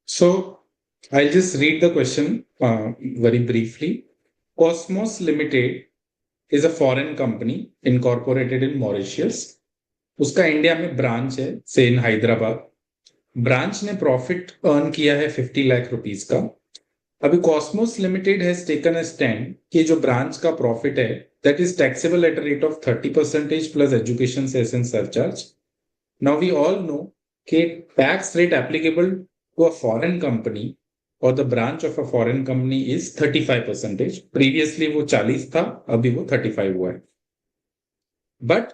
So I'll just read the question very briefly. Cosmos Limited is a foreign company incorporated in Mauritius. उसका India में branch है say in Hyderabad. Branch ने profit earn किया है 50 lakh rupees का. अभी Cosmos Limited has taken a stand कि जो ब्रांच का प्रॉफिट है that is taxable at a rate of 30% plus education cess and surcharge. Now we all know कि tax rate applicable to a foreign company और the branch of a foreign company is 35%. Previously वो 40 था, अभी वो 35 हुआ है. But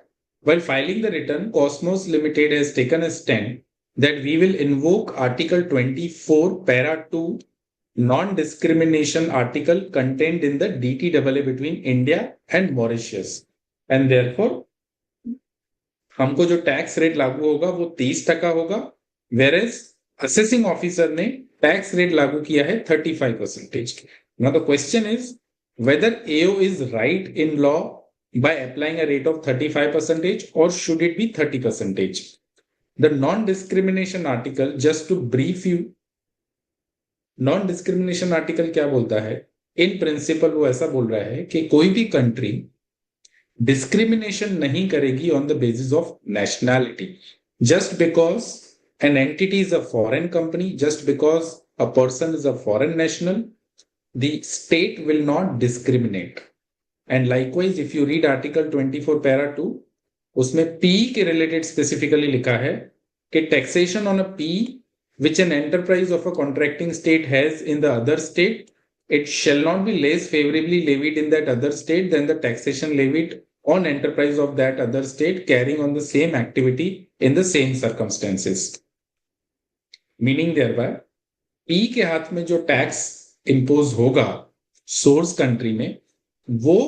while filing the return, Cosmos Limited has taken a stand that we will invoke Article 24, Para 2, non-discrimination article contained in the DTAA between India and Mauritius. And therefore, हमको जो tax rate लागू होगा वो 30% होगा, whereas assessing officer ने tax rate लागू किया है 35%. Now the question is whether AO is right in law by applying a rate of 35% or should it be 30%. The non-discrimination article, just to brief you, non-discrimination article क्या बोलता है? In principle वो ऐसा बोल रहा है कि कोई भी कंट्री डिस्क्रिमिनेशन नहीं करेगी on the basis of nationality. Just because an entity is a foreign company, just because a person is a foreign national, the state will not discriminate. And likewise if you read article 24 para 2, उसमें P के related specifically लिखा है कि taxation on a P which an enterprise of a contracting state has in the other state, it shall not be less favorably levied in that other state than the taxation levied on enterprise of that other state carrying on the same activity in the same circumstances. Meaning thereby, P के हाथ में जो tax impose होगा source country में वो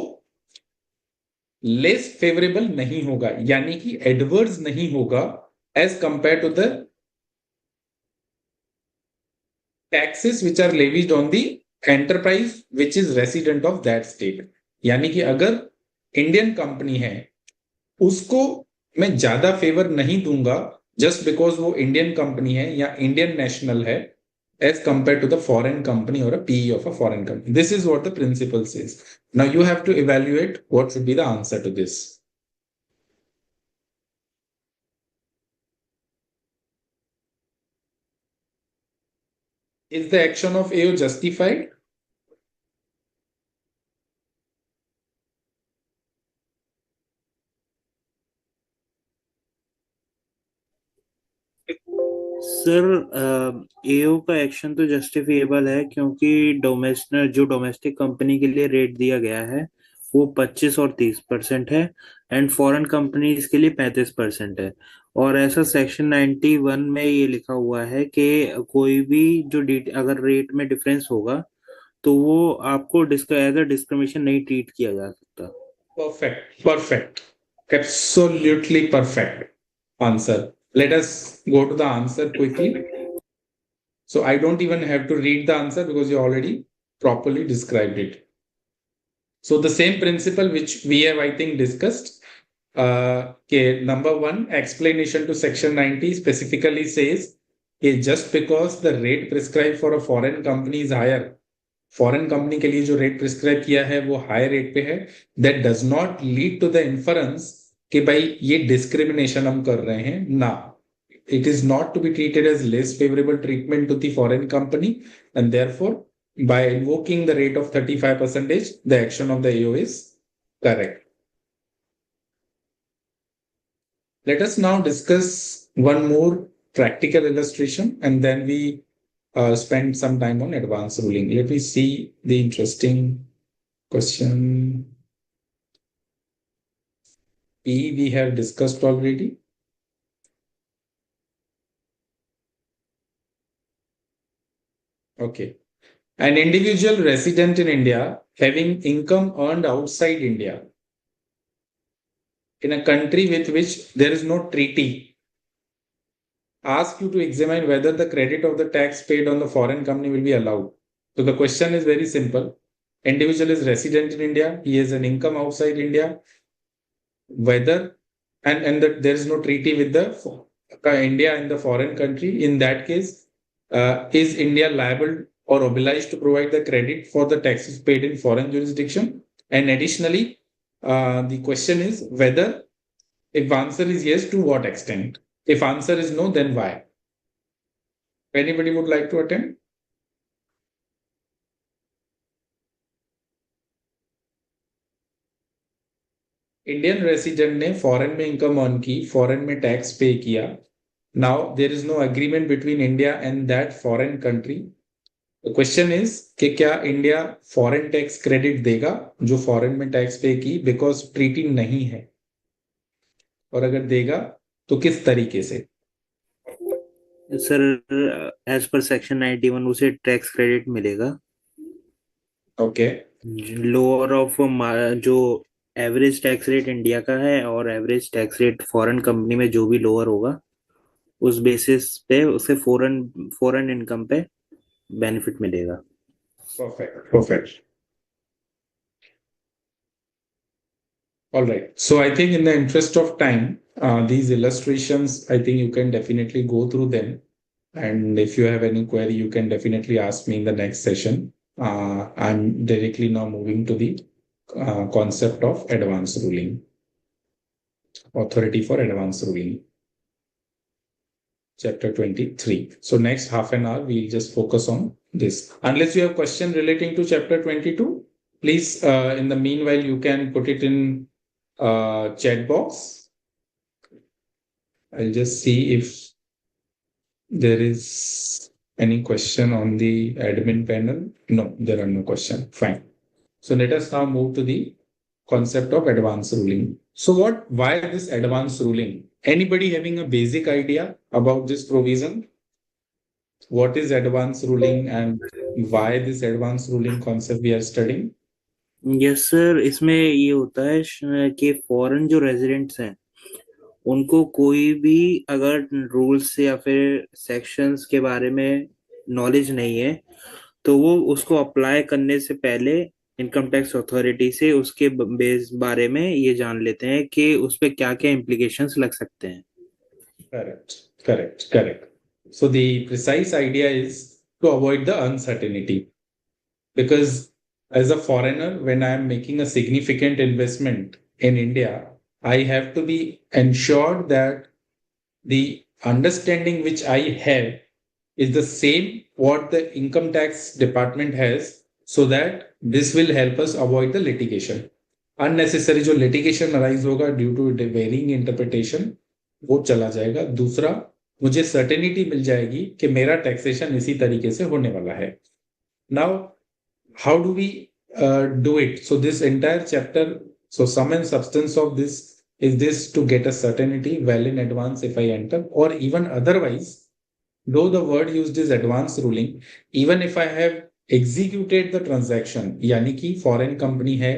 less favourable नहीं होगा, यानी कि एडवर्स नहीं होगा as compare to the taxes which are levied on the enterprise which is resident of that state. यानी कि अगर इंडियन कंपनी है उसको मैं ज्यादा फेवर नहीं दूंगा जस्ट बिकॉज वो इंडियन कंपनी है या इंडियन नेशनल है as compared to the foreign company or a PE of a foreign company. This is what the principle says. Now you have to evaluate what should be the answer to this. Is the action of AO justified? Sir AO का action तो justifiable है क्योंकि domestic company के लिए rate दिया गया है वो 25 और 30% है एंड फॉरेन कंपनीज के लिए 35% है. और ऐसा सेक्शन 91 में ये लिखा हुआ है कि कोई भी जो अगर रेट में डिफरेंस होगा तो वो आपको एज अ डिस्क्रिमिनेशन नहीं ट्रीट किया जा सकता. Perfect. Absolutely perfect answer. Let us go to the answer quickly. So I don't even have to read the answer because you already properly described it. So the same principle which we have, I think, discussed. Number one, explanation to section 90 specifically says just because the rate prescribed for a foreign company is higher, foreign company के लिए जो rate prescribe किया है वो high rate पे है, that does not lead to the inference कि भाई ये डिस्क्रिमिनेशन हम कर रहे हैं ना. It is not to be treated as less favorable treatment to the foreign company, and therefore by invoking the rate of 35%, the action of the AO is correct. Let us now discuss one more practical illustration and then we spend some time on advanced ruling. Let me see the interesting question. P we have discussed already. Okay. An individual resident in India having income earned outside India in a country with which there is no treaty ask you to examine whether the credit of the tax paid on the foreign company will be allowed. So the question is very simple. Individual is resident in India. He has an income outside India. Whether and that there is no treaty with the India and the foreign country. In that case, is India liable or obliged to provide the credit for the taxes paid in foreign jurisdiction? And additionally, the question is whether, if answer is yes, to what extent? If answer is no, then why? Anybody would like to attempt? Indian resident ने foreign में income earn की, foreign में tax pay किया. Now there is no agreement between India and that foreign country. The question is कि क्या India foreign tax credit देगा जो foreign में टैक्स पे की, बिकॉज ट्रीटी नहीं है, और अगर देगा तो किस तरीके से? सर एज पर सेक्शन 91 उसे टैक्स क्रेडिट मिलेगा. ओके. लोअर ऑफ जो एवरेज टैक्स रेट इंडिया का है और average tax rate foreign company में जो भी लोअर होगा उस बेसिस पे उसे फॉरेन फॉरेन इनकम पे बेनिफिट मिलेगा. Perfect. Perfect. All right. So I think in the interest of time, these illustrations, I think you can definitely go through them. And if you have any query, you can definitely ask me in the next session. I'm directly now moving to the concept of advance ruling, authority for advance ruling, chapter 23. So next half an hour, we'll just focus on this. Unless you have question relating to chapter 22, please, in the meanwhile, you can put it in chat box. I'll just see if there is any question on the admin panel. No, there are no questions. Fine. So let us now move to the concept of advance ruling. So why this advance ruling? Anybody having a basic idea about this provision? What is advance ruling and why this advance ruling concept we are studying? Yes sir, इसमें ये होता है कि foreign जो residents हैं उनको कोई भी अगर रूल्स या फिर सेक्शंस के बारे में नॉलेज नहीं है तो वो उसको अप्लाई करने से पहले इनकम टैक्स अथॉरिटी से उसके बेस बारे में ये जान लेते हैं कि उस पे क्या क्या इम्प्लीकेशंस लग सकते हैं. Correct. So the precise idea is to avoid the uncertainty. Because as a foreigner, when I am making a significant investment in India, I have to be ensured that the understanding which I have is the same what the income tax department has, so that this will help us avoid the litigation. Unnecessary जो litigation arise होगा due to varying interpretation, वो चला जाएगा. दूसरा, मुझे certainty मिल जाएगी कि मेरा taxation इसी तरीके से होने वाला है. Now, how do we do it? So this entire chapter, so sum and substance of this is this to get a certainty well in advance if I enter, or even otherwise, though the word used is advance ruling, even if I have executed the transaction, यानी कि foreign company है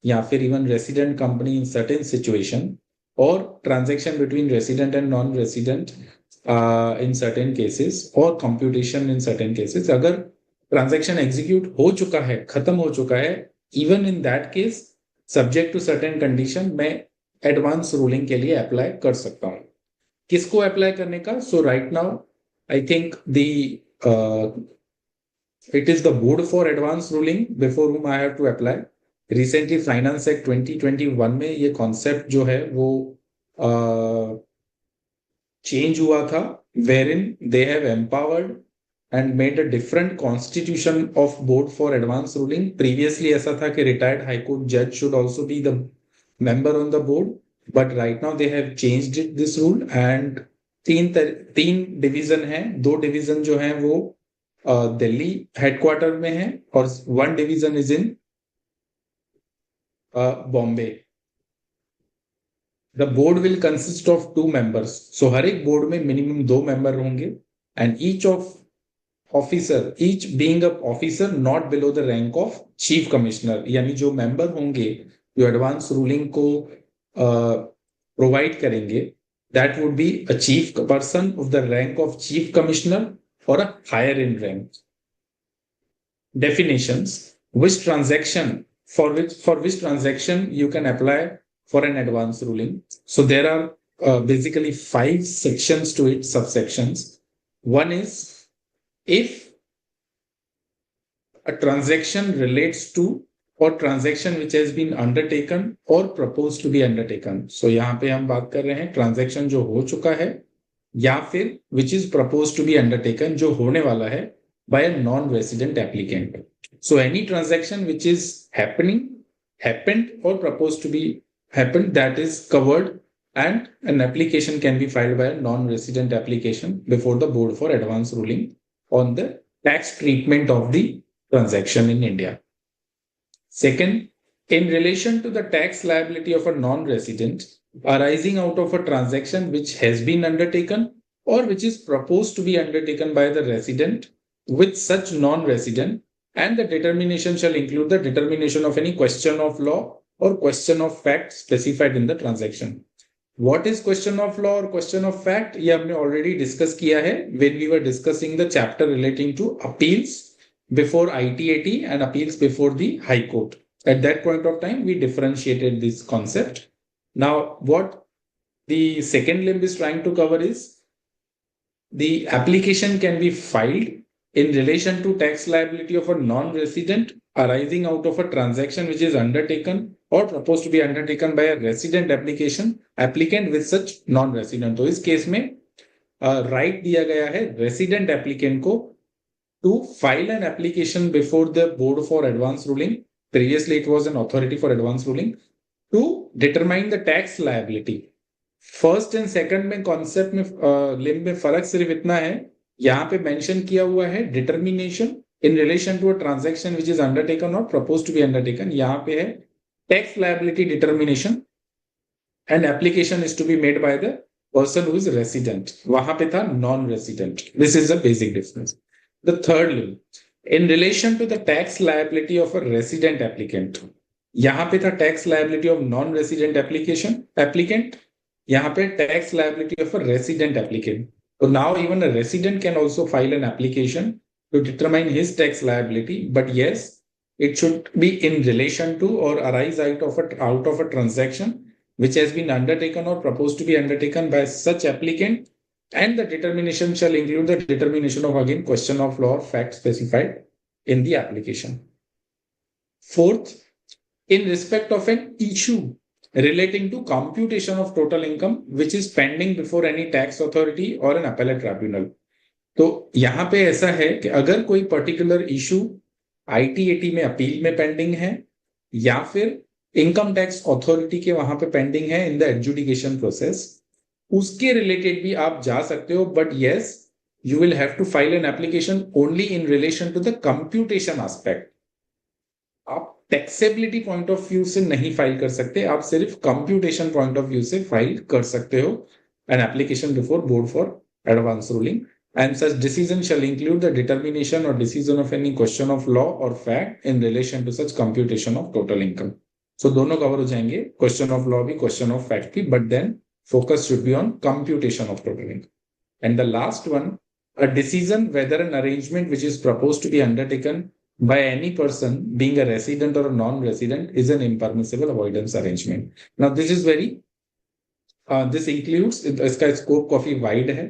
या फिर even resident company in certain situation, or transaction between resident and non-resident in certain cases, or computation in certain cases, अगर transaction execute हो चुका है, खत्म हो चुका है, even in that case subject to certain condition मैं एडवांस रूलिंग के लिए अप्लाई कर सकता हूं. किसको अप्लाई करने का? So right now I think the it is the board for advance ruling before whom I have to apply. Recently finance act 2021 में ये कॉन्सेप्ट जो है वो चेंज हुआ था, wherein they have empowered and made a different constitution of board for advance ruling. Previously ऐसा था कि retired high court judge should also be the member on the board, but right now they have changed it, this rule, and तीन division है. दो division जो है वो Delhi headquarter में है और one division is in Bombay. The board will consist of 2 members. So हर एक बोर्ड में मिनिमम 2 मेंबर होंगे, and each being a officer not below the rank of chief commissioner. यानी जो मेंबर होंगे जो एडवांस रूलिंग को प्रोवाइड करेंगे, that would be a chief person of the rank of chief commissioner or a higher in rank. Definitions: for which transaction you can apply for an advance ruling. So there are basically 5 sections to it, subsections. One is if a transaction relates to or transaction which has been undertaken or proposed to be undertaken. So यहाँ पे हम बात कर रहे हैं transaction जो हो चुका है या फिर which is proposed to be undertaken जो होने वाला है by a non-resident applicant. So any transaction which is happened or proposed to be happened, that is covered, and an application can be filed by a non-resident application before the board for advance ruling on the tax treatment of the transaction in India. Second, in relation to the tax liability of a non-resident arising out of a transaction which has been undertaken or which is proposed to be undertaken by the resident with such non-resident, and the determination shall include the determination of any question of law or question of fact specified in the transaction. What is question of law or question of fact? ये हमने already discuss किया है when we were discussing the chapter relating to appeals before ITAT and appeals before the High Court. At that point of time, we differentiated this concept. Now, what the second limb is trying to cover is the application can be filed in relation to tax liability of a non-resident arising out of a transaction which is undertaken or proposed to be undertaken by a resident applicant with such non-resident. तो इस case में right दिया गया है resident applicant को to file an application before the board for advance ruling. Previously, it was an authority for advance ruling to determine the tax liability. First and second में concept में limb में फर्क सिर्फ इतना है, यहाँ पे मेंशन किया हुआ है determination in relation to a transaction which is undertaken और प्रपोज्ड टू बी अंडरटेकन. यहाँ पे है tax liability determination and application is to be made by the person who is resident. वहां पे था non resident. This is the basic difference. The third limb in relation to the tax liability of a resident applicant. यहाँ पे था tax liability of non-resident applicant. यहाँ पे tax liability of a resident applicant. So now even a resident can also file an application to determine his tax liability. But yes, it should be in relation to or arise out of a transaction which has been undertaken or proposed to be undertaken by such applicant. And the determination shall include the determination of, again, question of law or fact specified in the application. Fourth, in respect of an issue relating to computation of total income which is pending before any tax authority or an appellate tribunal. तो यहाँ पे ऐसा है कि अगर कोई particular issue ITAT में appeal में पेंडिंग है या फिर इनकम टैक्स अथॉरिटी के वहां पे पेंडिंग है इन द एडजुडिकेशन प्रोसेस, उसके रिलेटेड भी आप जा सकते हो. But yes, you will have to file an application only in relation to the computation aspect. आप टैक्सेबिलिटी पॉइंट ऑफ व्यू से नहीं फाइल कर सकते, आप सिर्फ कंप्यूटेशन पॉइंट ऑफ व्यू से फाइल कर सकते हो an application before board for advance ruling. And such decision shall include the determination और decision of any question of law और fact in relation to such computation of total income. So दोनों cover हो जाएंगे, question of law भी, question of fact भी, but then focus should be on computation of total income. And the last one, a decision whether an arrangement which is proposed to be undertaken by any person being a resident or a non-resident is an impermissible avoidance arrangement. Now this is very, this includes, इसका scope काफी wide है.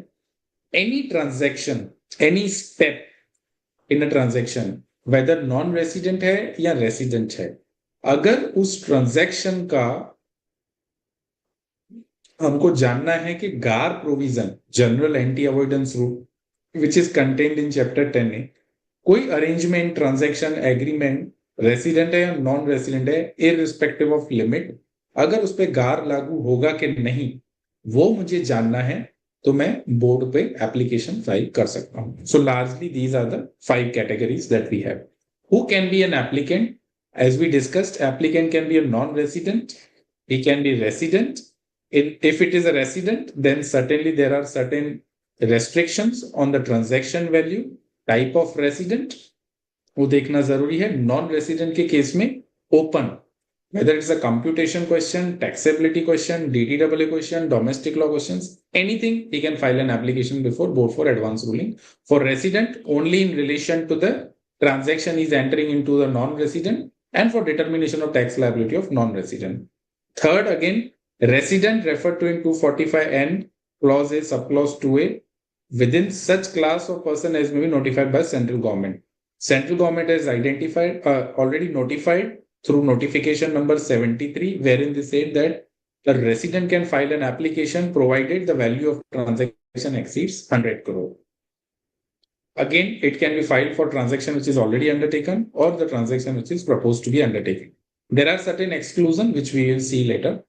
Any transaction, any step in a transaction, whether non-resident है या resident है, अगर उस transaction का हमको जानना है कि गार provision, general anti avoidance rule which is contained in chapter 10 में, कोई अरेंजमेंट, ट्रांजैक्शन, एग्रीमेंट रेसिडेंट है या नॉन रेसिडेंट है, इररिस्पेक्टिव ऑफ लिमिट, अगर उस पर गार लागू होगा कि नहीं वो मुझे जानना है, तो मैं बोर्ड पे एप्लीकेशन फाइल कर सकता हूं. So largely these are the 5 categories that we have. Who can be an applicant? As we discussed, applicant can be a non resident, he can be resident. If it is a resident, then certainly there are certain restrictions on the transaction value, type of resident, वो देखना जरूरी है. Non resident के case में open, whether it's a computation question, taxability question, DTAA question, domestic law questions, anything, he can file an application before board for advance ruling. For resident, only in relation to the transaction is entering into the non-resident and for determination of tax liability of non-resident. Third, again, resident referred to in 245N clause A subclause 2A within such class of person as may be notified by central government. Central government has identified, already notified through notification number 73, wherein they said that the resident can file an application provided the value of transaction exceeds 100 crore. Again, it can be filed for transaction which is already undertaken or the transaction which is proposed to be undertaken. There are certain exclusions which we will see later.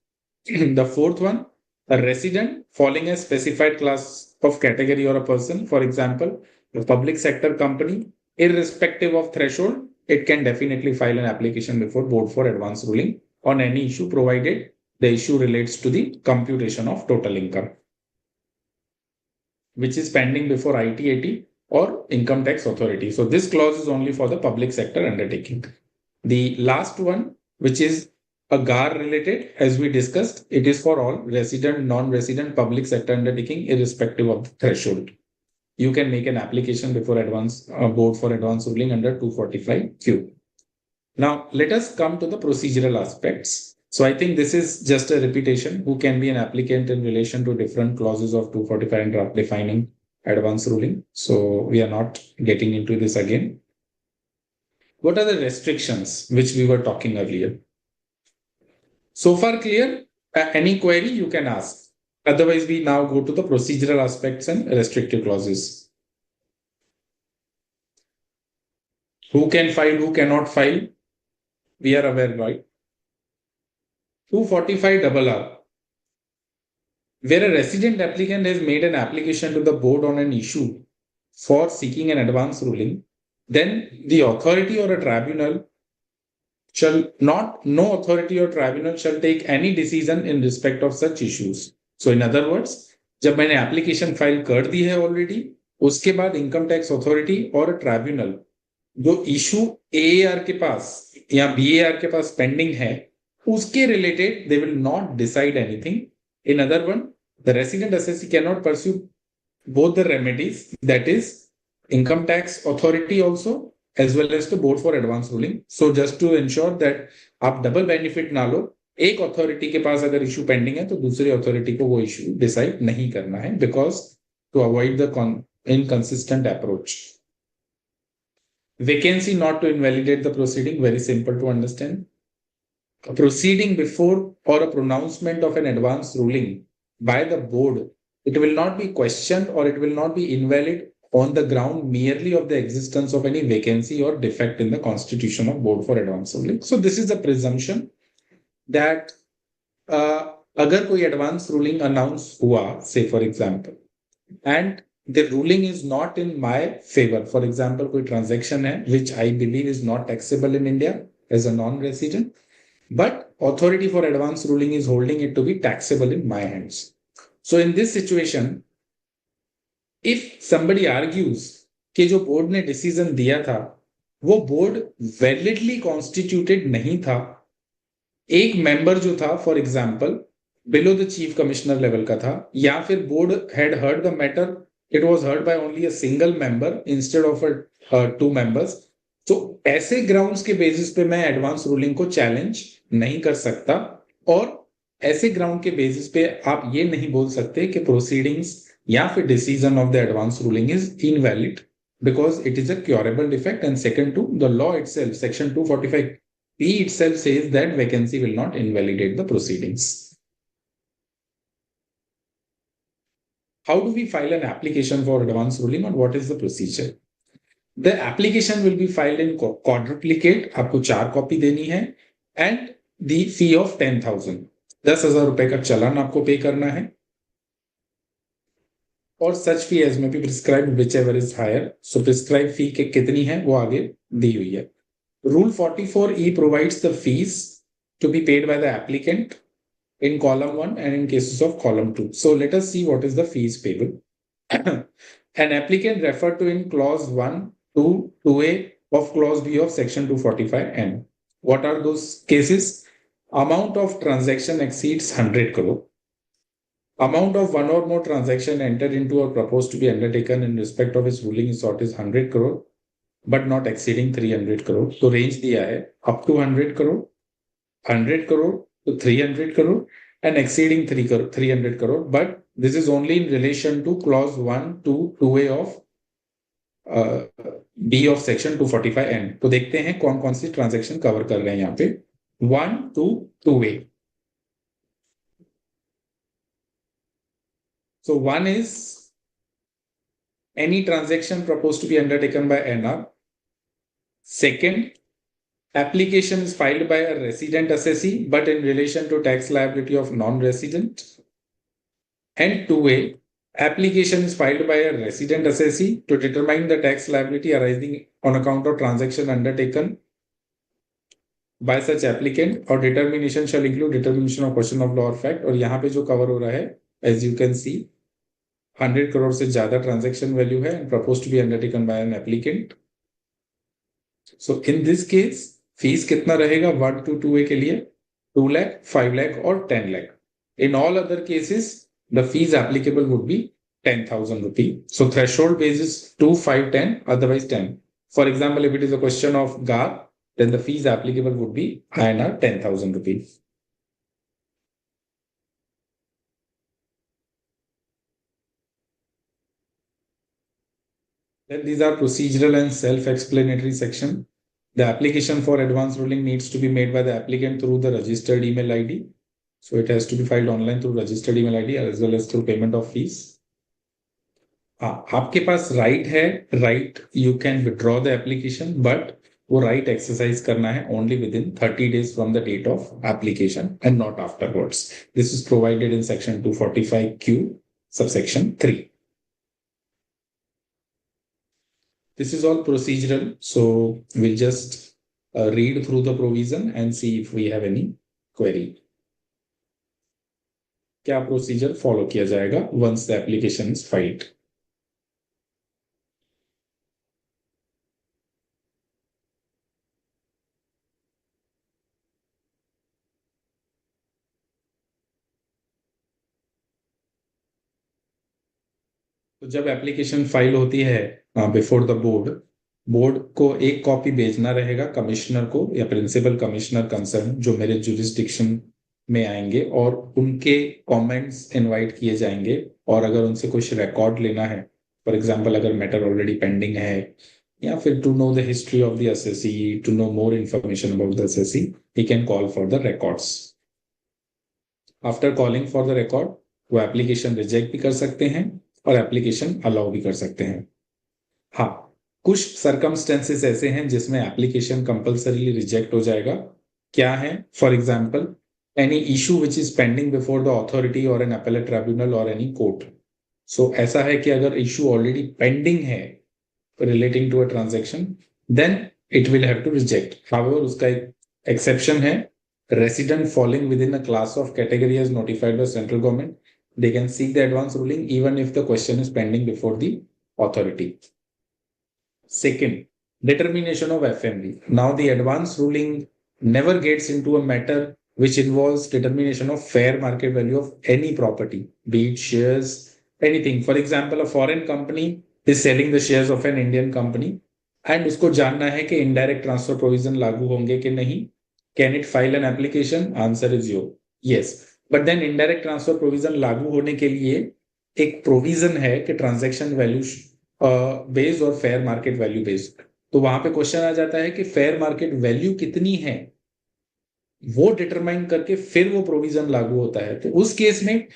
The fourth one, a resident falling a specified class of category or a person, for example, a public sector company, irrespective of threshold, it can definitely file an application before board for advance ruling on any issue, provided the issue relates to the computation of total income, which is pending before ITAT or income tax authority. So this clause is only for the public sector undertaking. The last one, which is a GAR related, as we discussed, it is for all resident, non-resident public sector undertaking, irrespective of the threshold. You can make an application before advance board for advance ruling under 245Q. Now, let us come to the procedural aspects. So I think this is just a repetition. Who can be an applicant in relation to different clauses of 245 and draft defining advance ruling. So we are not getting into this again. What are the restrictions which we were talking earlier? So far clear? Any query you can ask. Otherwise, we now go to the procedural aspects and restrictive clauses. Who can file, who cannot file? We are aware, right? 245 RR. Where a resident applicant has made an application to the board on an issue for seeking an advance ruling, then the authority or a tribunal no authority or tribunal shall take any decision in respect of such issues. So in other words, जब मैंने application file कर दी है already, उसके बाद income tax authority और tribunal जो issue AAR के पास या BAR के पास pending है, उसके related they will not decide anything. In other one, the resident assessee cannot pursue both the remedies, that is income tax authority also as well as the board for advance ruling. So just to ensure that आप double benefit ना लो, एक authority के पास अगर issue pending है तो दूसरी authority को वो issue decide नहीं करना है, because to avoid the inconsistent approach. Vacancy not to invalidate the proceeding, very simple to understand. A proceeding before or a pronouncement of an advance ruling by the board, it will not be questioned or it will not be invalid on the ground merely of the existence of any vacancy or defect in the constitution of board for advance ruling. So this is a presumption that अगर कोई advance ruling announce हुआ, say for example, and the ruling is not in my favor, for example, कोई transaction है which I believe is not taxable in India as a non-resident, but authority for advance ruling is holding it to be taxable in my hands. So in this situation, if somebody argues कि जो board ने decision दिया था वो board validly constituted नहीं था, एक member जो था for example below the chief commissioner level का था, या फिर board had heard the matter, it was heard by only a single member instead of two members, तो ऐसे ग्राउंड्स के बेसिस पे मैं एडवांस रूलिंग को चैलेंज नहीं कर सकता, और ऐसे ग्राउंड के बेसिस पे आप ये नहीं बोल सकते कि प्रोसीडिंग्स या फिर decision of the advance ruling is invalid because it is a curable defect. And second to the law itself, section 245p itself says that vacancy will not invalidate the proceedings. How do we file an application for advance ruling and what is the procedure? The application will be filed in quadruplicate, आपको 4 copy देनी है, and the fee of 10,000, 10,000 रुपए का चालान आपको पे करना है, और सच फी एज में भी prescribe whichever is higher. So prescribe fee के कितनी है वो आगे दी हुई है. Rule 44E provides the fees to be paid by the applicant in column 1 and in cases of column 2. So let us see what is the fees payable. An applicant referred to in clause 1, 2, 2A of clause B of section 245N. What are those cases? Amount of transaction exceeds 100 crore. Amount of one or more transaction entered into or proposed to be undertaken in respect of its ruling is sought is 100 crore, but not exceeding 300 crore. So range दिया है up to 100 crore, 100 crore to 300 crore, and exceeding 300 crore. But this is only in relation to clause 1 to 2A of B of section 245N. तो देखते हैं कौन कौन सी transaction cover कर रहे हैं यहाँ पे. 1 to 2A. So one is any transaction proposed to be undertaken by NR. Second, Application is filed by a resident assessee, but in relation to tax liability of non-resident. And 2A, application is filed by a resident assessee to determine the tax liability arising on account of transaction undertaken by such applicant, or determination shall include determination of question of law or fact. और यहाँ पे जो cover हो रहा है, as you can see, 100 crore से ज़्यादा transaction value है and proposed to be undertaken by an applicant. So in this case, fees कितना रहेगा 1 to 2A के लिए? 2 lakh, 5 lakh और 10 lakh. In all other cases, the fees applicable would be 10,000 rupee. So threshold basis 2, 5, 10, otherwise 10. For example, if it is a question of GAR, then the fees applicable would be INR 10,000 rupees. Then these are procedural and self-explanatory section. The application for advance ruling needs to be made by the applicant through the registered email ID. So it has to be filed online through registered email ID as well as through payment of fees. आपके पास right है, right, you can withdraw the application, but वो right exercise करना है only within 30 days from the date of application and not afterwards. This is provided in section 245Q, subsection 3. This is all procedural, so we'll just read through the provision and see if we have any query. क्या procedure follow किया जाएगा once the application is filed? तो जब application file होती है before the board को एक copy भेजना रहेगा कमिश्नर को या प्रिंसिपल कमिश्नर कंसर्न जो मेरे जुरिस्डिक्शन में आएंगे, और उनके कमेंट्स इनवाइट किए जाएंगे, और अगर उनसे कुछ रिकॉर्ड लेना है, फॉर एग्जांपल अगर मैटर ऑलरेडी पेंडिंग है, या फिर to know the history of the assessee, to know more information about the assessee, he can call for the records. After calling for the record वो application reject भी कर सकते हैं और एप्लीकेशन अलाउ भी कर सकते हैं. हाँ, कुछ सर्कमस्टेंसेस ऐसे हैं जिसमें एप्लीकेशन कंपल्सरीली रिजेक्ट हो जाएगा. क्या है? For example, any issue which is pending before the authority और एन अपेलेट ट्रिब्यूनल और एनी कोर्ट. सो ऐसा है कि अगर इशू ऑलरेडी पेंडिंग है relating to a transaction, then it will have to reject. However उसका एक एक्सेप्शन है, resident falling within a class of category as notified by central government, they can seek the advance ruling even if the question is pending before the authority. Second, determination of FMV. Now the advance ruling never gets into a matter which involves determination of fair market value of any property, be it shares, anything. For example, a foreign company is selling the shares of an Indian company and उसको जानना है कि indirect transfer provision लागू होंगे कि नहीं. Can it file an application? Answer is yes. But then indirect transfer provision लागू होने के लिए एक प्रोविजन है कि ट्रांजैक्शन वैल्यू बेस्ड और फेयर मार्केट वैल्यू बेस्ड. तो वहां पे क्वेश्चन आ जाता है कि फेयर मार्केट वैल्यू कितनी है, वो डिटरमाइन करके फिर वो प्रोविजन लागू होता है. तो उस केस में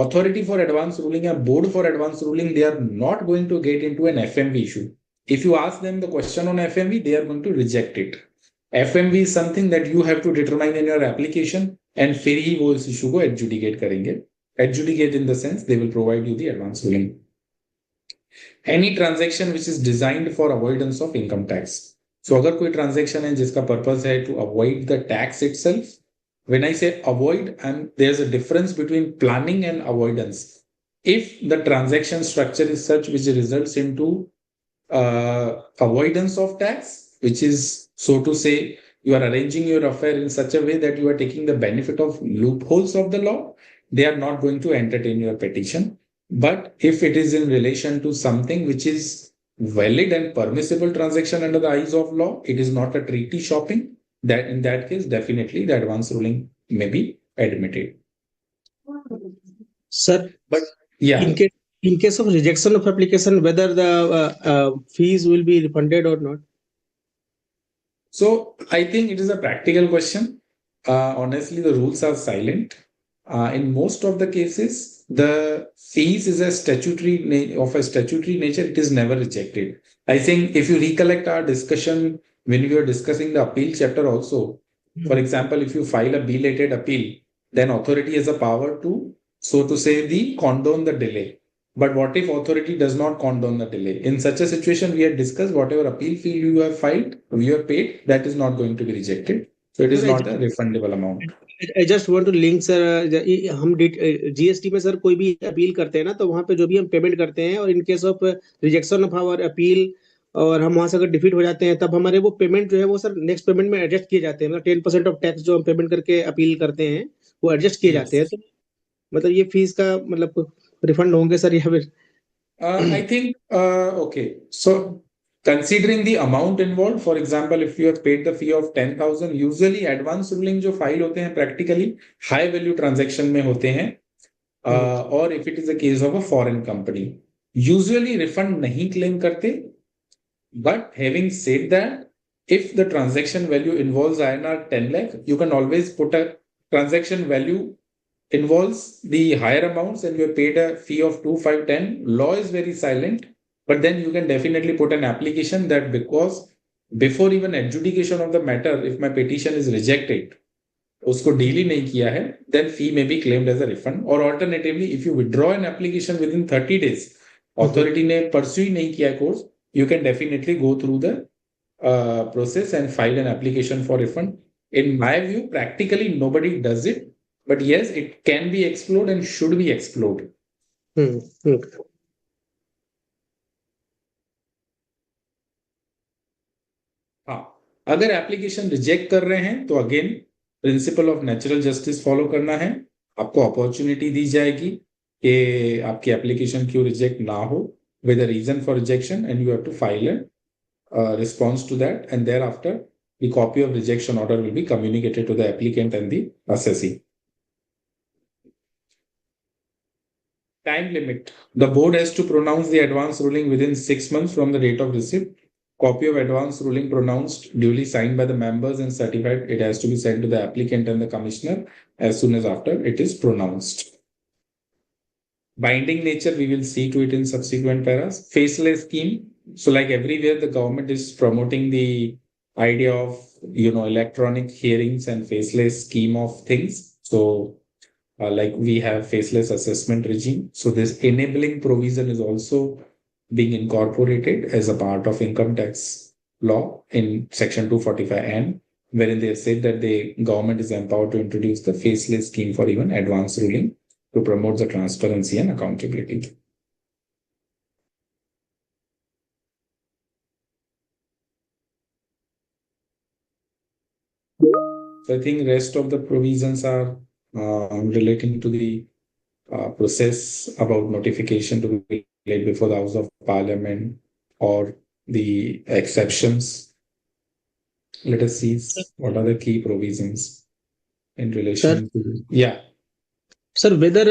ऑथोरिटी फॉर एडवांस रूलिंग या board for advance ruling, they are not going to get into an FMV issue. If you ask them the question on FMV, they are going to reject it. FMV is something that you have to determine in your application, and फिर ही वो इस issue को adjudicate करेंगे. Adjudicate in the sense they will provide you the advance ruling. Any transaction which is designed for avoidance of income tax. So अगर कोई transaction है जिसका purpose है to avoid the tax itself. When I say avoid, and there's a difference between planning and avoidance. If the transaction structure is such which results into avoidance of tax, which is, so to say, you are arranging your affair in such a way that you are taking the benefit of loopholes of the law, they are not going to entertain your petition. But if it is in relation to something which is valid and permissible transaction under the eyes of law, it is not a treaty shopping, that in that case, definitely the advance ruling may be admitted. Sir, but yeah, in case of rejection of application, whether the fees will be refunded or not? So I think it is a practical question. Honestly, the rules are silent. In most of the cases, the fees is a statutory nature. It is never rejected. I think if you recollect our discussion when we were discussing the appeal chapter also, for example, if you file a belated appeal, then authority has a power to, so to say, condone the delay. But what if authority does not condone the delay? In such a situation, we had discussed whatever appeal fee you have filed, you have paid, that is not going to be rejected. So it is Sir, not a refundable amount. I just want to link sir, हम GST में sir कोई भी appeal करते हैं ना, तो वहाँ पे जो भी हम पेमेंट करते हैं और in case of rejection of our appeal और हम वहां से अगर डिफीट हो जाते हैं, तब हमारे वो पेमेंट जो है वो सर नेक्स्ट पेमेंट में एडजस्ट किए जाते हैं। मतलब 10% ऑफ टैक्स जो हम पेमेंट करके अपील करते हैं वो एडजस्ट किए जाते हैं। Yes. तो मतलब ये फीस का मतलब रिफंड होंगे सर या फिर? I think, okay. So considering the amount involved, for example, if you have paid the fee of 10,000, usually advance ruling जो file होते हैं practically high value transaction में होते हैं, or if it is a case of a foreign company, usually refund नहीं claim करते. But having said that, if the transaction value involves INR 10 lakh, you can always put a transaction value involves the higher amounts and you have paid a fee of 2, 5, 10. Law is very silent, but then you can definitely put an application that because before even adjudication of the matter, if my petition is rejected, उसको deal ही नहीं किया है, then fee may be claimed as a refund. Or alternatively, if you withdraw an application within 30 days, authority ने pursue ही नहीं किया course, you can definitely go through the process and file an application for refund. In my view, practically nobody does it, but yes, it can be explored and should be explored. हाँ, अगर application reject कर रहे हैं तो again principle of natural justice follow करना है। आपको opportunity दी जाएगी कि आपकी एप्लीकेशन क्यों रिजेक्ट ना हो, with a reason for rejection, and you have to file a response to that, and thereafter the copy of rejection order will be communicated to the applicant and the assessee. Time limit. The board has to pronounce the advance ruling within 6 months from the date of receipt. Copy of advance ruling pronounced, duly signed by the members and certified, it has to be sent to the applicant and the commissioner as soon as after it is pronounced. Binding nature, we will see to it in subsequent paras. Faceless scheme. So like everywhere, the government is promoting the idea of, electronic hearings and faceless scheme of things. So like we have faceless assessment regime. So this enabling provision is also being incorporated as a part of income tax law in section 245N, wherein they have said that the government is empowered to introduce the faceless scheme for even advance ruling to promote the transparency and accountability. So I think rest of the provisions are relating to the process about notification to be laid before the House of Parliament or the exceptions. Let us see what are the key provisions in relation to. Yeah. Sir, whether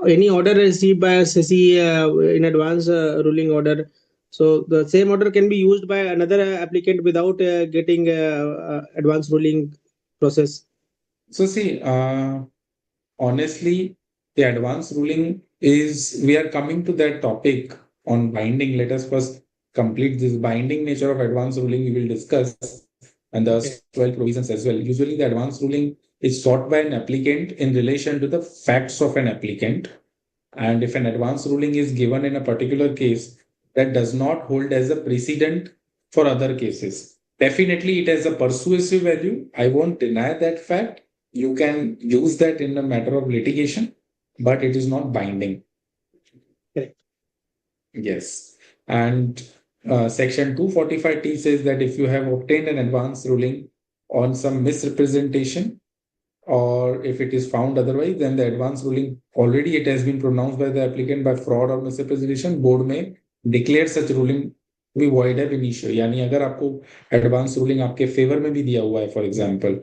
any order received by SSE in advance ruling order, so the same order can be used by another applicant without getting advance ruling process. So see, honestly, the advance ruling is, we are coming to that topic on binding. Let us first complete this binding nature of advance ruling we will discuss, and the 12 provisions as well. Usually the advance ruling is sought by an applicant in relation to the facts of an applicant. And if an advance ruling is given in a particular case, that does not hold as a precedent for other cases. Definitely it has a persuasive value. I won't deny that fact. You can use that in a matter of litigation, but it is not binding. Correct. Yes. And section 245T says that if you have obtained an advance ruling on some misrepresentation, or if it is found otherwise, then the advance ruling already it has been pronounced by the applicant by fraud or misrepresentation, board may declare such ruling to be void ab initio. यानी अगर आपको advance ruling आपके favor में भी दिया हुआ है, for example,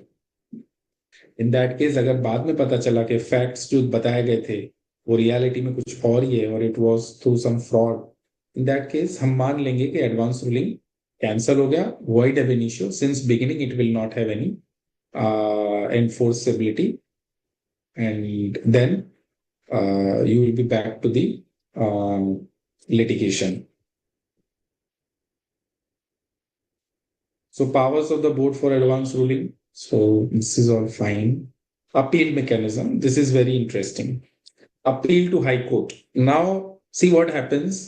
in that case अगर बाद में पता चला कि facts जो बताए गए थे वो reality में कुछ और ही है और it was through some fraud, in that case हम मान लेंगे कि advance ruling cancel हो गया, void ab initio. Since beginning it will not have any enforceability, and then you will be back to the litigation. So powers of the board for advance ruling. So this is all fine. Appeal mechanism. This is very interesting. Appeal to High Court. Now, see what happens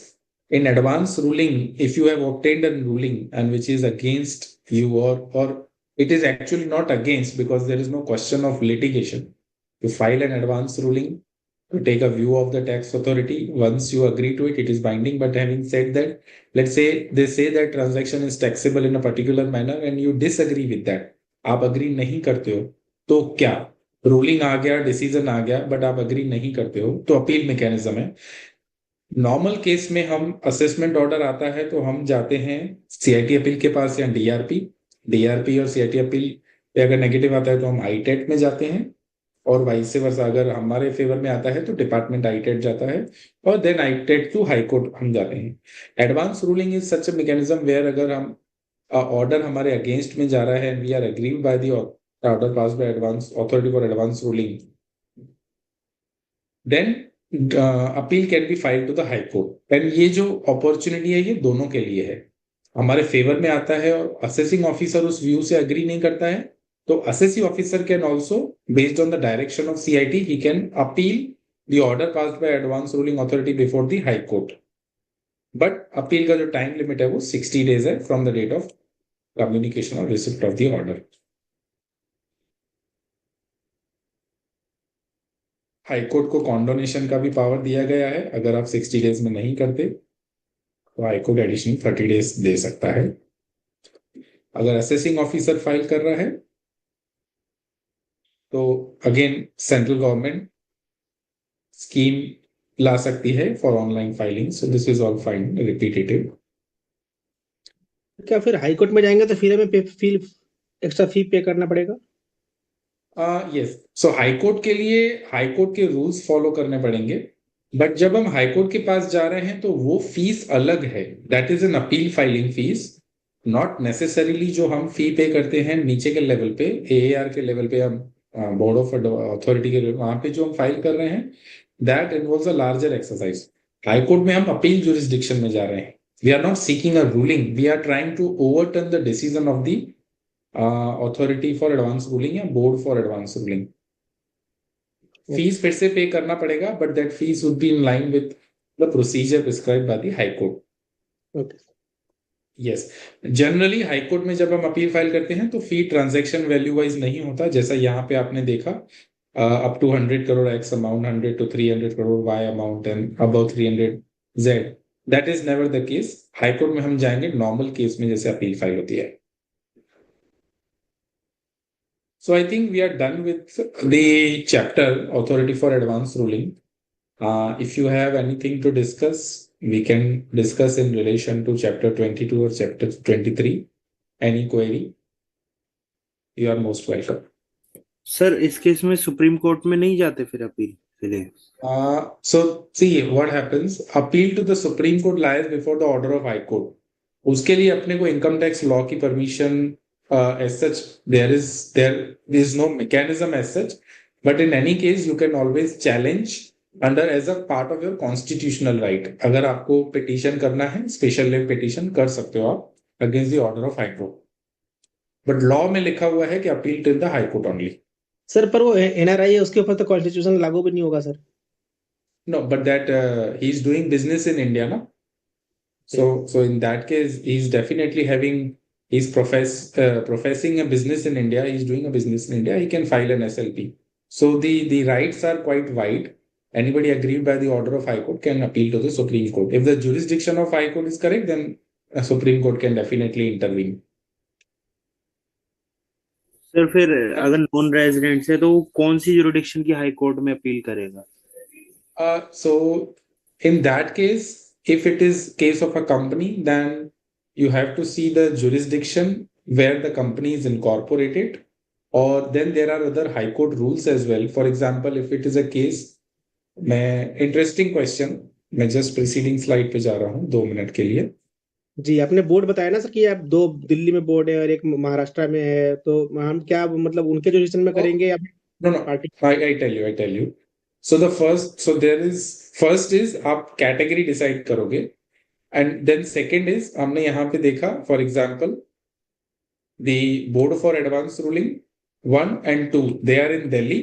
in advance ruling. If you have obtained a ruling and which is against you, or it is actually not against, because there is no question of litigation. You file an advance ruling to take a view of the tax authority. Once you agree to it, it is binding. But having said that, let's say they say that transaction is taxable in a particular manner and you disagree with that. आप agree नहीं करते हो तो क्या, ruling आ गया, decision आ गया, but आप agree नहीं करते हो, तो अपील मैकेनिज्म है. नॉर्मल केस में हम असेसमेंट ऑर्डर आता है तो हम जाते हैं सीआईटी अपील के पास या डीआरपी और सीआईटी अपील पे अगर नेगेटिव आता है तो हम आईटेट में जाते हैं, और वाइस वर्सा अगर हमारे फेवर में आता है तो डिपार्टमेंट आईटेट जाता है, और then ITAT to high court हम जाते हैं. Advance ruling is such a mechanism where अगर हम ऑर्डर हमारे अगेंस्ट में जा रहा है and we are aggrieved by the order passed by advance authority for advance ruling, then appeal can be filed to the high court. And ये जो opportunity है ये दोनों के लिए है. हमारे फेवर में आता है और असेसिंग ऑफिसर उस व्यू से अग्री नहीं करता है, तो assessing officer can also, based on the direction of CIT, he can appeal the order passed by advance ruling authority before the high court. But appeal का जो time limit है वो 60 days है from the date of communication or receipt of the order. High court को कॉन्डोनेशन का भी power दिया गया है. अगर आप 60 डेज में नहीं करते तो हाई कोर्ट एडिशनल 30 डेज दे सकता है. अगर असेसिंग ऑफिसर फाइल कर रहा है तो अगेन सेंट्रल गवर्नमेंट स्कीम ला सकती है for online filing. So this is all fine repetitive. क्या फिर हाई कोर्ट में जाएंगे तो फिर हमें फी एक्स्ट्रा फी पे करना पड़ेगा? यस. सो हाई कोर्ट के लिए हाई कोर्ट के रूल्स फॉलो करने पड़ेंगे, बट जब हम हाई कोर्ट के पास जा रहे हैं तो वो फीस अलग है. That is an appeal filing fees, not necessarily जो हम फी पे करते हैं नीचे के लेवल पे, एआर के लेवल पे, हम बोर्ड ऑफ अथॉरिटी के वहां पे जो हम फाइल कर रहे हैं, that involves a larger exercise. High court में हम अपील जुरिस्डिक्शन में जा रहे हैं. We are not seeking a ruling, we are trying to overturn the decision of the authority for advance ruling या board for advance ruling. Fees फिर से pay करना पड़ेगा, but that fees would be in line with the procedure prescribed by the high court. Okay. Yes. Generally high court में जब हम appeal file करते हैं तो फी ट्रांजैक्शन वैल्यू वाइज नहीं होता, जैसा यहाँ पे आपने देखा up to 100 crore X amount, 100 to 300 crore Y amount and above 300 Z. That is never the case. High court में हम जाएंगे नॉर्मल केस में जैसे अपील फाइल होती है. So I think we are done with the chapter Authority for Advance Ruling. If you have anything to discuss, we can discuss in relation to chapter 22 or chapter 23. Any query? You are most welcome. Sir इस case में supreme court में नहीं जाते फिर appeal के लिए? So see what happens. Appeal to the Supreme Court lies before the order of High Court. उसके लिए अपने को इनकम टैक्स लॉ की permission as such there is no mechanism as such, but in any case you can always challenge under as a part of your constitutional right. अगर आपको petition करना है, special leave petition कर सकते हो आप against the order of high court, but law में लिखा हुआ है कि appeal till the high court only. Sir पर वो एनआरआई है, उसके ऊपर तो कॉन्स्टिट्यूशन लागू भी नहीं होगा sir. No, but that he is doing business in India, na? So in that case, he is definitely having, he's professing a business in India. He's doing a business in India. He can file an SLP. So the rights are quite wide. Anybody aggrieved by the order of High Court can appeal to the Supreme Court. If the jurisdiction of High Court is correct, then a Supreme Court can definitely intervene. Sir फिर अगर non resident है तो वो कौन सी jurisdiction की high court में appeal करेगा? So in that case, if it is case of a company, then you have to see the jurisdiction where the company is incorporated, or then there are other high court rules as well. For example, if it is a case, interesting question, मैं just preceding slide पे जा रहा हूँ 2 minute के लिए. जी आपने board बताया ना सर कि आप 2 दिल्ली में बोर्ड है और एक महाराष्ट्र में है, तो हम क्या मतलब उनके जुरिडिक्शन में करेंगे या No, I tell you. So the first is आप कैटेगरी डिसाइड करोगे, एंड देन सेकंड इज हमने यहाँ पे देखा, for example the Board for Advanced Ruling 1 and 2, they are in Delhi,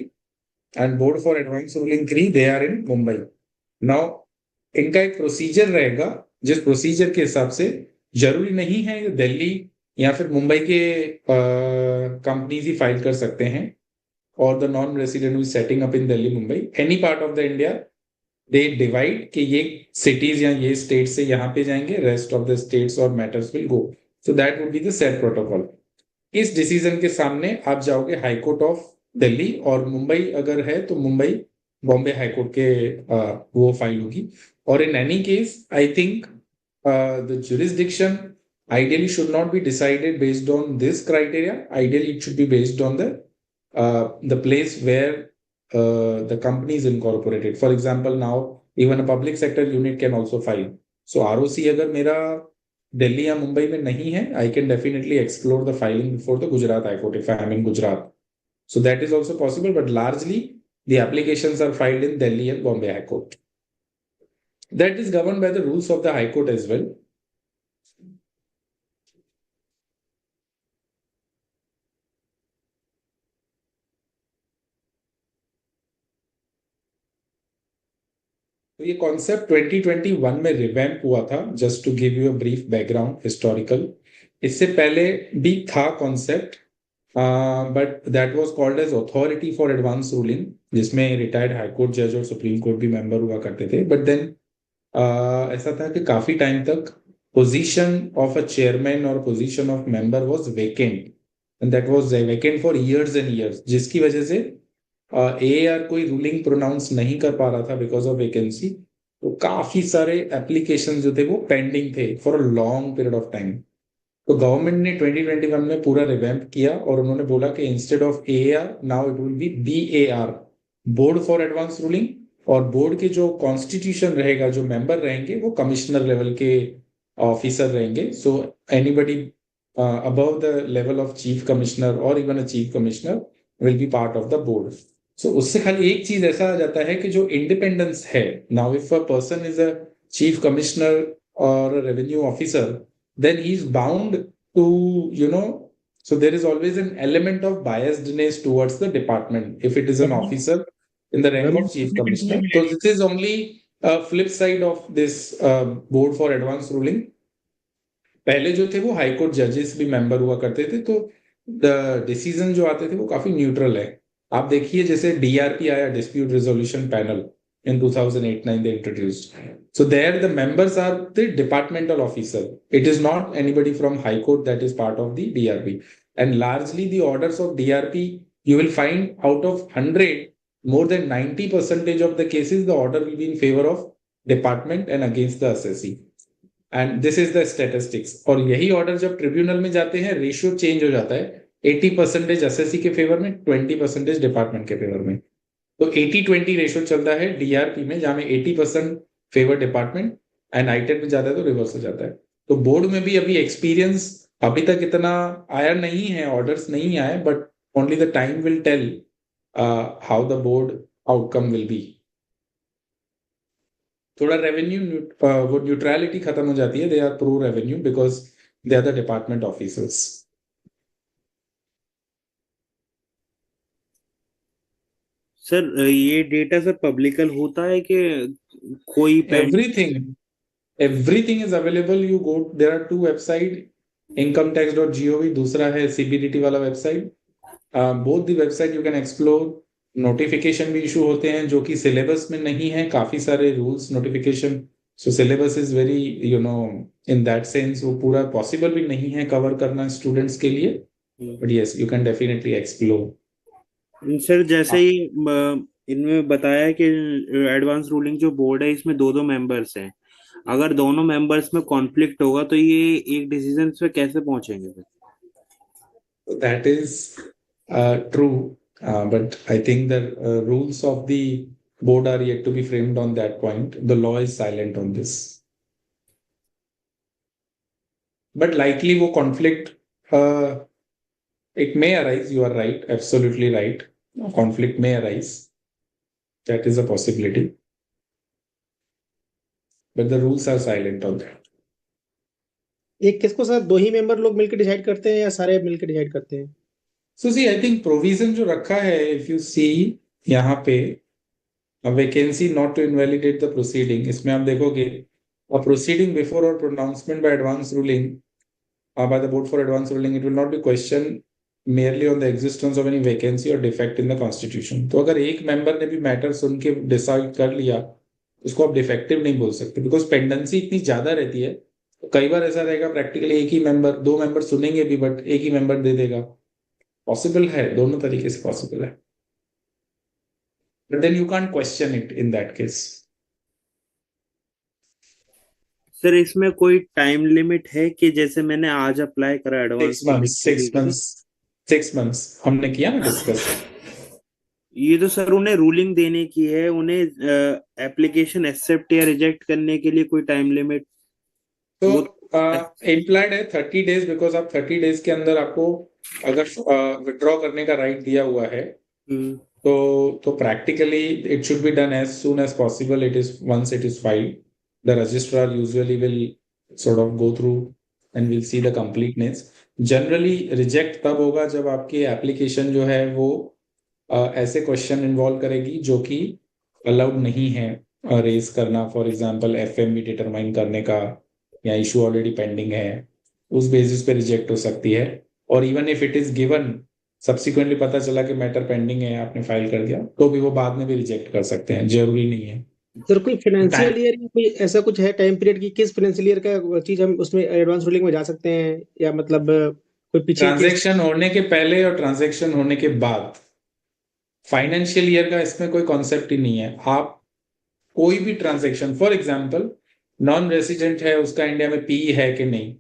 and Board for Advanced Ruling 3, they are in Mumbai. Now, इनका एक procedure रहेगा, जिस प्रोसीजर के हिसाब से जरूरी नहीं है दिल्ली या फिर मुंबई के कंपनीज ही फाइल कर सकते हैं, और the non resident setting up in Delhi Mumbai, any part of the India, they divide कि ये सिटीज या ये स्टेट से यहाँ पे जाएंगे, रेस्ट ऑफ द स्टेट्स और matters will go. So that would be the set protocol. इस डिसीजन के सामने आप जाओगे हाई कोर्ट ऑफ दिल्ली, और मुंबई अगर है तो मुंबई बॉम्बे हाई कोर्ट के वो फाइल होगी. और in any case I think the jurisdiction ideally should not be decided based on this criteria. Ideally it should be based on the place where the company is incorporated. For example, now even a public sector unit can also file. So ROC अगर मेरा दिल्ली या मुंबई में नहीं है, I can definitely explore the filing before the Gujarat High Court if I am in Gujarat. So that is also possible, but largely the applications are filed in Delhi and Bombay High Court. That is governed by the rules of the High Court as well. तो ये concept 2021 में revamp हुआ था. Just to give you a brief background historical, इससे पहले भी था concept, but that was called as authority for advance ruling, जिसमें रिटायर्ड हाई कोर्ट जज और सुप्रीम कोर्ट भी मेंबर हुआ करते थे. बट देन ऐसा था कि काफी टाइम तक पोजीशन ऑफ अ चेयरमैन और position of member was vacant, and that was vacant for years and years, जिसकी वजह से AAR कोई रूलिंग प्रोनाउंस नहीं कर पा रहा था बिकॉज ऑफ वैकेंसी. तो काफी सारे एप्लीकेशन जो थे वो पेंडिंग थे for a long period of time. तो गवर्नमेंट ने 2021 में पूरा रिवैम्प किया और उन्होंने बोला कि instead of AAR now it will be BAR, board for advance ruling, और बोर्ड के जो कॉन्स्टिट्यूशन रहेगा, जो मेंबर रहेंगे, वो कमिश्नर लेवल के ऑफिसर रहेंगे. So anybody above the level of chief commissioner or even a chief commissioner will be part of the board. So उससे खाली एक चीज ऐसा आ जाता है कि जो इंडिपेंडेंस है, now if a person is a chief commissioner और revenue officer, then he is bound to, you know, so there is always an element of biasness towards the department if it is an officer in the rank of chief commissioner. So this is only a flip side of this board for advanced ruling. पहले जो थे वो high court जजेस भी member हुआ करते थे, तो डिसीजन जो आते थे वो काफी न्यूट्रल है. आप देखिए जैसे DRP आया, dispute resolution panel, in 2008-9 they introduced. So there the members are the departmental officer. It is not anybody from High Court that is part of the DRP. And largely the orders of DRP, you will find out of 100, more than 90% of the cases, the order will be in favor of department and against the assessee. And this is the statistics. और यही order जब tribunal में जाते हैं, ratio change हो जाता है, 80% assessee के फेवर में, 20% डिपार्टमेंट के फेवर में. तो 80-20 रेशियो चलता है DRP में, जहां में 80% फेवर डिपार्टमेंट, एंड आईटेट में जाता है तो रिवर्स हो जाता है. तो बोर्ड में भी अभी एक्सपीरियंस अभी तक इतना आया नहीं है, ऑर्डर्स नहीं आए, but only the time will tell how the board outcome will be. थोड़ा रेवेन्यू वो न्यूट्रलिटी खत्म हो जाती है. They are pro revenue because they are the department officers. Sir ये डेटा सर पब्लिकल होता है कि कोई everything is available. You go, there are two website, incometax.gov, दूसरा है CBDT वाला website. Both the website you can explore. Notification भी issue होते हैं जो कि सिलेबस में नहीं है, काफी सारे rules notification. So syllabus is very, you know, in that sense वो पूरा पॉसिबल भी नहीं है कवर करना स्टूडेंट्स के लिए, but yes you can definitely explore. Sir जैसे ही इनमें बताया कि एडवांस रूलिंग जो बोर्ड है इसमें दो मेंबर्स हैं, अगर दोनों मेंबर्स में कॉन्फ्लिक्ट होगा तो ये एक डिसीजन पे कैसे पहुंचेंगे sir? That is true, but I think the rules of the board are yet to be framed on that point. The law is silent on this. But likely wo conflict, it may arise. You are right, absolutely right. Conflict may arise. That is a possibility. But the rules are silent on that. एक किसको sir, 2 ही member लोग मिलकर decide करते हैं या सारे मिलकर decide करते हैं? सो सी आई थिंक प्रोविजन जो रखा है, इफ यू सी यहाँ पे, vacancy not to invalidate the proceeding, इसमें आप देखोगे a proceeding before or pronouncement by advance ruling by the board for advance ruling, it will not be questioned merely on the existence of any vacancy or defect in the constitution. तो अगर एक member ने भी matter सुन के decide कर लिया, उसको आप डिफेक्टिव नहीं बोल सकते, बिकॉज पेंडेंसी इतनी ज्यादा रहती है। तो कई बार ऐसा रहेगा प्रैक्टिकली एक ही मेंबर, 2 मेंबर सुनेंगे भी बट एक ही मेंबर दे देगा। पॉसिबल है, दोनों तरीके से पॉसिबल है, but then you can't question it in that case. Sir इसमें कोई टाइम लिमिट है कि जैसे मैंने आज अप्लाई करा एडवांस 6 months, के 6 लिए? months, 6 months हमने किया ना डिस्कस। ये तो सर उन्हें रूलिंग देने की है, उन्हें एप्लीकेशन एक्सेप्ट या रिजेक्ट करने के लिए कोई टाइम लिमिट? तो वो इम्प्लाइड है 30 days, बिकॉज आप 30 days के अंदर आपको अगर विड्रॉ करने का राइट दिया हुआ है, तो practically it should be done as soon as possible. It is once it is filed, the registrar usually will sort of go through and will see the completeness. Generally reject तब होगा जब आपकी application जो है वो ऐसे question involve करेगी जो कि अलाउड नहीं है रेज करना, फॉर एग्जांपल एफएमवी डिटरमाइन करने का, या इशू ऑलरेडी पेंडिंग है, उस बेसिस पे रिजेक्ट हो सकती है। और even if it is given, subsequently पता चला कि मैटर पेंडिंग है, आपने फाइल कर दिया, तो भी वो बाद में भी रिजेक्ट कर सकते हैं, जरूरी नहीं है। सर कोई फाइनेंशियल ईयर या कोई ऐसा कुछ है टाइम पीरियड की, किस फाइनेंशियल ईयर का चीज हम उसमें एडवांस रूलिंग में जा सकते हैं, या मतलब कोई पीछे केस? ट्रांजेक्शन होने के पहले और ट्रांजेक्शन होने के बाद, फाइनेंशियल ईयर का इसमें कोई कॉन्सेप्ट ही नहीं है। आप कोई भी transaction, for example non resident है, उसका इंडिया में पी है कि नहीं,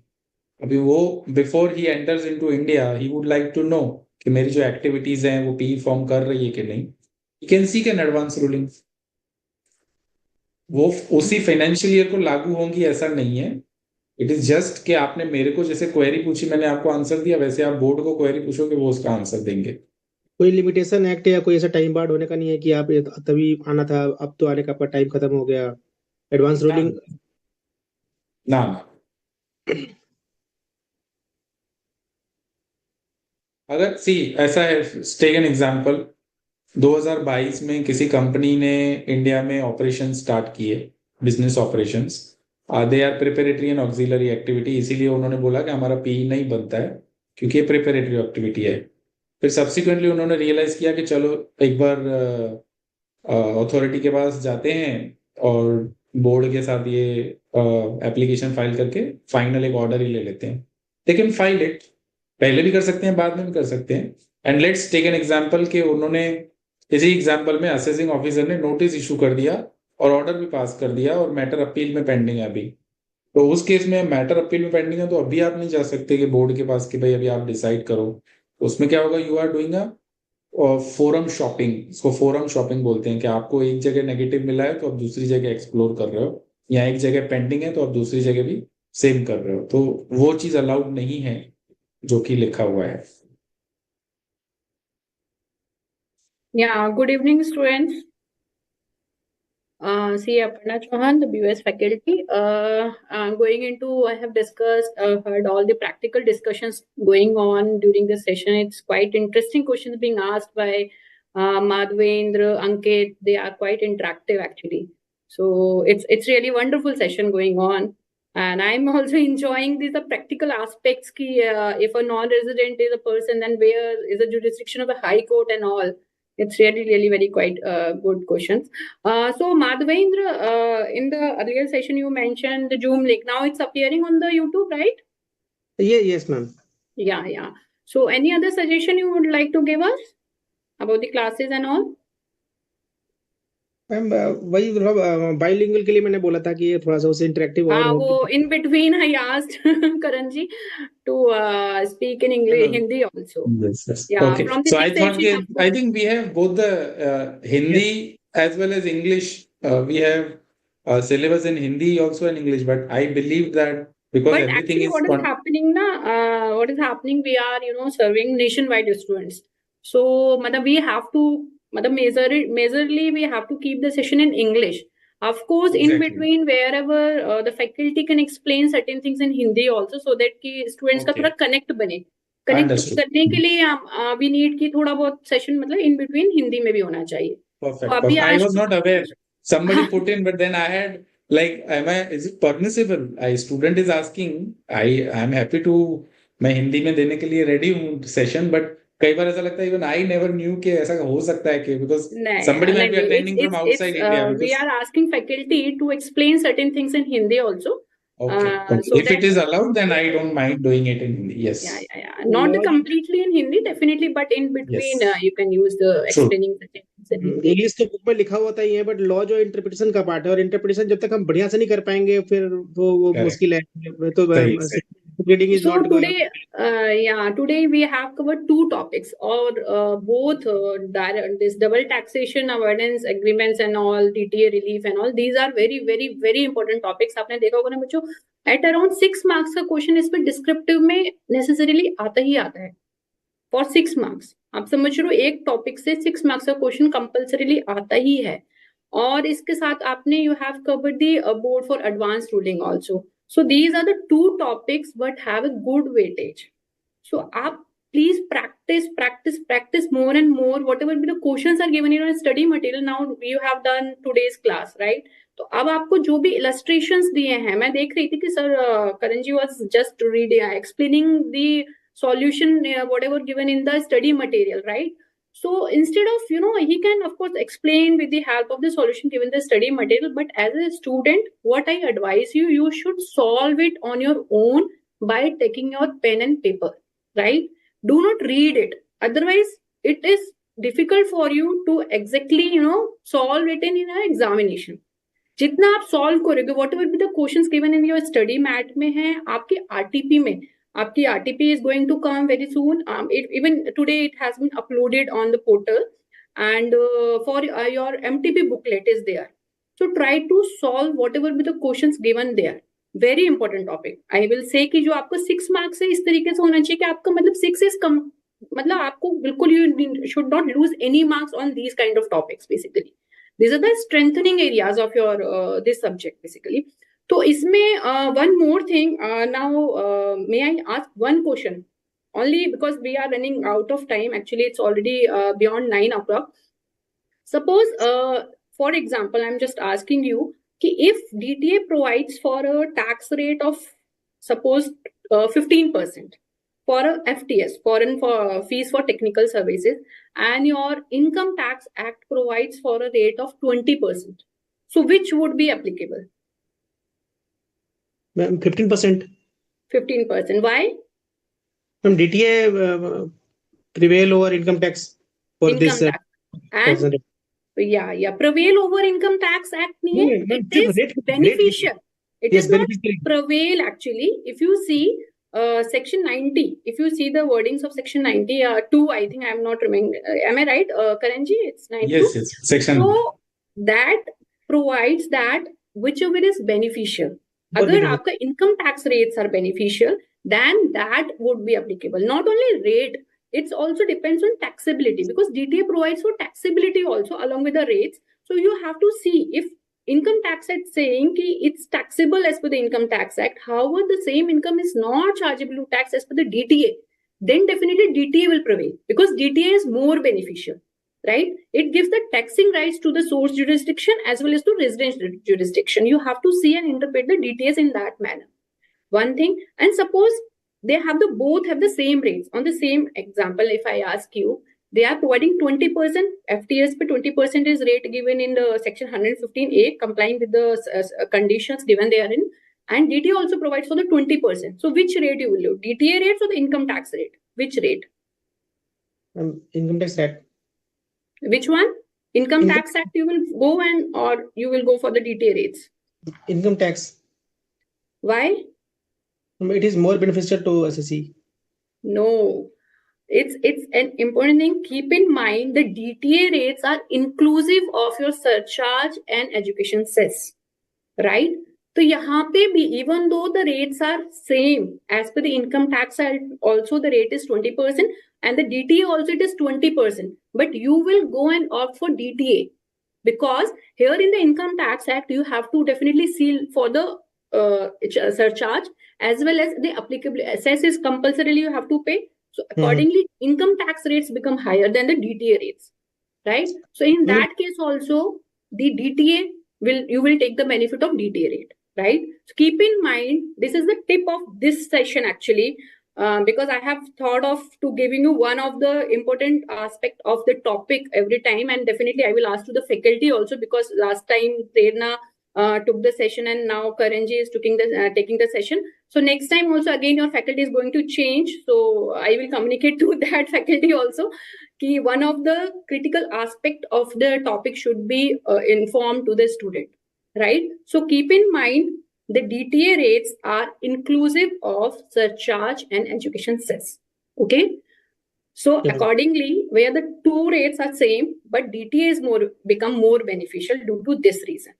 अभी वो बिफोर ही एंटर्स इनटू इंडिया ही वुड लाइक टू नो कि मेरी जो एक्टिविटीज हैं वो पी फॉर्म कर रही है कि नहीं, you can seek an advance ruling. वो उसी फाइनेंशियल ईयर को लागू होंगी ऐसा नहीं है। इट इज जस्ट कि आपने मेरे को जैसे क्वेरी पूछी, मैंने आपको आंसर दिया, वैसे आप बोर्ड को क्वेरी पूछोगे, वो उसका आंसर देंगे। कोई लिमिटेशन एक्ट या कोई ऐसा टाइम बार्ड होने का नहीं है कि आप तभी आना था, अब तो आने का आपका टाइम खत्म हो गया, एडवांस ना रूलिंग? ना ना। अगर सी ऐसा है, टेक एन एग्जांपल, 2022 में किसी कंपनी ने इंडिया में ऑपरेशन स्टार्ट किए, business operations, they are preparatory and auxiliary activity, इसीलिए उन्होंने बोला कि हमारा पी नहीं बनता है क्योंकि ये प्रिपरेटरी एक्टिविटी है। फिर सब्सिक्वेंटली उन्होंने रियलाइज किया कि चलो एक बार अथॉरिटी के पास जाते हैं और बोर्ड के साथ ये एप्लीकेशन फाइल करके फाइनल एक ऑर्डर ही ले लेते हैं। दे कैन फाइल इट, पहले भी कर सकते हैं, बाद में भी कर सकते हैं। And let's take an example कि उन्होंने इसी एग्जांपल में असेसिंग ऑफिसर ने नोटिस इशू कर दिया और ऑर्डर भी पास कर दिया और मैटर अपील में पेंडिंग है अभी। तो उस केस में मैटर अपील में पेंडिंग है, तो अभी आप नहीं जा सकते कि बोर्ड के पास कि भाई अभी आप डिसाइड करो। तो उसमें क्या होगा, you are doing a forum shopping, इसको फोरम शॉपिंग बोलते हैं, कि आपको एक जगह नेगेटिव मिला है तो आप दूसरी जगह एक्सप्लोर कर रहे हो, या एक जगह पेंडिंग है तो आप दूसरी जगह भी सेम कर रहे हो, तो वो चीज अलाउड नहीं है जो कि लिखा हुआ है। Yeah, good evening, students. See, Aparna Chauhan, the BUS faculty. Going into, I have discussed, heard all the practical discussions going on during the session. It's quite interesting questions being asked by Madhvendra, Ankit. They are quite interactive actually. So it's really wonderful session going on. And I'm also enjoying these practical aspects. If a non-resident is a person, then where is the jurisdiction of the High Court and all? It's really very quite good questions. So Madhavendra, in the earlier session you mentioned the Zoom link. Now it's appearing on the YouTube, right? Yes, ma'am. Yeah. So any other suggestion you would like to give us about the classes and all? Ma'am वही bilingual के लिए मैंने बोला था कि ये थोड़ा सा उसे इंटरेक्टिव और वो in between I asked Karan ji to speak in English, Hindi also. Yes. Yeah, Okay. from the So I sixth thought session, I think we have both the Hindi as well as English. We have syllabus in Hindi also and English, but I believe that because But everything actually, is what is happening now? What is happening? We are, serving nationwide students. So, madam, we have to, madam, majorly we have to keep the session in English. Of course, in Exactly. between, wherever the faculty can explain certain things in Hindi also, so that कि students का Okay. थोड़ा connect बने. Connect Understood. करने के लिए we need कि थोड़ा बहुत session मतलब in between हिंदी में भी होना चाहिए. Perfect. तो अभी Perfect. I आज was not aware. Somebody put in, but then I had like, is it permissible? A student is asking. I'm happy to. मैं हिंदी में देने के लिए ready हूँ session, but कई बार ऐसा लगता है even I never knew कि ऐसा हो सकता है कि because somebody might be attending from outside India. We are asking faculty to explain certain things in Hindi also. Okay. So if it is allowed, then I don't mind doing it in Hindi. Yes. Yeah. Not completely in Hindi, definitely, but in between you can use the explaining the things in Hindi. English तो book में लिखा होता ही है, but law जो interpretation का part है, और interpretation जब तक हम बढ़िया से नहीं कर पाएंगे फिर वो मुश्किल है. तो reading is So not today we have covered two topics, or both this double taxation avoidance agreements and all, DTA relief and all. These are very very very important topics. आपने देखा होगा ना बच्चों, at around 6 marks का question इस पे descriptive में necessarily आता ही आता है फॉर 6 marks. आप समझ रहे हो, एक टॉपिक से 6 marks का क्वेश्चन कंपल्सरीली आता ही है. और इसके साथ आपने you have covered the board for advance ruling also. So these are the two topics but have a good weightage. So आप please practice more and more. Whatever be the questions are given in your study material, now you have done today's class, right? तो अब आपको जो भी illustrations दिए हैं, मैं देख रही थी कि sir Karan ji was just reading explaining the solution whatever given in the study material, right? So instead of, he can of course explain with the help of the solution given the study material, but as a student, what I advise you, you should solve it on your own by taking your pen and paper, right? Do not read it. Otherwise, it is difficult for you to exactly, solve it in an examination. जितना आप solve करोगे, whatever be the questions given in your study mat में है, आपके RTP में, आपकी RTP is going to come very soon. Even today it has been uploaded on the portal, and for your MTP booklet is there. So try to solve whatever be the questions given there. Very important topic. I will say कि जो आपको 6 marks है, इस तरीके से होना चाहिए कि आपका मतलब 6 is कम, मतलब आपको बिल्कुल you should not lose any marks on these kind of topics basically. These are the strengthening areas of your this subject basically. तो इसमें one more thing, now may I ask one question only because we are running out of time. Actually it's already beyond 9 o'clock. Suppose for example I'm just asking you कि if DTA provides for a tax rate of suppose 15% for a FTS, foreign for fees for technical services, and your income tax act provides for a rate of 20%, so which would be applicable? 15%. 15%. Why? DTA prevail over income tax for income this. Tax. And prevail over income tax act नहीं है. It is beneficial. It is not prevail actually. If you see section 90, if you see the wordings of section 92, I think I am not remembering. Am I right, Karan ji? It's 92. Yes. Section. So that provides that whichever is beneficial. अगर आपका income tax rates are beneficial, then that would be applicable. Not only rate, it also depends on taxability, because DTA provides for taxability also along with the rates. So you have to see if income tax act saying कि it's taxable as per the income tax act, however the same income is not chargeable to tax as per the DTA, then definitely DTA will prevail because DTA is more beneficial. Right? It gives the taxing rights to the source jurisdiction as well as to residence jurisdiction. You have to see and interpret the details in that manner. One thing, and suppose they have both have the same rates. On the same example, if I ask you, they are providing 20%, FTS पे 20% is rate given in the section 115A, complying with the conditions given therein, and DTA also provides for the 20%. So which rate you will use? DTA rates or the income tax rate? Which rate? Income tax rate. Which one? Income tax act you will go or you will go for the DTA rates? Income tax. Why? It is more beneficial to assessee. No, it's an important thing. Keep in mind the DTA rates are inclusive of your surcharge and education cess, right? So यहाँ पे भी even though the rates are same as per the income tax act, also the rate is 20%, and the DTA also it is 20%, but you will go and opt for DTA because here in the Income Tax Act, you have to definitely seal for the surcharge as well as the applicable assess is compulsorily you have to pay. So accordingly, income tax rates become higher than the DTA rates, right? So in that case also, the DTA you will take the benefit of DTA rate, right? So keep in mind, this is the tip of this session actually, because I have thought of to giving you one of the important aspect of the topic every time, and definitely I will ask to the faculty also, because last time Prerna took the session and now Karanji is taking the session. So next time also again your faculty is going to change. So I will communicate to that faculty also कि one of the critical aspect of the topic should be informed to the student, right? So keep in mind the DTA rates are inclusive of surcharge and education cess. Okay. So accordingly, where the two rates are same, but DTA is become more beneficial due to this reason.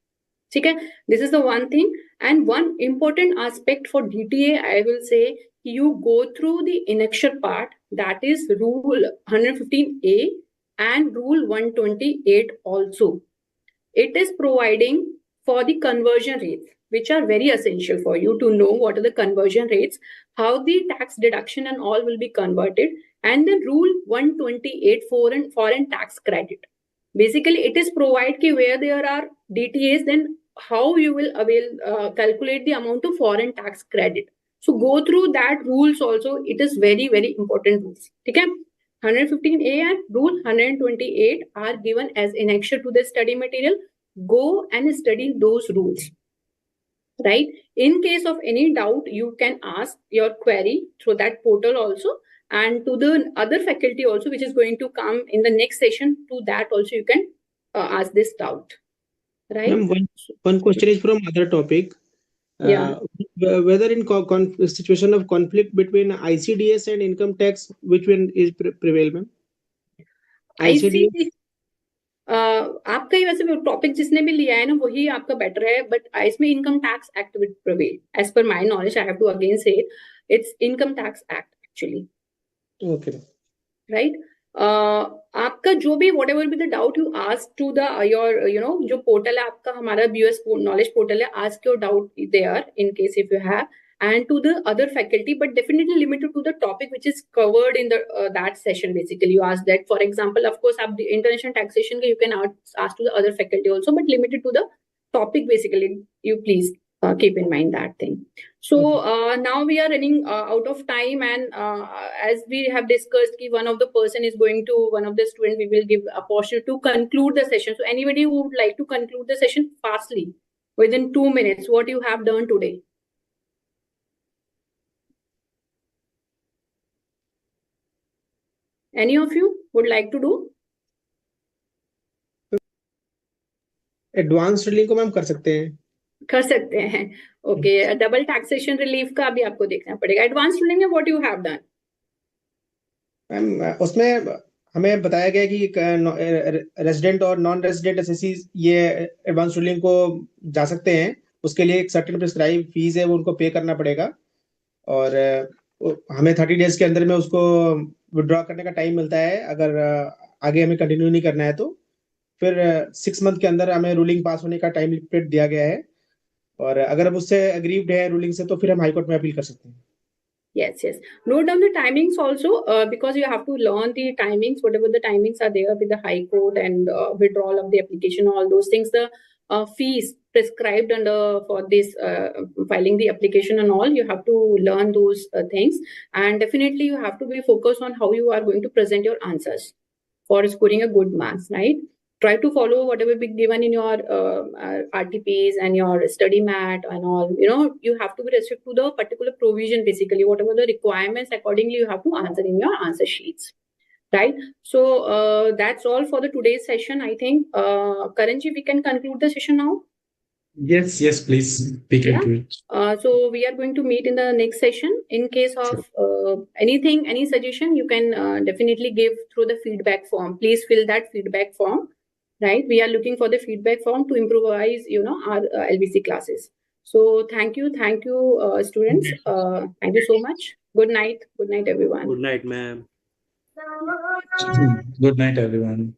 Okay, this is the one thing. And one important aspect for DTA, I will say, you go through the annexure part, that is rule 115A and rule 128 also. It is providing for the conversion rates, which are very essential for you to know what are the conversion rates, how the tax deduction and all will be converted, and then rule 128 foreign tax credit. Basically, it is provided where there are DTAs, then how you will calculate the amount of foreign tax credit. So go through that rules also. It is very, very important rules. Okay? 115A and rule 128 are given as annexure to the study material. Go and study those rules. Right? In case of any doubt, you can ask your query through that portal also. And to the other faculty also, which is going to come in the next session, to that also you can ask this doubt, right? One question is from other topic. Whether in situation of conflict between ICDS and income tax, which one is prevail, ma'am? ICDS आपका ही वैसे topic जिसने भी लिया है ना वही आपका better है, बट इसमें income tax act will prevail as per my knowledge. I have to again say it's income tax act actually. Okay, right. आपका जो भी whatever be the doubt you ask to the your जो portal है आपका, हमारा BUS knowledge portal है, ask your doubt there in case if you have, and to the other faculty, but definitely limited to the topic which is covered in the that session. Basically, you ask that. For example, of course, the international taxation you can ask to the other faculty also, but limited to the topic. Basically, you please keep in mind that thing. So now we are running out of time, and as we have discussed, one of the person is going to one of the student. We will give a portion to conclude the session. So anybody who would like to conclude the session fastly within 2 minutes, what you have done today? Any of you would like to do? Advance relief को ma'am कर सकते हैं. Okay, double taxation relief का अभी आपको देखना पड़ेगा. Advance relief में what you have done? Ma'am उसमें हमें बताया गया कि रेजिडेंट और नॉन रेजिडेंट एसएससी ये एडवांस रिलीफ को जा सकते हैं. उसके लिए एक सर्टेन प्रिस्क्राइब फीस है, वो उनको पे करना पड़ेगा, और हमें 30 डेज के अंदर में उसको विड्रॉ करने का टाइम मिलता है. अगर आगे हमें कंटिन्यू नहीं करना है तो फिर 6 मंथ के अंदर हमें रूलिंग पास होने का टाइम लिमिट दिया गया है, और अगर हम उससे अग्रीव्ड है रूलिंग से तो फिर हम हाई कोर्ट में अपील कर सकते हैं. Yes. Note down the timings also, because you have to learn the timings, whatever the timings are there with the high court and withdrawal of the application, all those things. The fees prescribed under for this filing the application and all, you have to learn those things, and definitely you have to be focused on how you are going to present your answers for scoring a good marks, right? Try to follow whatever be given in your RTPs and your study mat and all. You have to be restricted to the particular provision, basically whatever the requirements, accordingly you have to answer in your answer sheets, right? So that's all for the today's session. I think Karanji, we can conclude the session now. Yes, please. We can do it. So we are going to meet in the next session. In case of anything, any suggestion, you can definitely give through the feedback form. Please fill that feedback form. Right, we are looking for the feedback form to improvise, our LBC classes. So thank you, students. Thank you so much. Good night, everyone. Good night, ma'am. Good night, everyone.